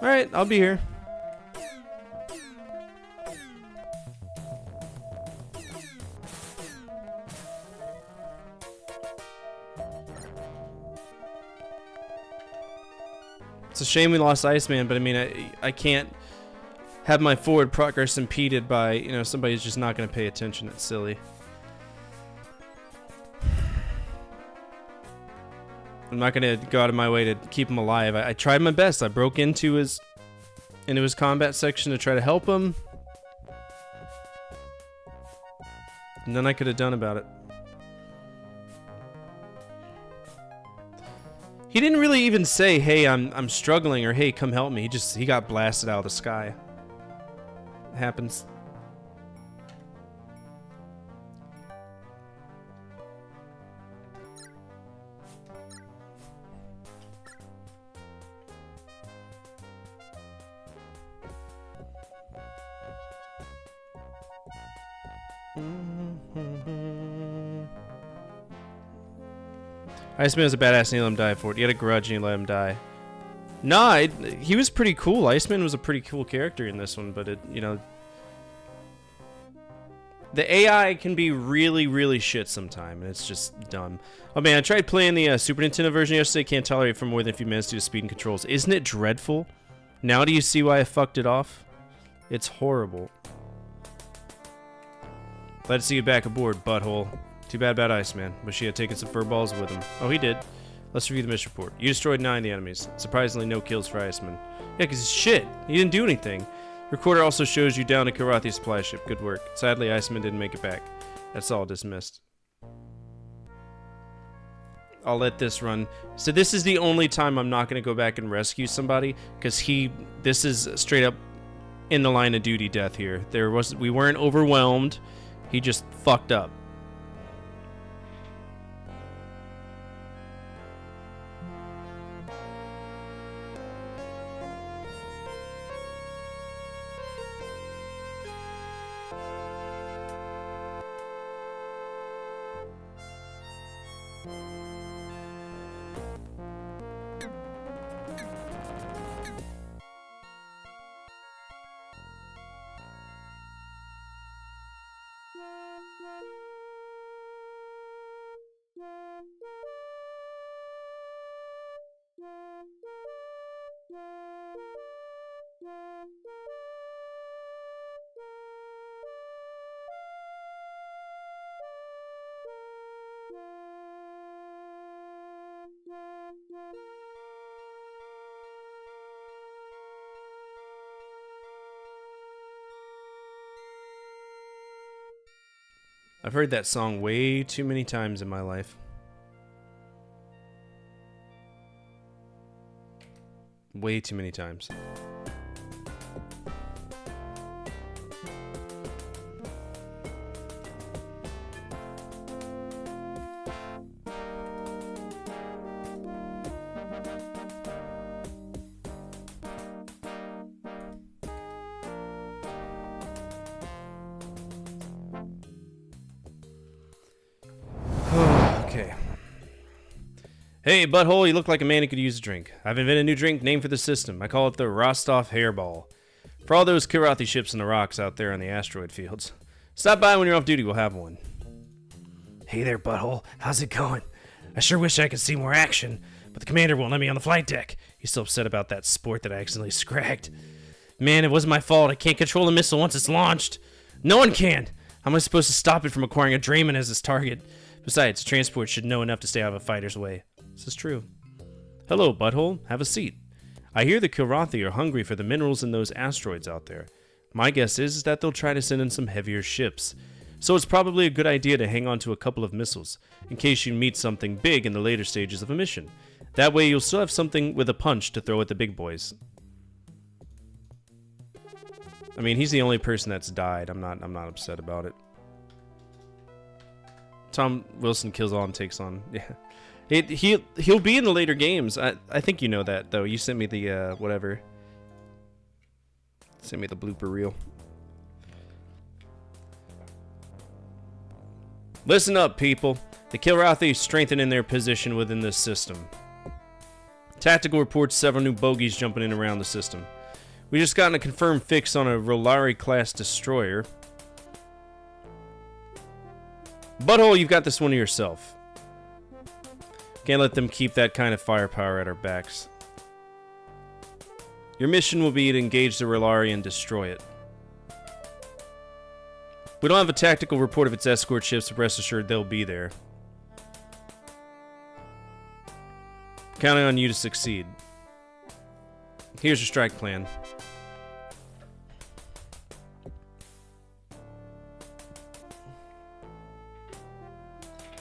Alright, I'll be here. It's a shame we lost Iceman, but I mean, I can't have my forward progress impeded by, you know, somebody who's just not going to pay attention. That's silly. I'm not going to go out of my way to keep him alive. I tried my best. I broke into his combat section to try to help him. None I could have done about it. He didn't really even say, "Hey, I'm struggling," or "Hey, come help me." He got blasted out of the sky. It happens. Iceman was a badass and you let him die for it. You had a grudge and you let him die. Nah, he was pretty cool. Iceman was a pretty cool character in this one, but it, you know, the AI can be really, really shit sometime, and it's just dumb. Oh man, I tried playing the Super Nintendo version yesterday. Can't tolerate it for more than a few minutes due to speed and controls. Isn't it dreadful? Now do you see why I fucked it off? It's horrible. Glad to see you back aboard, butthole. Too bad about Iceman. Wish he had taken some fur balls with him. Oh, he did. Let's review the mission report. You destroyed 9 of the enemies. Surprisingly, no kills for Iceman. Yeah, because he's shit. He didn't do anything. Recorder also shows you down a Karathi supply ship. Good work. Sadly, Iceman didn't make it back. That's all dismissed. I'll let this run. So this is the only time I'm not going to go back and rescue somebody, because this is straight up in the line of duty death here. We weren't overwhelmed. He just fucked up. I've heard that song way too many times in my life. Way too many times. Hey, butthole, you look like a man who could use a drink. I've invented a new drink named for the system. I call it the Rostov Hairball. For all those Kirathi ships in the rocks out there on the asteroid fields. Stop by when you're off duty, we'll have one. Hey there, butthole. How's it going? I sure wish I could see more action, but the commander won't let me on the flight deck. He's still upset about that sport that I accidentally scragged. Man, it wasn't my fault. I can't control the missile once it's launched. No one can. How am I supposed to stop it from acquiring a Drayman as its target? Besides, transport should know enough to stay out of a fighter's way. This is true. Hello, butthole. Have a seat. I hear the Kirathi are hungry for the minerals in those asteroids out there. My guess is that they'll try to send in some heavier ships. So it's probably a good idea to hang on to a couple of missiles, in case you meet something big in the later stages of a mission. That way you'll still have something with a punch to throw at the big boys. I mean, he's the only person that's died. I'm not upset about it. Tom Wilson kills all and takes on. Yeah. He'll be in the later games. I think you know that, though. You sent me the, whatever. Sent me the blooper reel. Listen up, people. The Kilrathi strengthening their position within this system. Tactical reports several new bogies jumping in around the system. We just gotten a confirmed fix on a Rolari-class destroyer. Butthole, you've got this one to yourself. Can't let them keep that kind of firepower at our backs. Your mission will be to engage the Rolari and destroy it. We don't have a tactical report of its escort ships, but rest assured they'll be there. Counting on you to succeed. Here's your strike plan.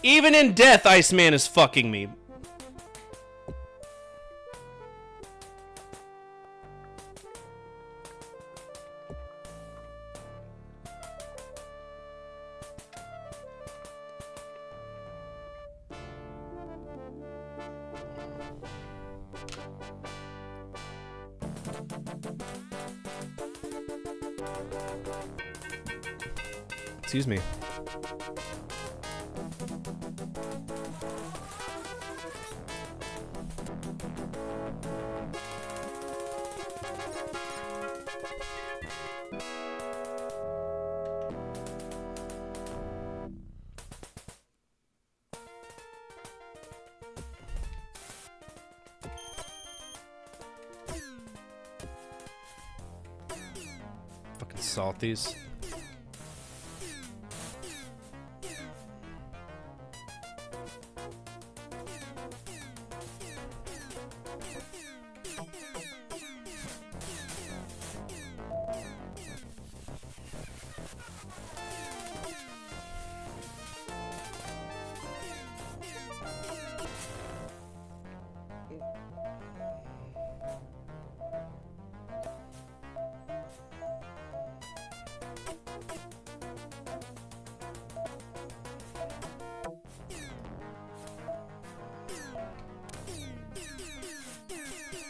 Even in death, Iceman is fucking me. Excuse me. Fucking salties.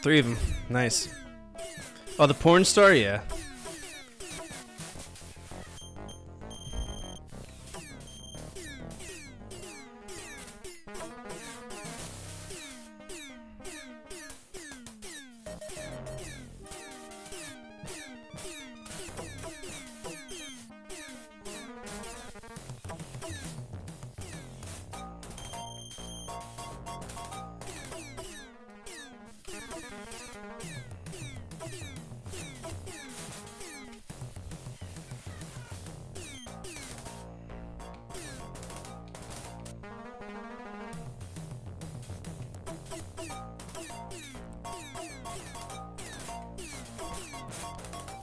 Three of them. Nice. Oh, the porn star? Yeah.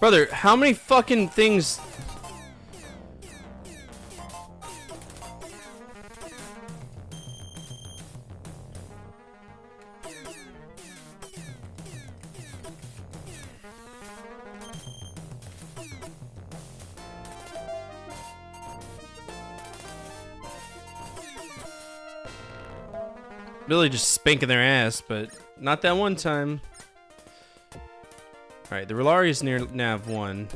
Brother, how many fucking things... Really just spanking their ass, but not that one time. Alright, the Rolari is near Nav 1.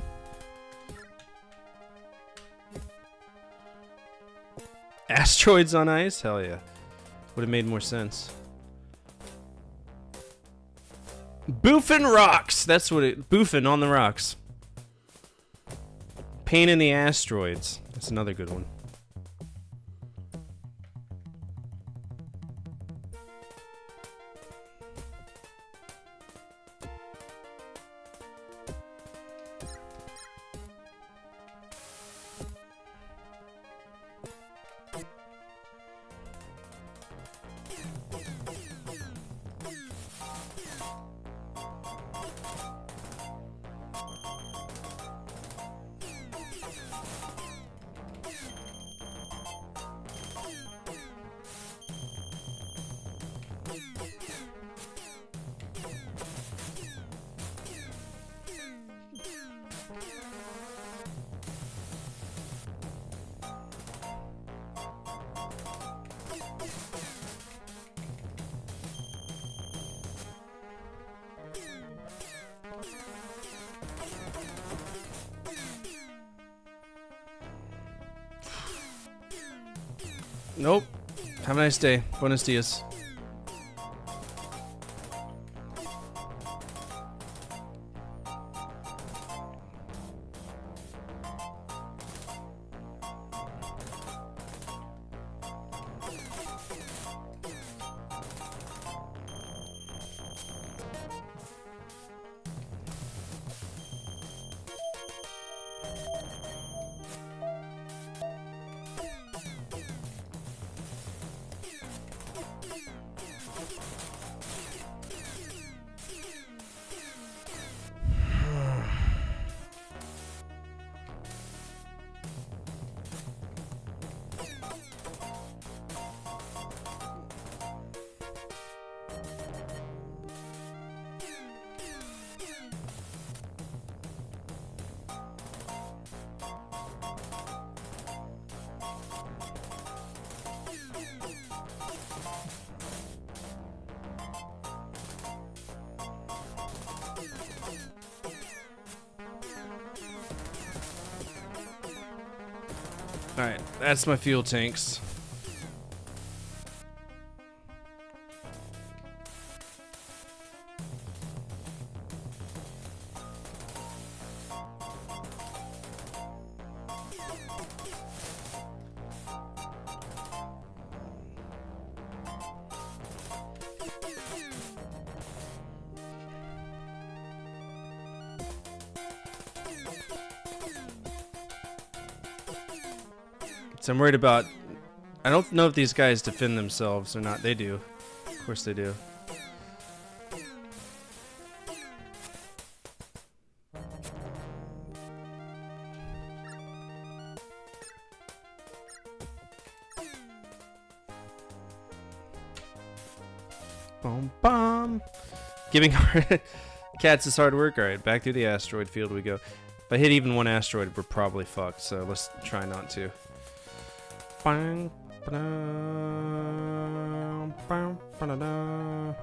Asteroids on ice? Hell yeah. Would have made more sense. Boofing rocks. That's what it. Boofing on the rocks. Pain in the asteroids. That's another good one. Nope. Have a nice day. Buenos dias. Alright, that's my fuel tanks. So I'm worried about... I don't know if these guys defend themselves or not. They do. Of course they do. Boom, bomb. Giving cats is hard work. Alright, back through the asteroid field we go. If I hit even one asteroid, we're probably fucked. So let's try not to. Bang, ba-da, bang, ba-da-da.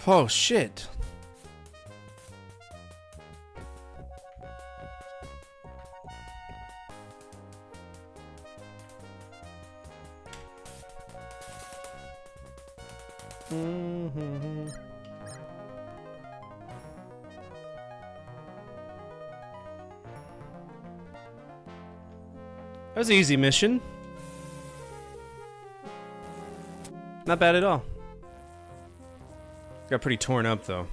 Oh shit. That was an easy mission. Not bad at all. Got pretty torn up though.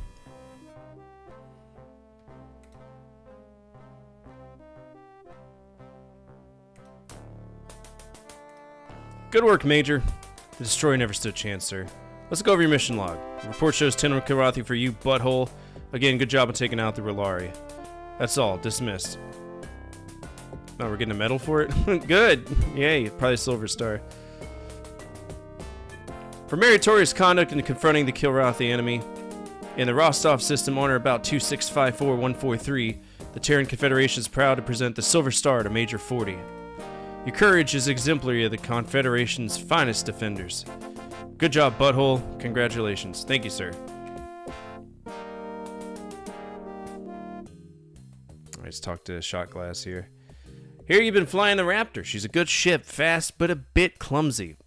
Good work, Major. The destroyer never stood a chance, sir. Let's go over your mission log. The report shows 10 Kilrathi for you, butthole. Again, good job on taking out the R'hllari. That's all. Dismissed. Oh, we're getting a medal for it? Good! Yay, probably a silver star. For meritorious conduct in confronting the Kilrathi enemy, in the Rostov system honor about 2654143, the Terran Confederation is proud to present the Silver Star to Major 40. Your courage is exemplary of the Confederation's finest defenders. Good job, butthole. Congratulations. Thank you, sir. Let's talk to Shot Glass here. Here you've been flying the Raptor. She's a good ship, fast but a bit clumsy.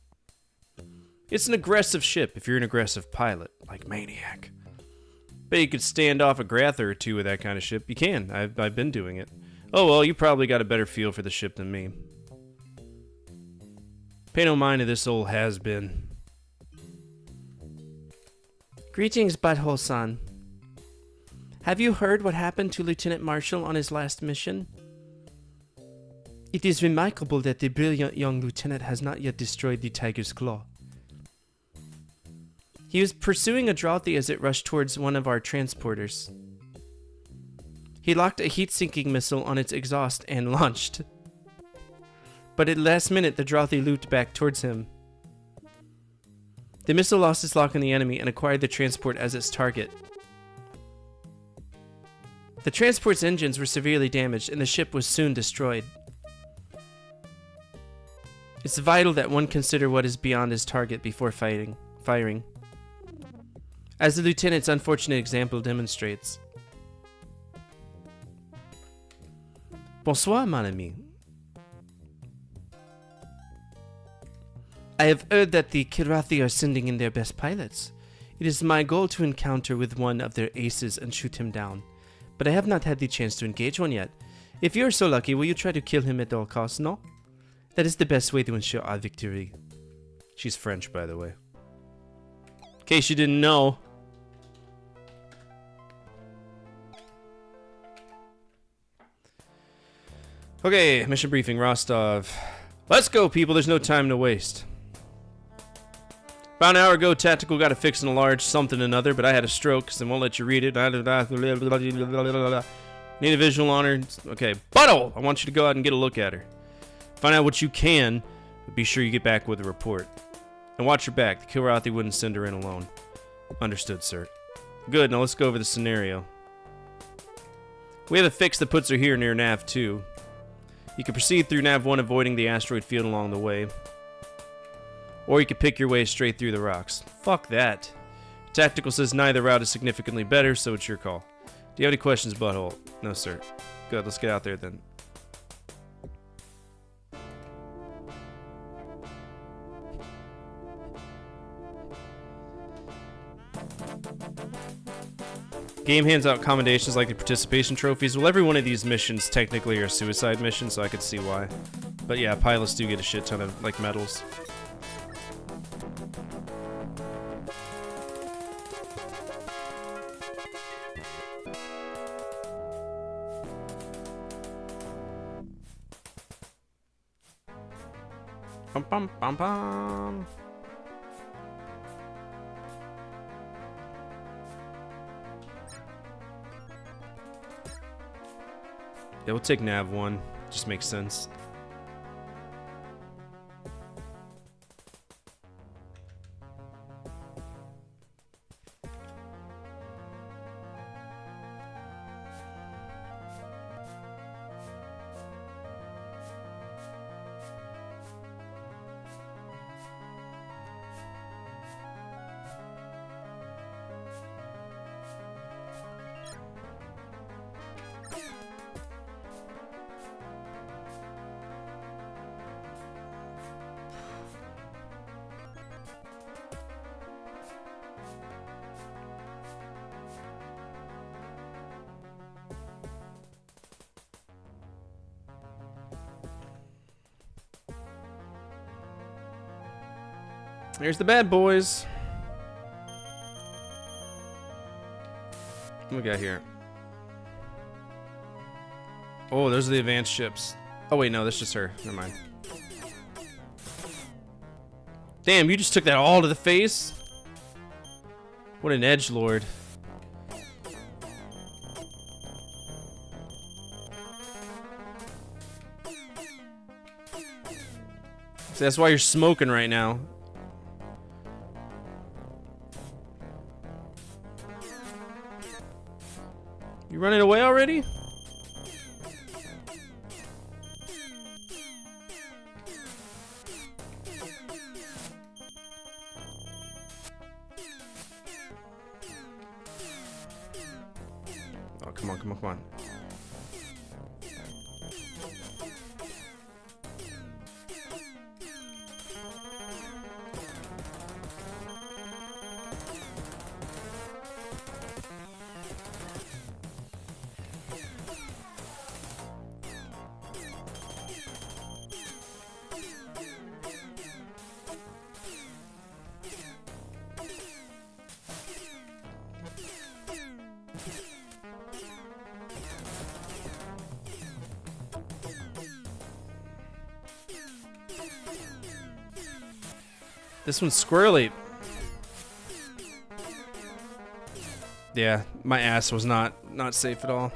It's an aggressive ship if you're an aggressive pilot, like Maniac. Bet you could stand off a Grather or two with that kind of ship. You can. I've been doing it. Oh well, you probably got a better feel for the ship than me. Pay no mind to this old has-been. Greetings, Butthole-san. Have you heard what happened to Lieutenant Marshall on his last mission? It is remarkable that the brilliant young lieutenant has not yet destroyed the Tiger's Claw. He was pursuing a Drouthy as it rushed towards one of our transporters. He locked a heat-sinking missile on its exhaust and launched. But at the last minute, the Drouthy looped back towards him. The missile lost its lock on the enemy and acquired the transport as its target. The transport's engines were severely damaged and the ship was soon destroyed. It's vital that one consider what is beyond his target before firing. As the lieutenant's unfortunate example demonstrates. Bonsoir, mon ami. I have heard that the Kilrathi are sending in their best pilots. It is my goal to encounter with one of their aces and shoot him down, but I have not had the chance to engage one yet. If you are so lucky, will you try to kill him at all costs, no? That is the best way to ensure our victory. She's French, by the way. In case you didn't know. Okay, mission briefing, Rostov. Let's go, people. There's no time to waste. About an hour ago, Tactical got a fix in a large something or another, but I had a stroke, so they won't let you read it. Need a visual on her. Okay, Butthole! I want you to go out and get a look at her. Find out what you can, but be sure you get back with a report. And watch your back. The Kilrathi wouldn't send her in alone. Understood, sir. Good, now let's go over the scenario. We have a fix that puts her here near Nav 2. You can proceed through Nav 1, avoiding the asteroid field along the way. Or you can pick your way straight through the rocks. Fuck that. Tactical says neither route is significantly better, so it's your call. Do you have any questions, Butthole? No, sir. Good, let's get out there then. Game hands out commendations like the participation trophies. Well, every one of these missions technically are suicide missions, so I could see why. But yeah, pilots do get a shit ton of, like, medals. Bum bum bum bum. Yeah, we'll take Nav 1. Just makes sense. Here's the bad boys. What we got here? Oh, those are the advanced ships. Oh wait, no, that's just her. Never mind. Damn, you just took that all to the face? What an edgelord. So that's why you're smoking right now. You running away already? Oh, come on, come on, come on. This one's squirrely. Yeah, my ass was not safe at all.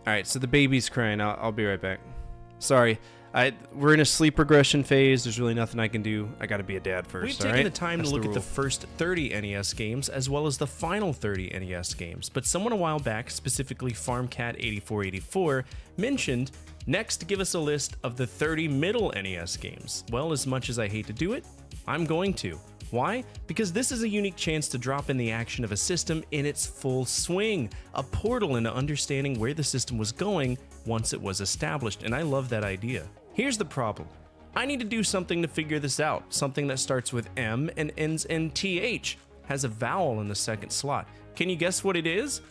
All right, so the baby's crying. I'll be right back. Sorry. We're in a sleep regression phase. There's really nothing I can do. I got to be a dad first. We've taken the time to look at the first 30 NES games as well as the final 30 NES games, but someone a while back, specifically FarmCat8484, mentioned next to give us a list of the 30 middle NES games. Well, as much as I hate to do it, I'm going to. Why? Because this is a unique chance to drop in the action of a system in its full swing, a portal into understanding where the system was going once it was established, and I love that idea. Here's the problem. I need to do something to figure this out, something that starts with M and ends in TH, has a vowel in the second slot. Can you guess what it is?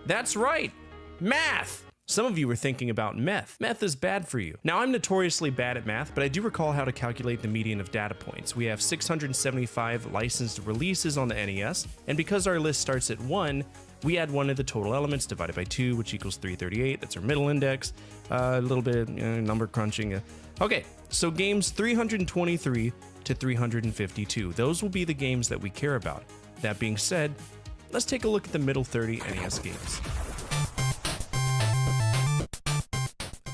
That's right, math! Some of you were thinking about meth. Meth is bad for you. Now, I'm notoriously bad at math, but I do recall how to calculate the median of data points. We have 675 licensed releases on the NES, and because our list starts at 1, we add 1 to the total elements divided by 2, which equals 338. That's our middle index. A little bit of number crunching. Okay, so games 323 to 352. Those will be the games that we care about. That being said, let's take a look at the middle 30 NES games.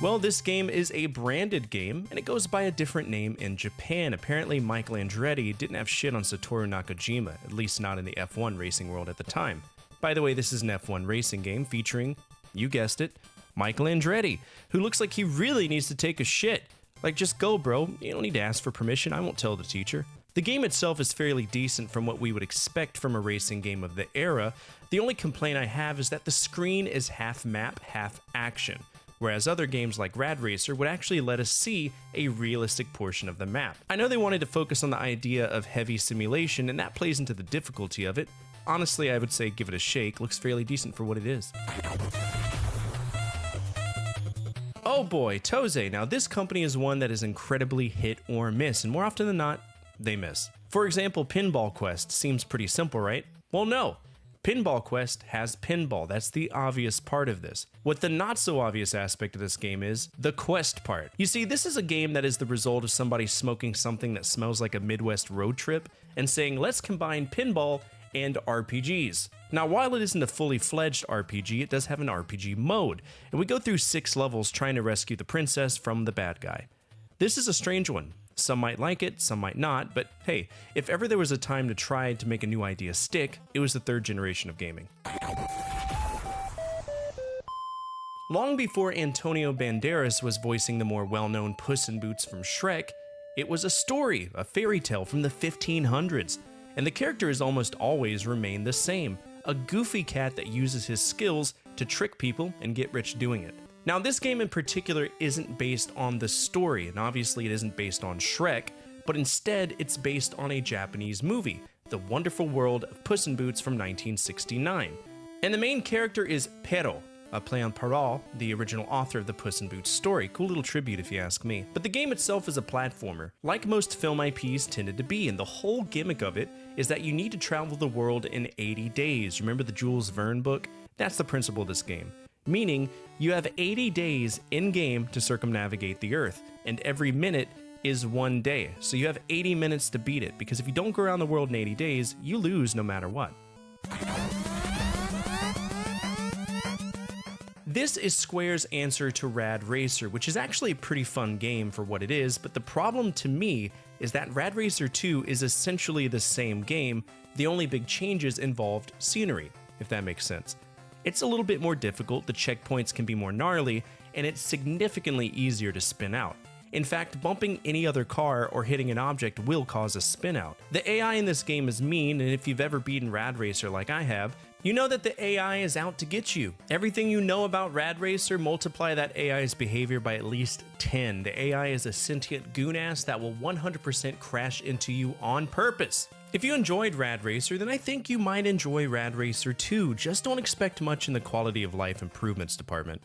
Well, this game is a branded game, and it goes by a different name in Japan. Apparently, Michael Andretti didn't have shit on Satoru Nakajima, at least not in the F1 racing world at the time. By the way, this is an F1 racing game featuring, you guessed it, Michael Andretti, who looks like he really needs to take a shit. Like, just go, bro. You don't need to ask for permission. I won't tell the teacher. The game itself is fairly decent from what we would expect from a racing game of the era. The only complaint I have is that the screen is half map, half action, whereas other games like Rad Racer would actually let us see a realistic portion of the map. I know they wanted to focus on the idea of heavy simulation, and that plays into the difficulty of it. Honestly, I would say give it a shake. Looks fairly decent for what it is. Oh boy, Toze. Now this company is one that is incredibly hit or miss, and more often than not, they miss. For example, Pinball Quest seems pretty simple, right? Well, no. Pinball Quest has pinball. That's the obvious part of this. What the not so obvious aspect of this game is, the quest part. You see, this is a game that is the result of somebody smoking something that smells like a Midwest road trip and saying, let's combine pinball and RPGs. Now, while it isn't a fully fledged RPG, it does have an RPG mode, and we go through 6 levels trying to rescue the princess from the bad guy. This is a strange one. Some might like it, some might not, but hey, if ever there was a time to try to make a new idea stick, it was the 3rd generation of gaming. Long before Antonio Banderas was voicing the more well-known Puss in Boots from Shrek, it was a story, a fairy tale from the 1500s, and the character has almost always remained the same, a goofy cat that uses his skills to trick people and get rich doing it. Now, this game in particular isn't based on the story, and obviously it isn't based on Shrek, but instead it's based on a Japanese movie, The Wonderful World of Puss in Boots from 1969. And the main character is Pero, a play on Paral, the original author of the Puss in Boots story. Cool little tribute if you ask me. But the game itself is a platformer, like most film IPs tended to be, and the whole gimmick of it is that you need to travel the world in 80 days. Remember the Jules Verne book? That's the principle of this game. Meaning, you have 80 days in-game to circumnavigate the Earth, and every minute is 1 day. So you have 80 minutes to beat it, because if you don't go around the world in 80 days, you lose no matter what. This is Square's answer to Rad Racer, which is actually a pretty fun game for what it is, but the problem to me is that Rad Racer 2 is essentially the same game. The only big changes involved scenery, if that makes sense. It's a little bit more difficult, the checkpoints can be more gnarly, and it's significantly easier to spin out. In fact, bumping any other car or hitting an object will cause a spin out. The AI in this game is mean, and if you've ever beaten Rad Racer like I have, you know that the AI is out to get you. Everything you know about Rad Racer, multiply that AI's behavior by at least 10. The AI is a sentient goonass that will 100% crash into you on purpose. If you enjoyed Rad Racer, then I think you might enjoy Rad Racer 2. Just don't expect much in the quality of life improvements department.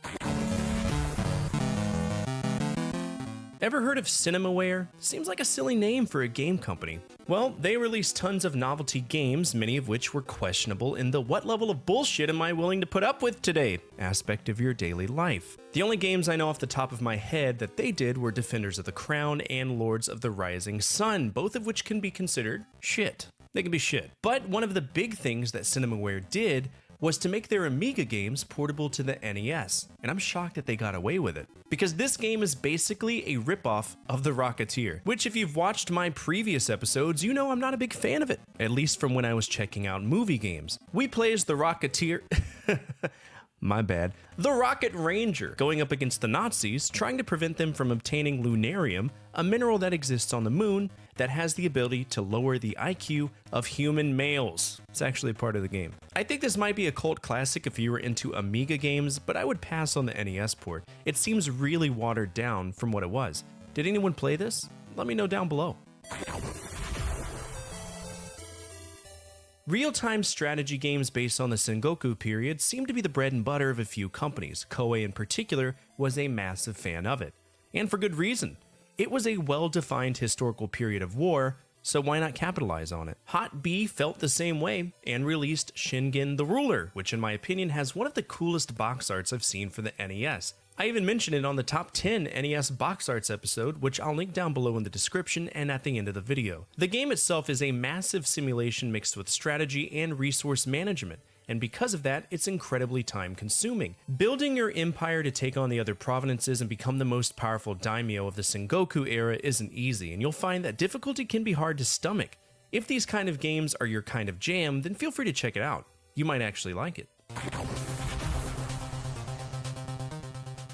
Ever heard of Cinemaware? Seems like a silly name for a game company. Well, they released tons of novelty games, many of which were questionable in the what level of bullshit am I willing to put up with today aspect of your daily life. The only games I know off the top of my head that they did were Defenders of the Crown and Lords of the Rising Sun, both of which can be considered shit. They can be shit. But one of the big things that Cinemaware did was to make their Amiga games portable to the NES, and I'm shocked that they got away with it. Because this game is basically a ripoff of The Rocketeer, which if you've watched my previous episodes, you know I'm not a big fan of it, at least from when I was checking out movie games. We play as the Rocketeer... My bad. The Rocket Ranger, going up against the Nazis, trying to prevent them from obtaining lunarium, a mineral that exists on the moon that has the ability to lower the IQ of human males. It's actually a part of the game. I think this might be a cult classic if you were into Amiga games, but I would pass on the NES port. It seems really watered down from what it was. Did anyone play this? Let me know down below. Real-time strategy games based on the Sengoku period seem to be the bread and butter of a few companies. Koei in particular was a massive fan of it. And for good reason. It was a well-defined historical period of war, so why not capitalize on it? Hot B felt the same way and released Shingen the Ruler, which in my opinion has one of the coolest box arts I've seen for the NES. I even mentioned it on the top 10 NES box arts episode, which I'll link down below in the description and at the end of the video. The game itself is a massive simulation mixed with strategy and resource management, and because of that, it's incredibly time consuming. Building your empire to take on the other provinces and become the most powerful daimyo of the Sengoku era isn't easy, and you'll find that difficulty can be hard to stomach. If these kind of games are your kind of jam, then feel free to check it out. You might actually like it.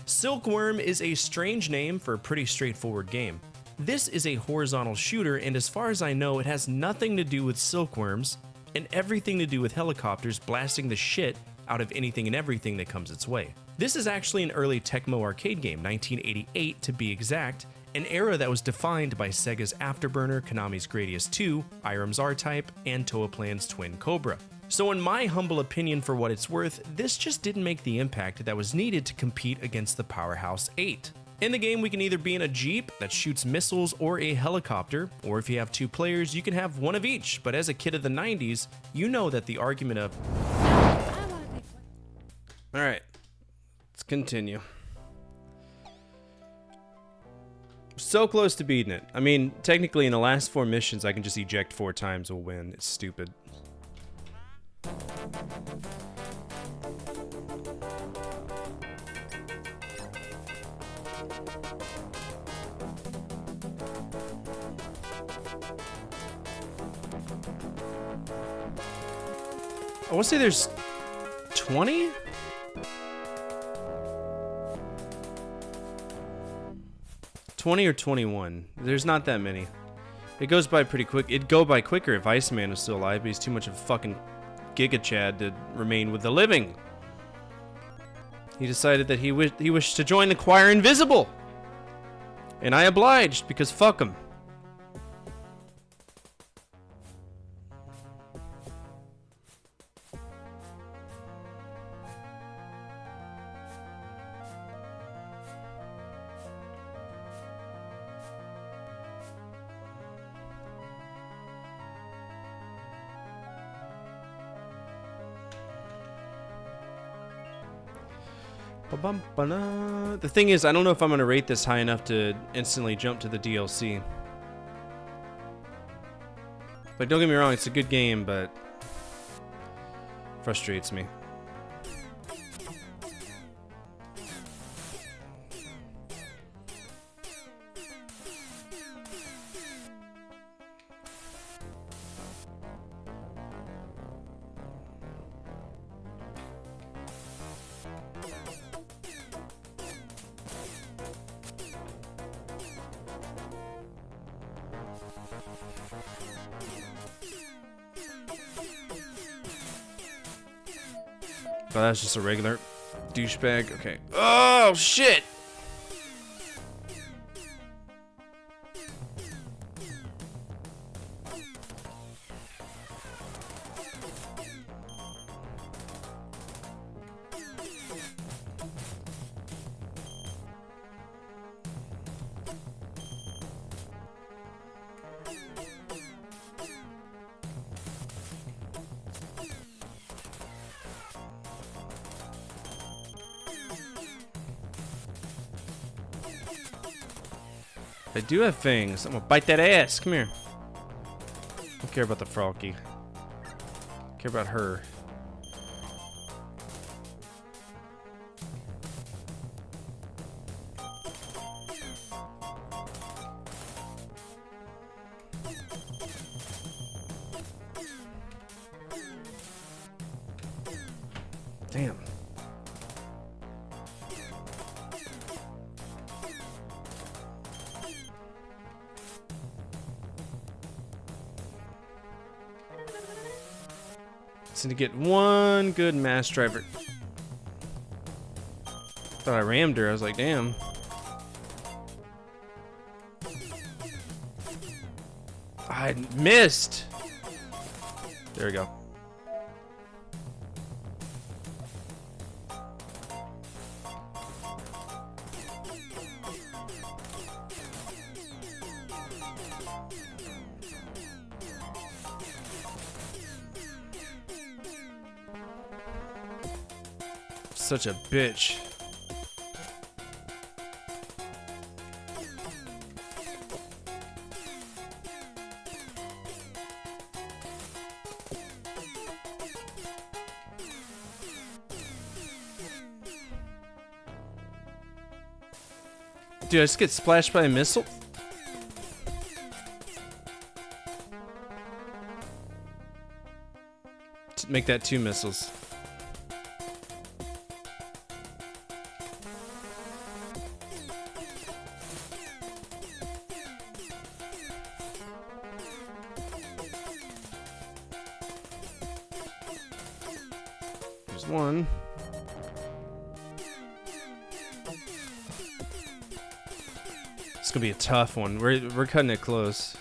Silkworm is a strange name for a pretty straightforward game. This is a horizontal shooter, and as far as I know, it has nothing to do with silkworms and everything to do with helicopters blasting the shit out of anything and everything that comes its way. This is actually an early Tecmo arcade game, 1988 to be exact, an era that was defined by Sega's Afterburner, Konami's Gradius 2, Irem's R-Type, and Toaplan's Twin Cobra. So in my humble opinion for what it's worth, this just didn't make the impact that was needed to compete against the Powerhouse 8. In the game, we can either be in a Jeep that shoots missiles or a helicopter, or if you have two players, you can have one of each. But as a kid of the 90s, you know that the argument of... Alright, let's continue. So close to beating it. I mean, technically in the last 4 missions, I can just eject 4 times, we'll win. It's stupid. I want to say there's 20? Or 21. There's not that many. It goes by pretty quick. It'd go by quicker if Iceman was still alive, but he's too much of a fucking Giga Chad to remain with the living. He decided that he wished to join the Choir Invisible. And I obliged, because fuck him. The thing is, I don't know if I'm going to rate this high enough to instantly jump to the DLC. Like, don't get me wrong, it's a good game, but frustrates me. Oh, that's just a regular douchebag. Okay. Oh, shit! I do have fangs. I'm gonna bite that ass. Come here. Don't care about the Frolky. Care about her. Damn. Just need to get one good mass driver. Thought I rammed her. I was like, damn. I missed. There we go. Such a bitch. Dude, I just get splashed by a missile? Make that 2 missiles. There's one. It's gonna be a tough one. We're cutting it close.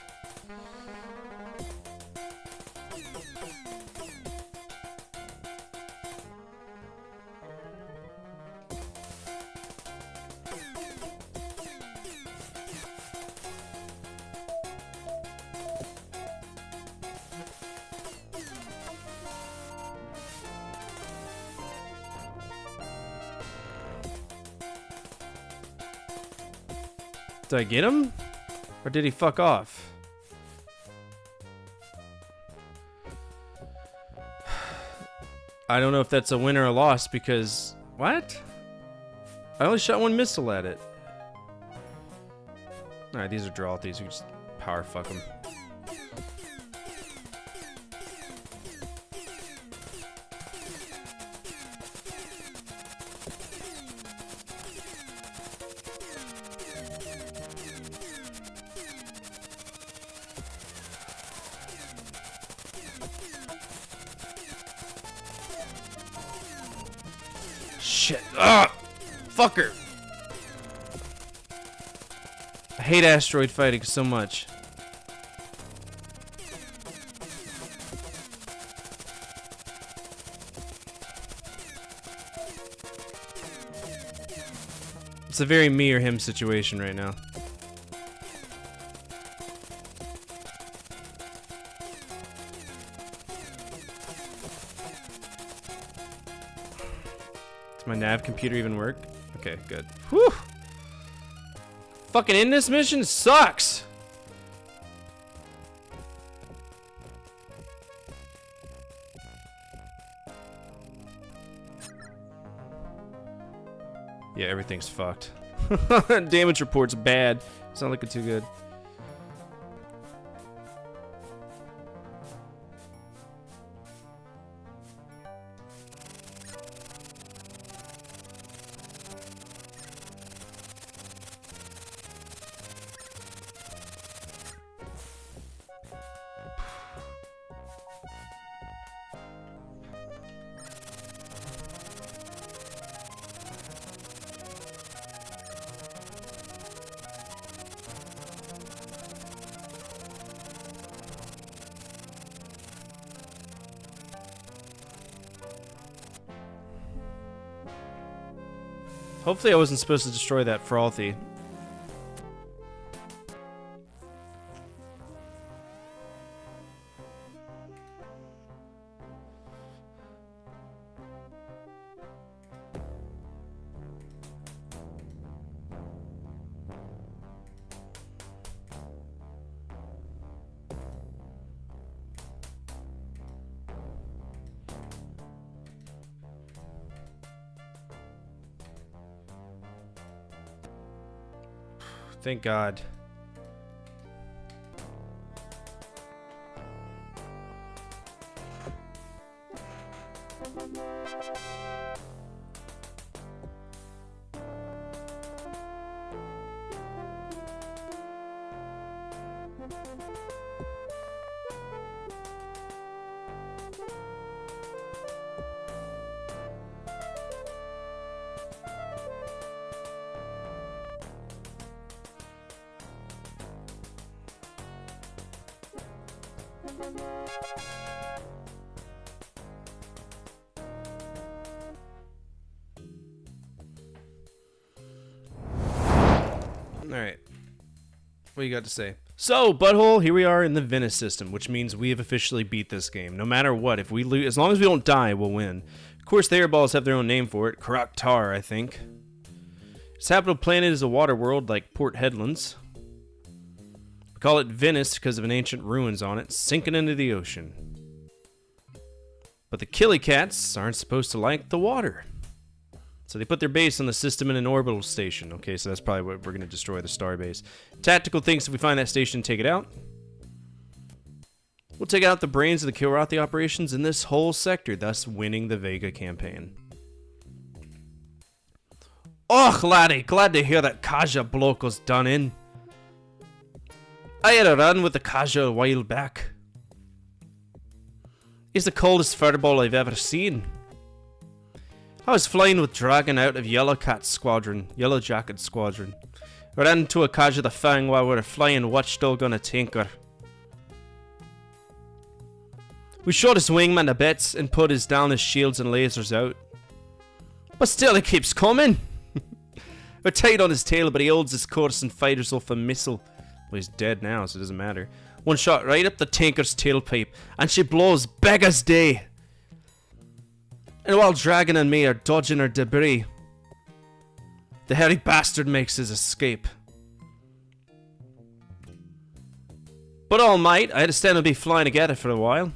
Did I get him? Or did he fuck off? I don't know if that's a win or a loss because... What? I only shot 1 missile at it. Alright, these are draw these. We just power fuck them. Shit. Ah! Fucker! I hate asteroid fighting so much. It's a very me or him situation right now. Does my nav computer even work? Okay, good. Whew! Fucking in this mission sucks! Yeah, everything's fucked. Damage report's bad. It's not looking too good. Hopefully I wasn't supposed to destroy that frothy. Thank God. Alright. What you got to say? So, Butthole, here we are in the Venice system, which means we have officially beat this game. No matter what, if we lose, as long as we don't die, we'll win. Of course, the airballs have their own name for it. Karaktar, I think. Its habitable planet is a water world like Port Headlands. We call it Venice because of an ancient ruins on it, sinking into the ocean. But the Killy Cats aren't supposed to like the water. So they put their base on the system in an orbital station. Okay, so that's probably what we're going to destroy, the star base. Tactical thinks if we find that station, take it out. We'll take out the brains of the Kilrathi operations in this whole sector, thus winning the Vega campaign. Och, laddie, glad to hear that Kaja bloke was done in. I had a run with the Kaja a while back. He's the coldest furball I've ever seen. I was flying with Dragon out of Yellow Jacket Squadron. I ran into a Kaja the Fang while we were flying Watchdog on a tanker. We shot his wingman to bits and put down his shields and lasers out. But still he keeps coming. We're tight on his tail, but he holds his course and fires off a missile. Well, he's dead now, so it doesn't matter. One shot right up the tanker's tailpipe, and she blows big as day. And while Dragon and me are dodging her debris, the hairy bastard makes his escape. But all might, I had to stand and be flying together for a while.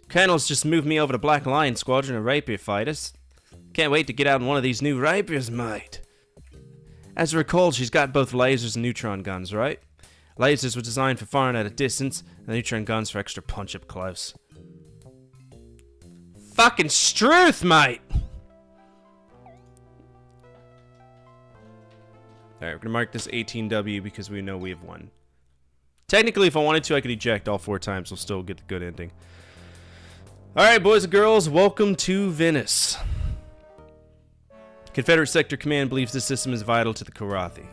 Colonel's just moved me over to Black Lion Squadron of Rapier fighters. Can't wait to get out in one of these new Rapiers, mate. As I recall, she's got both lasers and neutron guns, right? Lasers were designed for firing at a distance, and the neutron guns for extra punch up close. Fucking Struth, mate! Alright, we're gonna mark this 18W because we know we have won. Technically, if I wanted to, I could eject all 4 times. We'll still get the good ending. Alright, boys and girls, welcome to Venice. Confederate Sector Command believes this system is vital to the Kilrathi.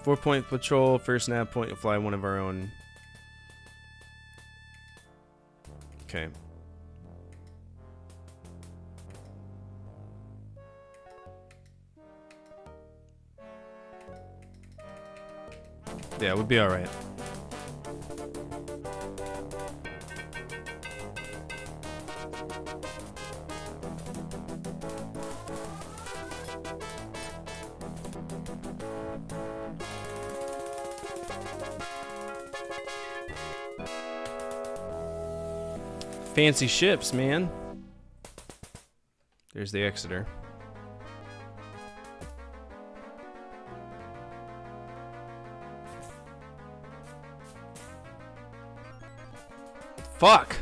Four-point patrol, first nav point, you'll fly one of our own. Okay. Yeah, it would be alright. Fancy ships, man. There's the Exeter. Fuck!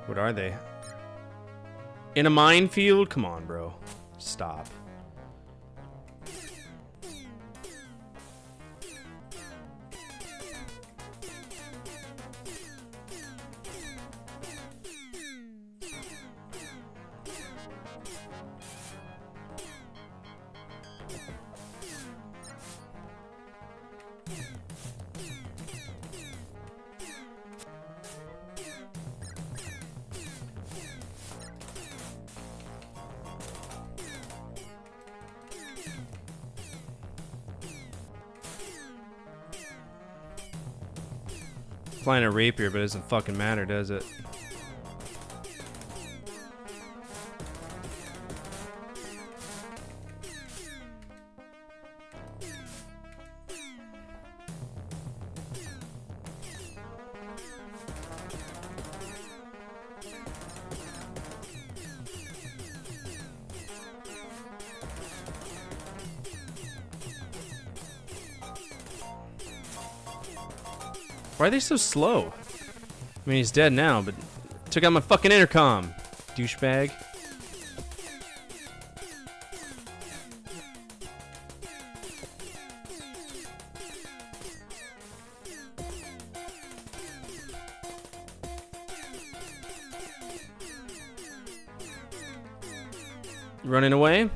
What are they? In a minefield? Come on, bro. Stop. Flying a rapier, but it doesn't fucking matter, does it? Why are they so slow? I mean, he's dead now, but took out my fucking intercom, douchebag. You running away?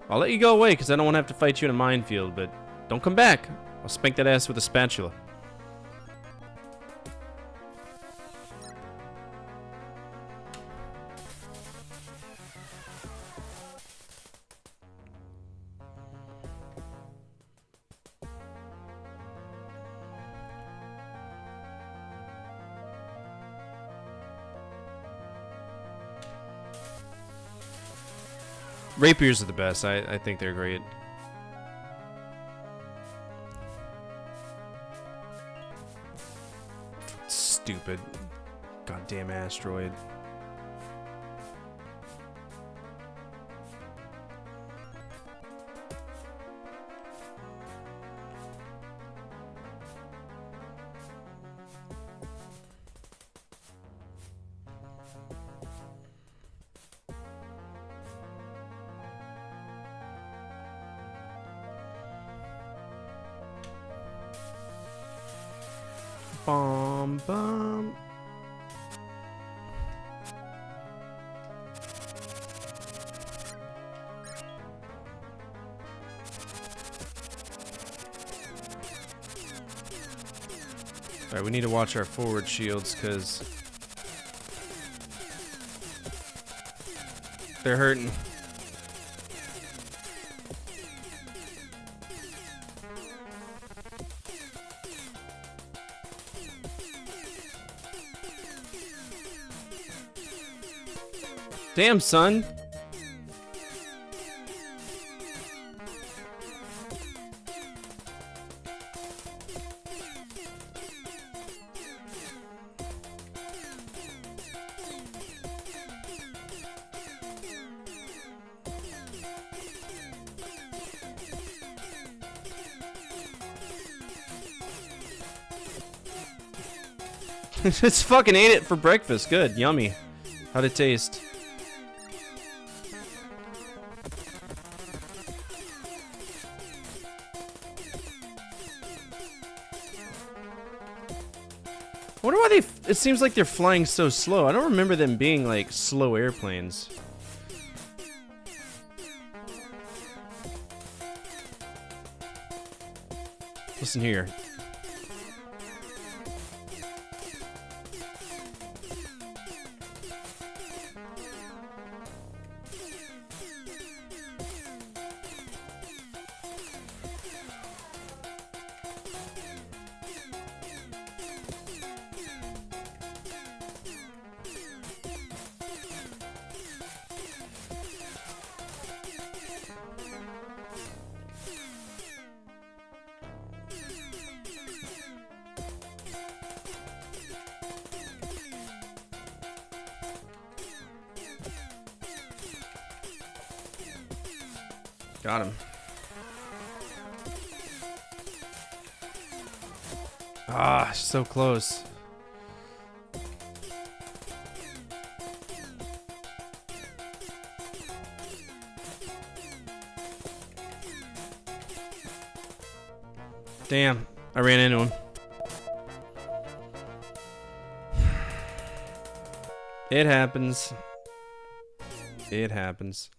I'll let you go away because I don't want to have to fight you in a minefield, but don't come back. I'll spank that ass with a spatula. Rapiers are the best. I think they're great. Stupid. Goddamn asteroid. Bum bum. Alright, we need to watch our forward shields because they're hurting. Damn, son. Just fucking ate it for breakfast. Good. Yummy. How'd it taste? I wonder why it seems like they're flying so slow. I don't remember them being like slow airplanes. Listen here. Got him. Ah, so close. Damn, I ran into him. It happens. It happens.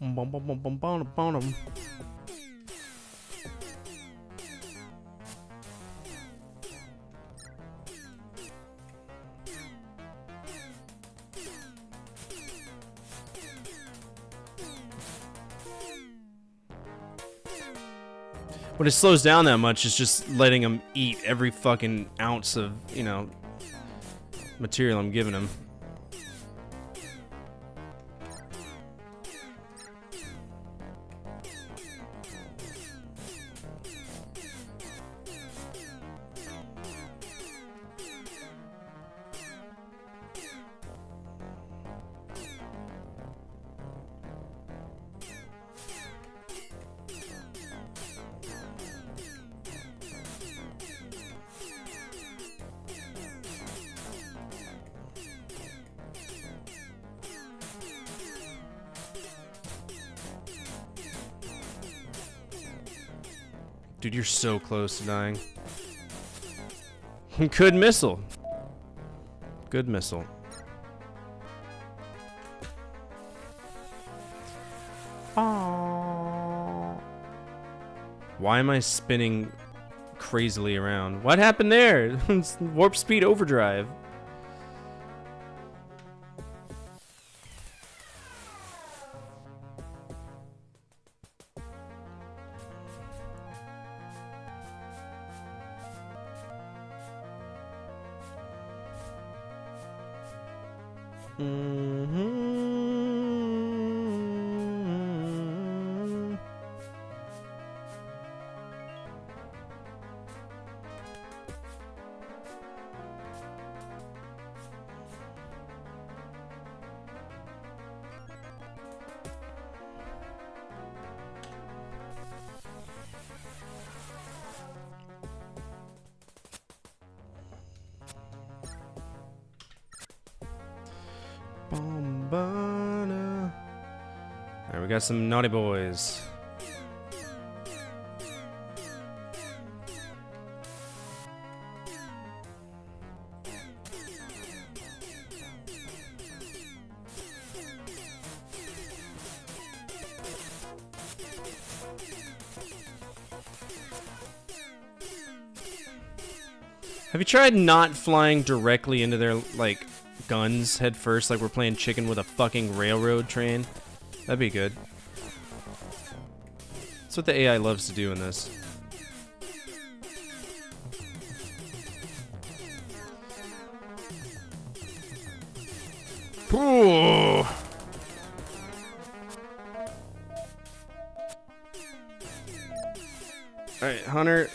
Bum, bum, bum, bum, bum, bum, bum. When it slows down that much, it's just letting him eat every fucking ounce of, you know, material I'm giving him. Dude, you're so close to dying. Good missile. Good missile. Why am I spinning crazily around? What happened there? It's warp speed overdrive. Bombana. Alright, we got some naughty boys. Have you tried not flying directly into their, like, guns head first, like we're playing chicken with a fucking railroad train? That'd be good. That's what the AI loves to do in this. Ooh. Alright, Hunter.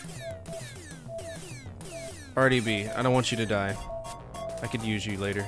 RDB, I don't want you to die. I could use you later.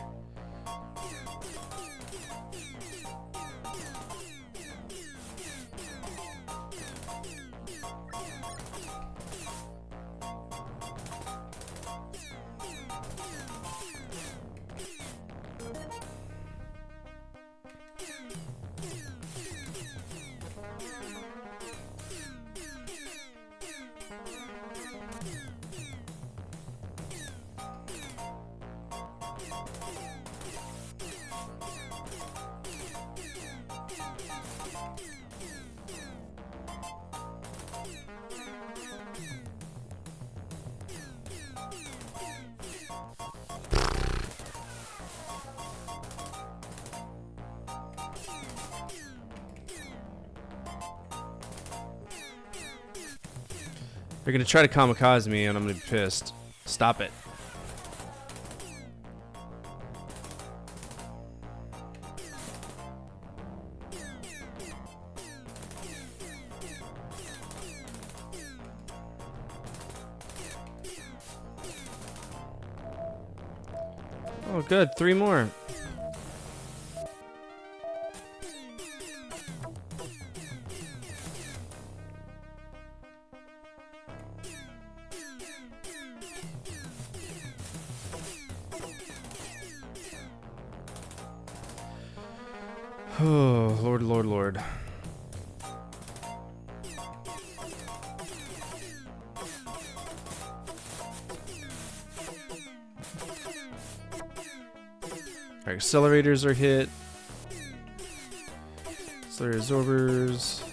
They're gonna try to kamikaze me and I'm gonna be pissed. Stop it. Oh good, 3 more. Oh, Lord, Lord, Lord. Our accelerators are hit. Slurry absorbers.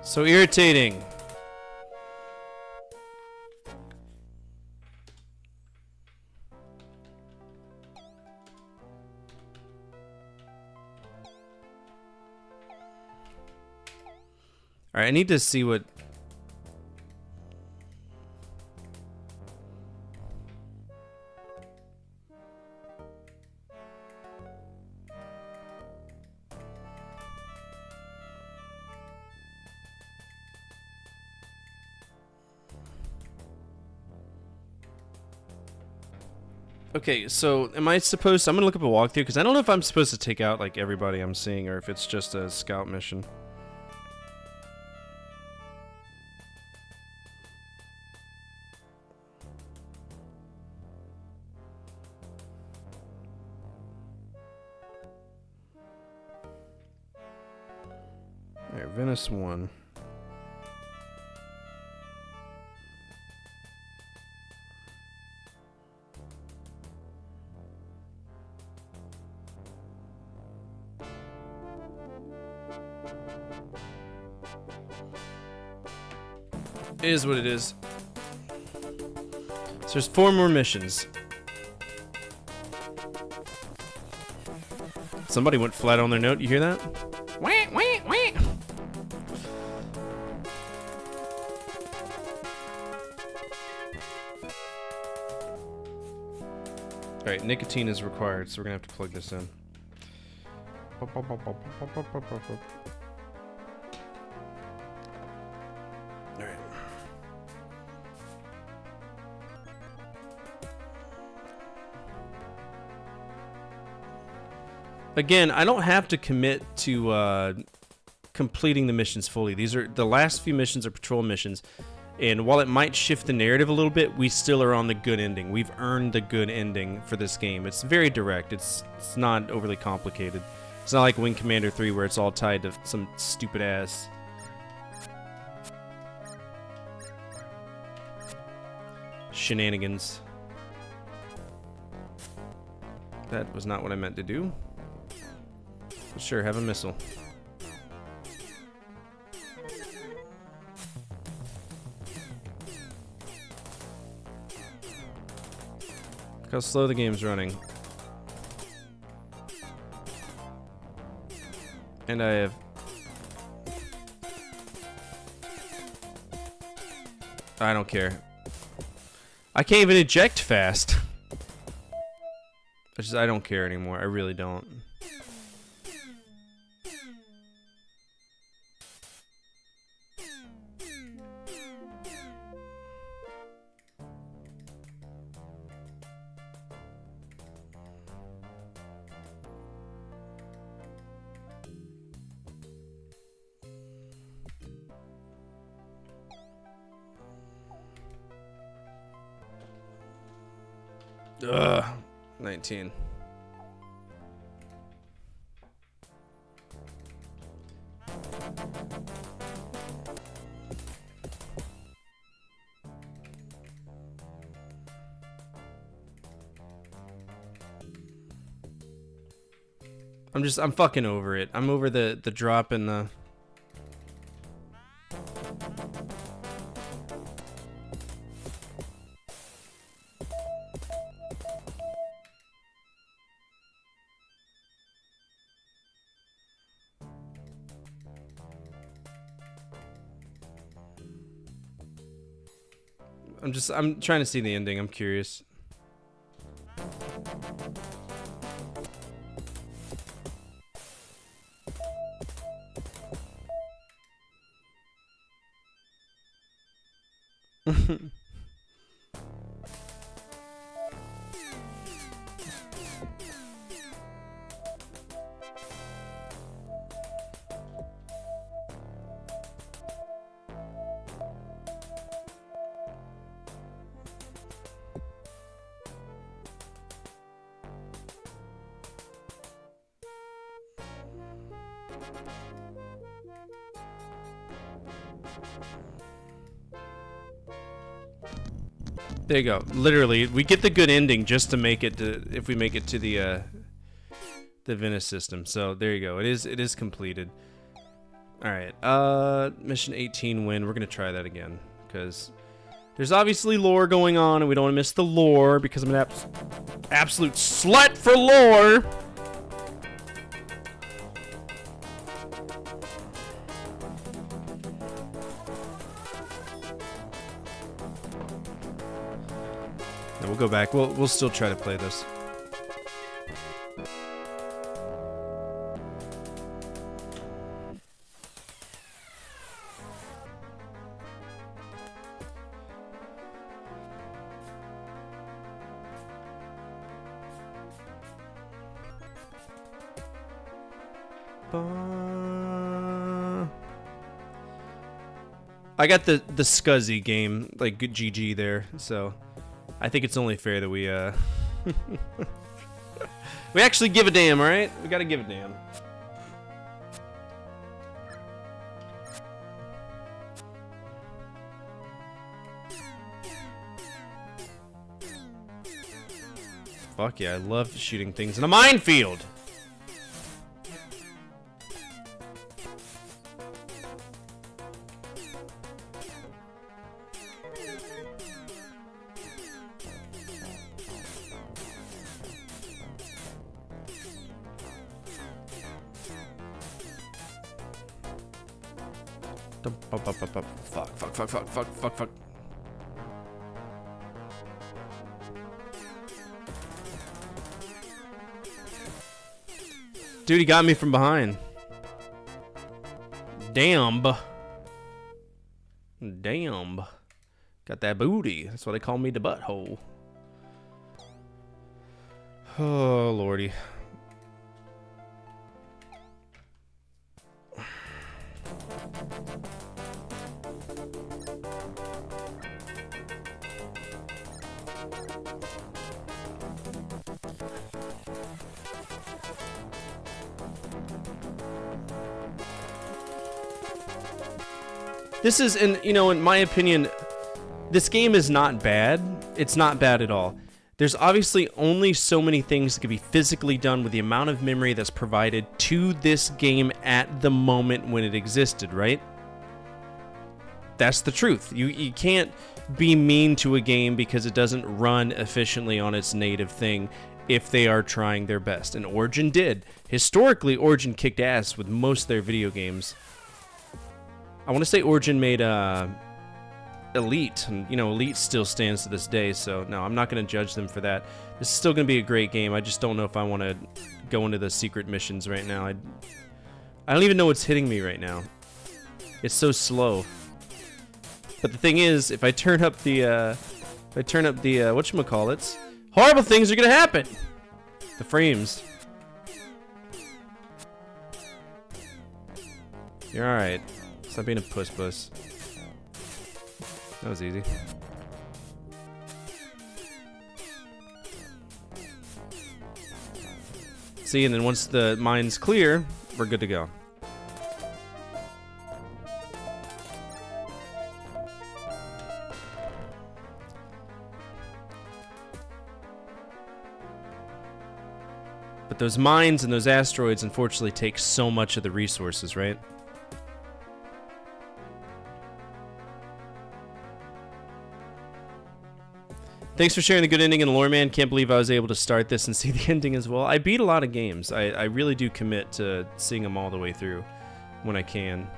So irritating. All right, I need to see what. Okay, so am I supposed to, I'm gonna look up a walkthrough because I don't know if I'm supposed to take out like everybody I'm seeing or if it's just a scout mission. Alright, Venice 1. It is what it is. So there's 4 more missions. Somebody went flat on their note. You hear that? Wah, wah, wah. Alright, nicotine is required, so we're gonna have to plug this in. Alright. Again, I don't have to commit to completing the missions fully. These are the last few missions are patrol missions, and while it might shift the narrative a little bit, we still are on the good ending. We've earned the good ending for this game. It's very direct. It's not overly complicated. It's not like Wing Commander 3 where it's all tied to some stupid ass shenanigans. That was not what I meant to do. But sure, have a missile. Look how slow the game's running. And I have... I don't care. I can't even eject fast. I don't care anymore. I really don't. Ugh. 19. I'm fucking over it. I'm over the drop in the... I'm trying to see the ending. I'm curious. There you go. Literally, we get the good ending just to make it to, if we make it to the Venice system. So there you go. It is completed. All right. Mission 18 win. We're gonna try that again because there's obviously lore going on, and we don't want to miss the lore because I'm an absolute slut for lore. We'll go back. We'll still try to play this. I got the Scuzzy game, like good GG there, so I think it's only fair that we we actually give a damn, all right? We gotta give a damn. Fuck yeah, I love shooting things in a minefield. Fuck. Dude, he got me from behind. Damn. Got that booty. That's why they call me the butthole. Oh, lordy. This is, and you know, in my opinion, this game is not bad. It's not bad at all. There's obviously only so many things that can be physically done with the amount of memory that's provided to this game at the moment when it existed, right? That's the truth. You can't be mean to a game because it doesn't run efficiently on its native thing if they are trying their best. And Origin did. Historically, Origin kicked ass with most of their video games. I want to say Origin made Elite, and you know, Elite still stands to this day, so no, I'm not going to judge them for that. This is still going to be a great game. I just don't know if I want to go into the secret missions right now. I don't even know what's hitting me right now. It's so slow. But the thing is, if I turn up the whatchamacallits, horrible things are going to happen. The frames. You're alright. Stop being a puss. That was easy. See, and then once the mine's clear, we're good to go. But those mines and those asteroids unfortunately take so much of the resources, right? Thanks for sharing the good ending in Lore Man. Can't believe I was able to start this and see the ending as well. I beat a lot of games. I really do commit to seeing them all the way through when I can.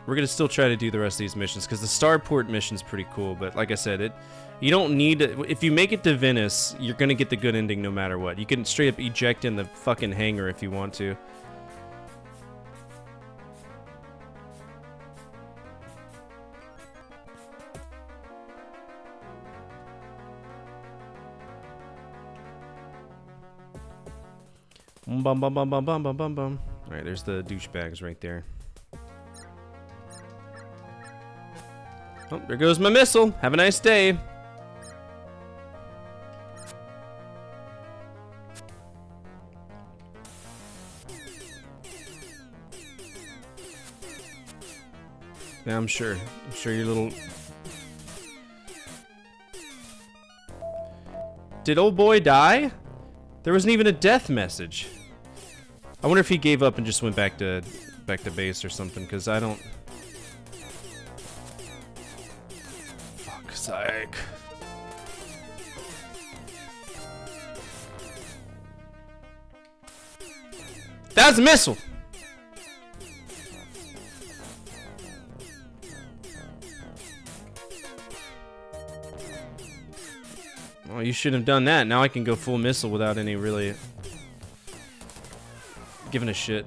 We're going to still try to do the rest of these missions because the Starport mission's pretty cool. But like I said, you don't need to, if you make it to Venice, you're going to get the good ending no matter what. You can straight up eject in the fucking hangar if you want to. Bum bum bum bum bum bum bum bum. All right, there's the douchebags right there. Oh, there goes my missile. Have a nice day. Yeah, I'm sure. I'm sure your little... Did old boy die? There wasn't even a death message. I wonder if he gave up and just went back to base or something, because I don't... Fuck's sake. That's a missile! Well, you shouldn't have done that. Now I can go full missile without any really giving a shit.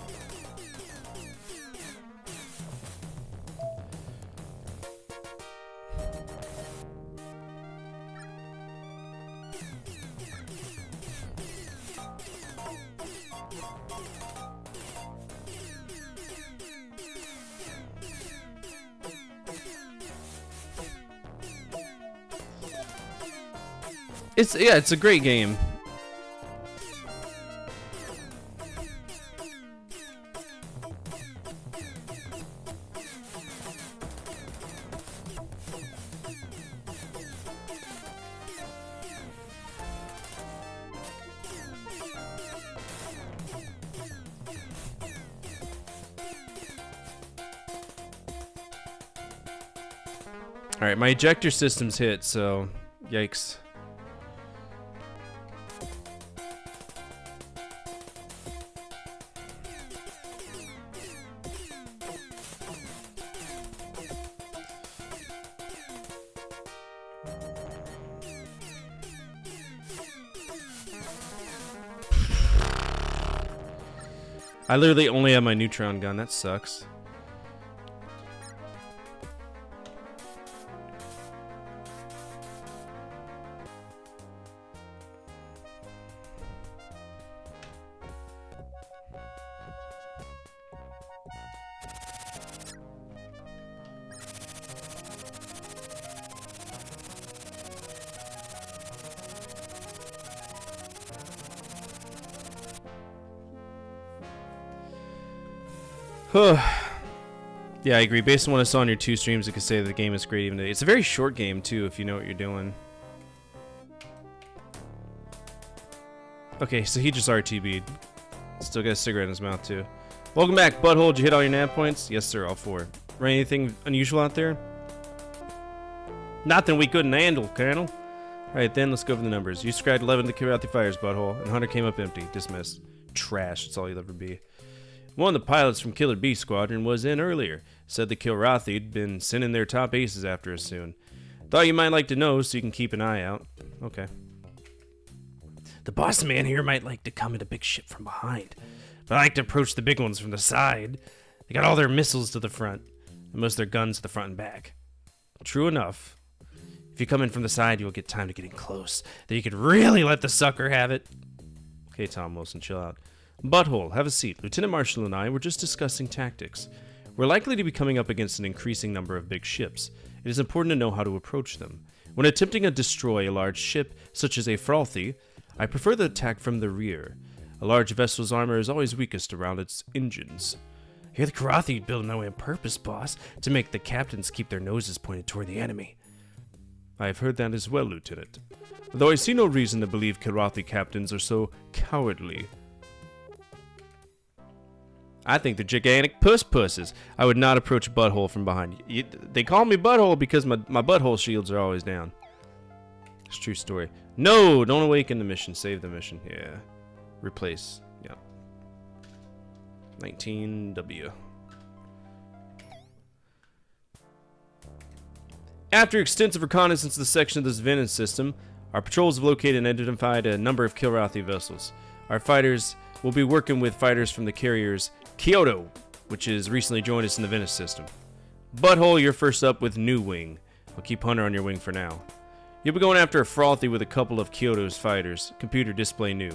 It's a great game. All right, my ejector system's hit, so yikes. I literally only have my neutron gun. That sucks. Yeah, I agree. Based on what I saw on your 2 streams, I could say that the game is great even today. It's a very short game, too, if you know what you're doing. Okay, so he just RTB'd. Still got a cigarette in his mouth, too. Welcome back, Butthole. Did you hit all your nav points? Yes, sir, all 4. Right, anything unusual out there? Nothing we couldn't handle, Colonel. Alright, then, let's go over the numbers. You subscribed 11 to Kilrathi Fires, Butthole, and 100 came up empty. Dismissed. Trash, that's all you'll ever be. One of the pilots from Killer Bee Squadron was in earlier. Said the Kilrathi'd been sending their top aces after us soon. Thought you might like to know so you can keep an eye out. Okay. The boss man here might like to come at a big ship from behind, but I like to approach the big ones from the side. They got all their missiles to the front, and most of their guns to the front and back. True enough. If you come in from the side, you'll get time to get in close. Then you could really let the sucker have it. Okay, Tom Wilson, chill out. Butthole, have a seat. Lieutenant Marshall and I were just discussing tactics. We're likely to be coming up against an increasing number of big ships. It is important to know how to approach them. When attempting to destroy a large ship, such as a Frothy, I prefer the attack from the rear. A large vessel's armor is always weakest around its engines. I hear the Kilrathi build that way on purpose, boss, to make the captains keep their noses pointed toward the enemy. I have heard that as well, Lieutenant. Though I see no reason to believe Kilrathi captains are so cowardly. I think they're gigantic pusses. I would not approach Butthole from behind. They call me Butthole because my butthole shields are always down. It's a true story. No, don't awaken the mission. Save the mission. Yeah. Replace. Yeah. 19W. After extensive reconnaissance of the section of this Venom system, our patrols have located and identified a number of Kilrathi vessels. Our fighters will be working with fighters from the carriers Kyoto, which has recently joined us in the Venice system. Butthole, you're first up with New Wing. I'll keep Hunter on your wing for now. You'll be going after a Frothy with a couple of Kyoto's fighters. Computer display new.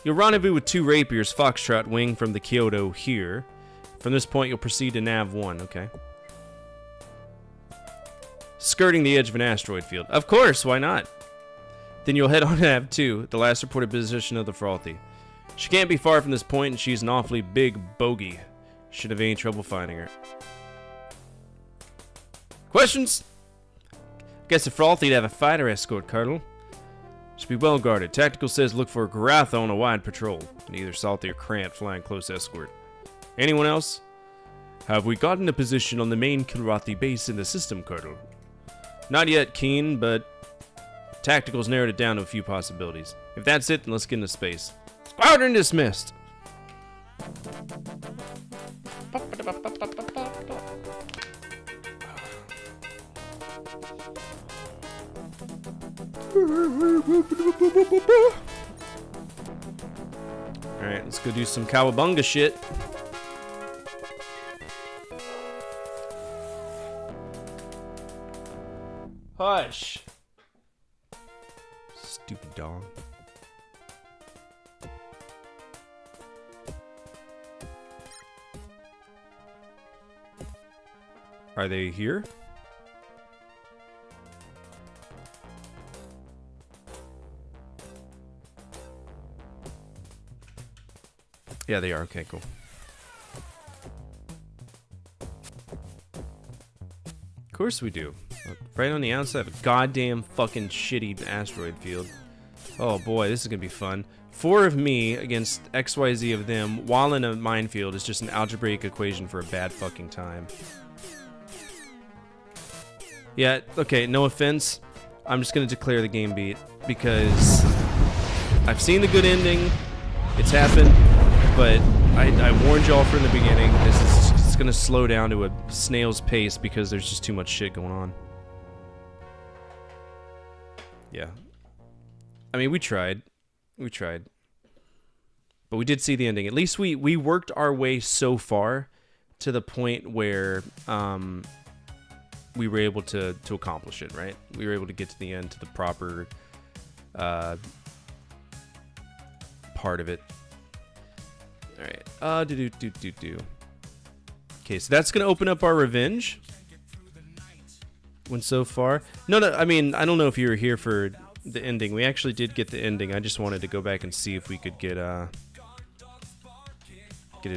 You'll rendezvous with 2 Rapiers Foxtrot wing from the Kyoto here. From this point, you'll proceed to Nav 1, okay? Skirting the edge of an asteroid field. Of course, why not? Then you'll head on to Nav 2, the last reported position of the Frothy. She can't be far from this point, and she's an awfully big bogey. Should have any trouble finding her. Questions? Guess if Frothy to have a fighter escort, Colonel. Should be well guarded. Tactical says look for a Garatha on a wide patrol, and either Salty or Krant flying close escort. Anyone else? Have we gotten a position on the main Kilrathi base in the system, Colonel? Not yet, Keen, but Tactical's narrowed it down to a few possibilities. If that's it, then let's get into space. Squadron dismissed! Alright, let's go do some cowabunga shit. Hush! Stupid dog. Are they here? Yeah, they are. Okay, cool. Of course we do. Right on the outside of a goddamn fucking shitty asteroid field. Oh boy, this is gonna be fun. 4 of me against XYZ of them while in a minefield is just an algebraic equation for a bad fucking time. Yeah, okay, no offense. I'm just gonna declare the game beat because I've seen the good ending. It's happened, but I warned y'all from the beginning. This is just gonna slow down to a snail's pace because there's just too much shit going on. Yeah. I mean, we tried. We tried. But we did see the ending. At least we worked our way so far to the point where we were able to accomplish it, right? We were able to get to the end, to the proper part of it. Alright. Okay, so that's gonna open up our revenge. Went so far. No, I mean, I don't know if you were here for the ending. We actually did get the ending. I just wanted to go back and see if we could get it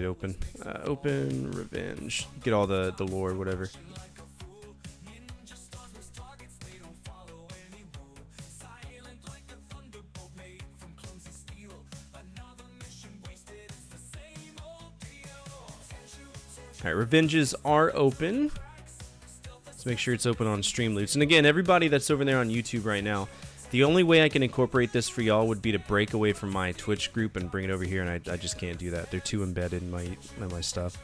open. Open revenge. Get all the lore, whatever. Alright, revenges are open. Let's make sure it's open on Streamloots. And again, everybody that's over there on YouTube right now, the only way I can incorporate this for y'all would be to break away from my Twitch group and bring it over here, and I just can't do that. They're too embedded in my stuff.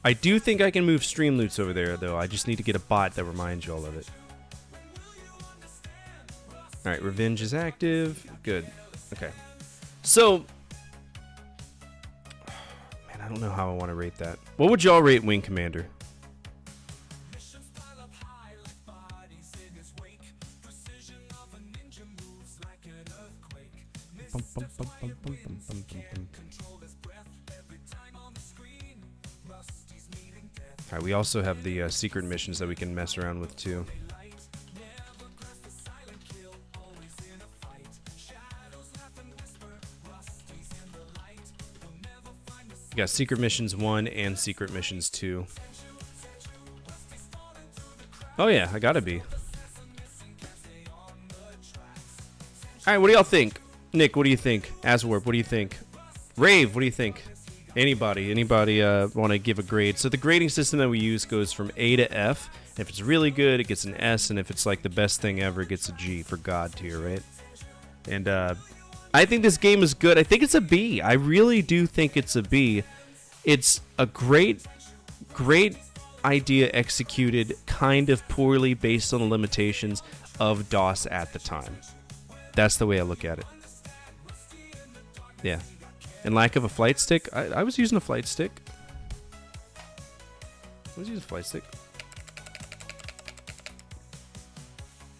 I do think I can move Streamloots over there, though. I just need to get a bot that reminds y'all of it. Alright, Revenge is active. Good. Okay. So, man, I don't know how I want to rate that. What would y'all rate Wing Commander? Alright, we also have the secret missions that we can mess around with too. We got Secret Missions 1 and Secret Missions 2. Oh yeah, I gotta be. Alright, what do y'all think? Nick, what do you think? Aswarp, what do you think? Rave, what do you think? Anybody want to give a grade? So the grading system that we use goes from A to F. And if it's really good, it gets an S, and if it's like the best thing ever, it gets a G for God tier, right? And I think this game is good. I think it's a B. I really do think it's a B. It's a great idea executed kind of poorly based on the limitations of DOS at the time. That's the way I look at it. Yeah. And lack of a flight stick. I was using a flight stick. I was using a flight stick.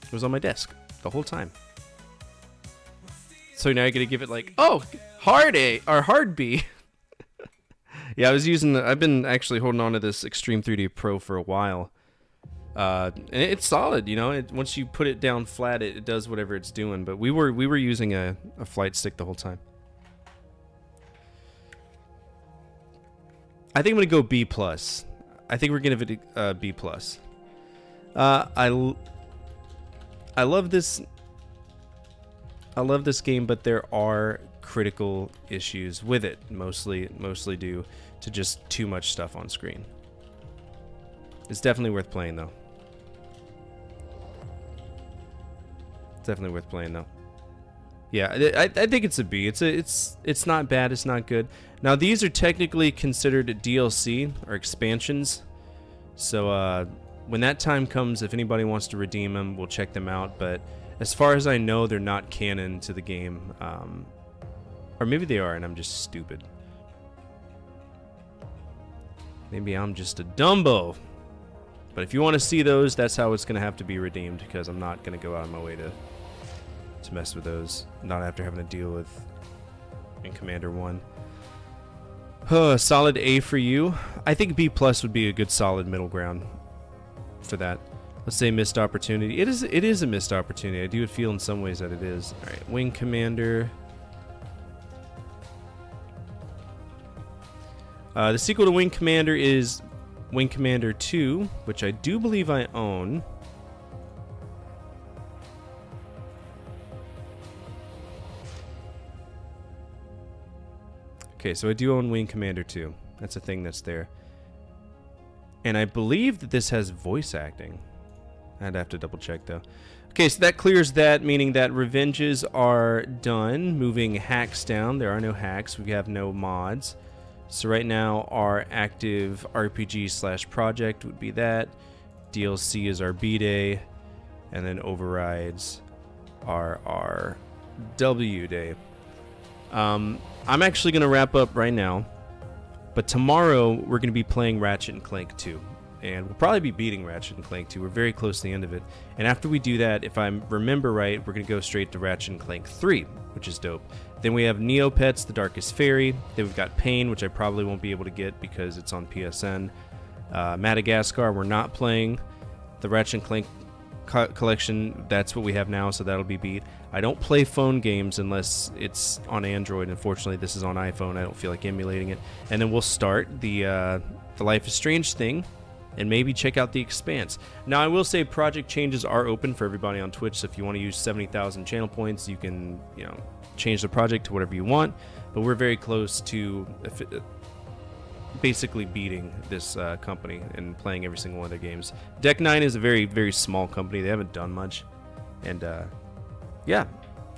It was on my desk the whole time. So now you're gonna give it like, oh, hard A or hard B. Yeah, I've been actually holding on to this Extreme 3D Pro for a while. And it's solid, you know. Once you put it down flat, it does whatever it's doing. But we were using a flight stick the whole time. I think I'm gonna go B+. I think we're gonna give it a B plus. I love this. I love this game, but there are critical issues with it, mostly due to just too much stuff on screen. It's definitely worth playing though. Definitely worth playing though. Yeah, I think it's a B. It's not bad. It's not good. Now these are technically considered DLC or expansions. So when that time comes, if anybody wants to redeem them, we'll check them out. But as far as I know, they're not canon to the game. Or maybe they are, and I'm just stupid. Maybe I'm just a Dumbo. But if you want to see those, that's how it's going to have to be redeemed, because I'm not going to go out of my way to mess with those, not after having to deal with Wing Commander 1. Solid A for you. I think B plus would be a good solid middle ground for that. Let's say missed opportunity. It is a missed opportunity. I do feel in some ways that it is. All right, Wing Commander. The sequel to Wing Commander is Wing Commander 2, which I do believe I own. Okay, so I do own Wing Commander 2. That's a thing that's there. And I believe that this has voice acting. I'd have to double check though. Okay, so that clears that, meaning that revenges are done. Moving hacks down. There are no hacks. We have no mods. So right now our active RPG / project would be that. DLC is our B-Day. And then overrides are our W-Day. I'm actually going to wrap up right now, but tomorrow we're going to be playing Ratchet & Clank 2, and we'll probably be beating Ratchet & Clank 2. We're very close to the end of it, and after we do that, if I remember right, we're going to go straight to Ratchet & Clank 3, which is dope. Then we have Neopets, The Darkest Fairy. Then we've got Pain, which I probably won't be able to get because it's on PSN. Madagascar, we're not playing. The Ratchet & Clank collection, that's what we have now, so that'll be beat. I don't play phone games unless it's on Android. Unfortunately, this is on iPhone. I don't feel like emulating it. And then we'll start the Life is Strange thing, and maybe check out The Expanse. Now, I will say project changes are open for everybody on Twitch, so if you want to use 70,000 channel points, you can, change the project to whatever you want. But we're very close to basically beating this company and playing every single one of their games. Deck 9 is a very, very small company. They haven't done much. And yeah,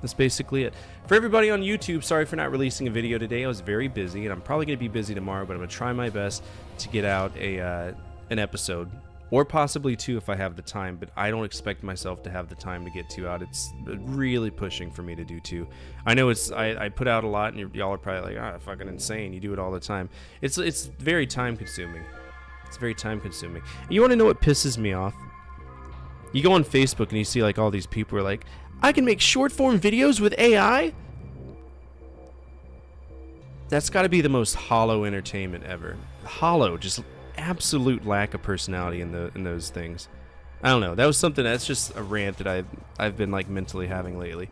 that's basically it. For everybody on YouTube, sorry for not releasing a video today. I was very busy, and I'm probably going to be busy tomorrow, but I'm going to try my best to get out an episode, or possibly 2 if I have the time, but I don't expect myself to have the time to get 2 out. It's really pushing for me to do 2. I know I put out a lot, and y'all are probably like, fucking insane. You do it all the time. It's very time consuming. It's very time consuming. You want to know what pisses me off? You go on Facebook and you see like all these people are like, I can make short form videos with AI? That's got to be the most hollow entertainment ever. Hollow, just absolute lack of personality in those things. I don't know. That was something that's just a rant that I've been like mentally having lately.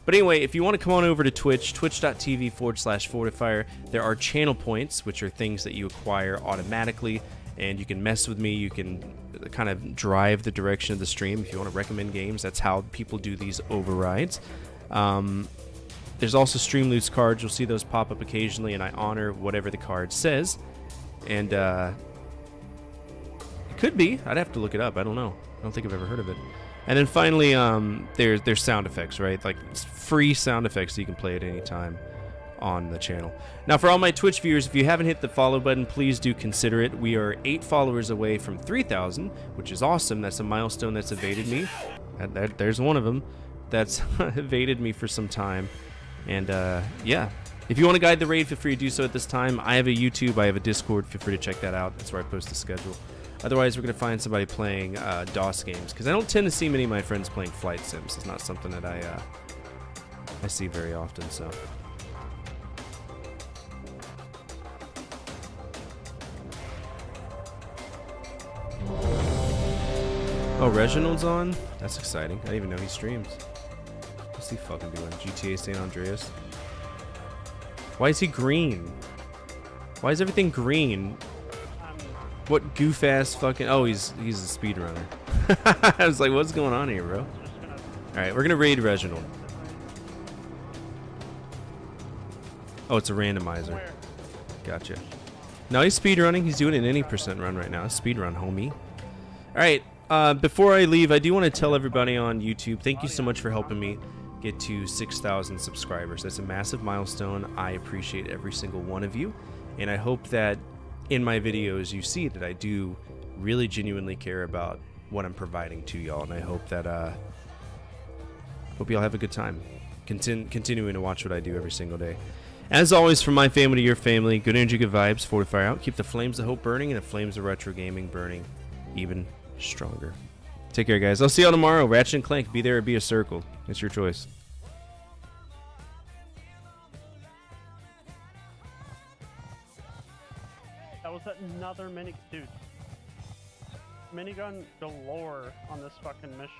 But anyway, if you want to come on over to Twitch, twitch.tv/Fortifier, there are channel points, which are things that you acquire automatically, and you can mess with me. You can kind of drive the direction of the stream if you want to recommend games. That's how people do these overrides. There's also Stream Loose cards. You'll see those pop up occasionally, and I honor whatever the card says. And it could be. I'd have to look it up. I don't know. I don't think I've ever heard of it. And then finally, there's sound effects, right? Like free sound effects that you can play at any time on the channel. Now, for all my Twitch viewers, if you haven't hit the follow button, please do consider it. We are 8 followers away from 3,000, which is awesome. That's a milestone that's evaded me. There's one of them that's evaded me for some time. And yeah, if you want to guide the raid, feel free to do so at this time. I have a YouTube, I have a Discord. Feel free to check that out. That's where I post the schedule. Otherwise, we're going to find somebody playing DOS games, because I don't tend to see many of my friends playing flight sims. It's not something that I see very often, so. Oh, Reginald's on? That's exciting. I didn't even know he streams. What's he fucking doing? GTA San Andreas? Why is he green? Why is everything green? What goof ass fucking? Oh, he's a speedrunner. I was like, what's going on here, bro? All right, we're gonna raid Reginald. Oh, it's a randomizer. Gotcha. No, he's speedrunning. He's doing an any percent run right now. Speedrun, homie. All right. Before I leave, I do want to tell everybody on YouTube, thank you so much for helping me get to 6,000 subscribers. That's a massive milestone. I appreciate every single one of you, and I hope that in my videos you see that I do really genuinely care about what I'm providing to y'all, and I hope that hope y'all have a good time continuing to watch what I do every single day. As always, from my family to your family, good energy, good vibes, fortify out, keep the flames of hope burning and the flames of retro gaming burning even stronger. Take care, guys. I'll see y'all tomorrow. Ratchet and Clank, be there or be a circle. It's your choice. That was another dude. Minigun galore on this fucking mission.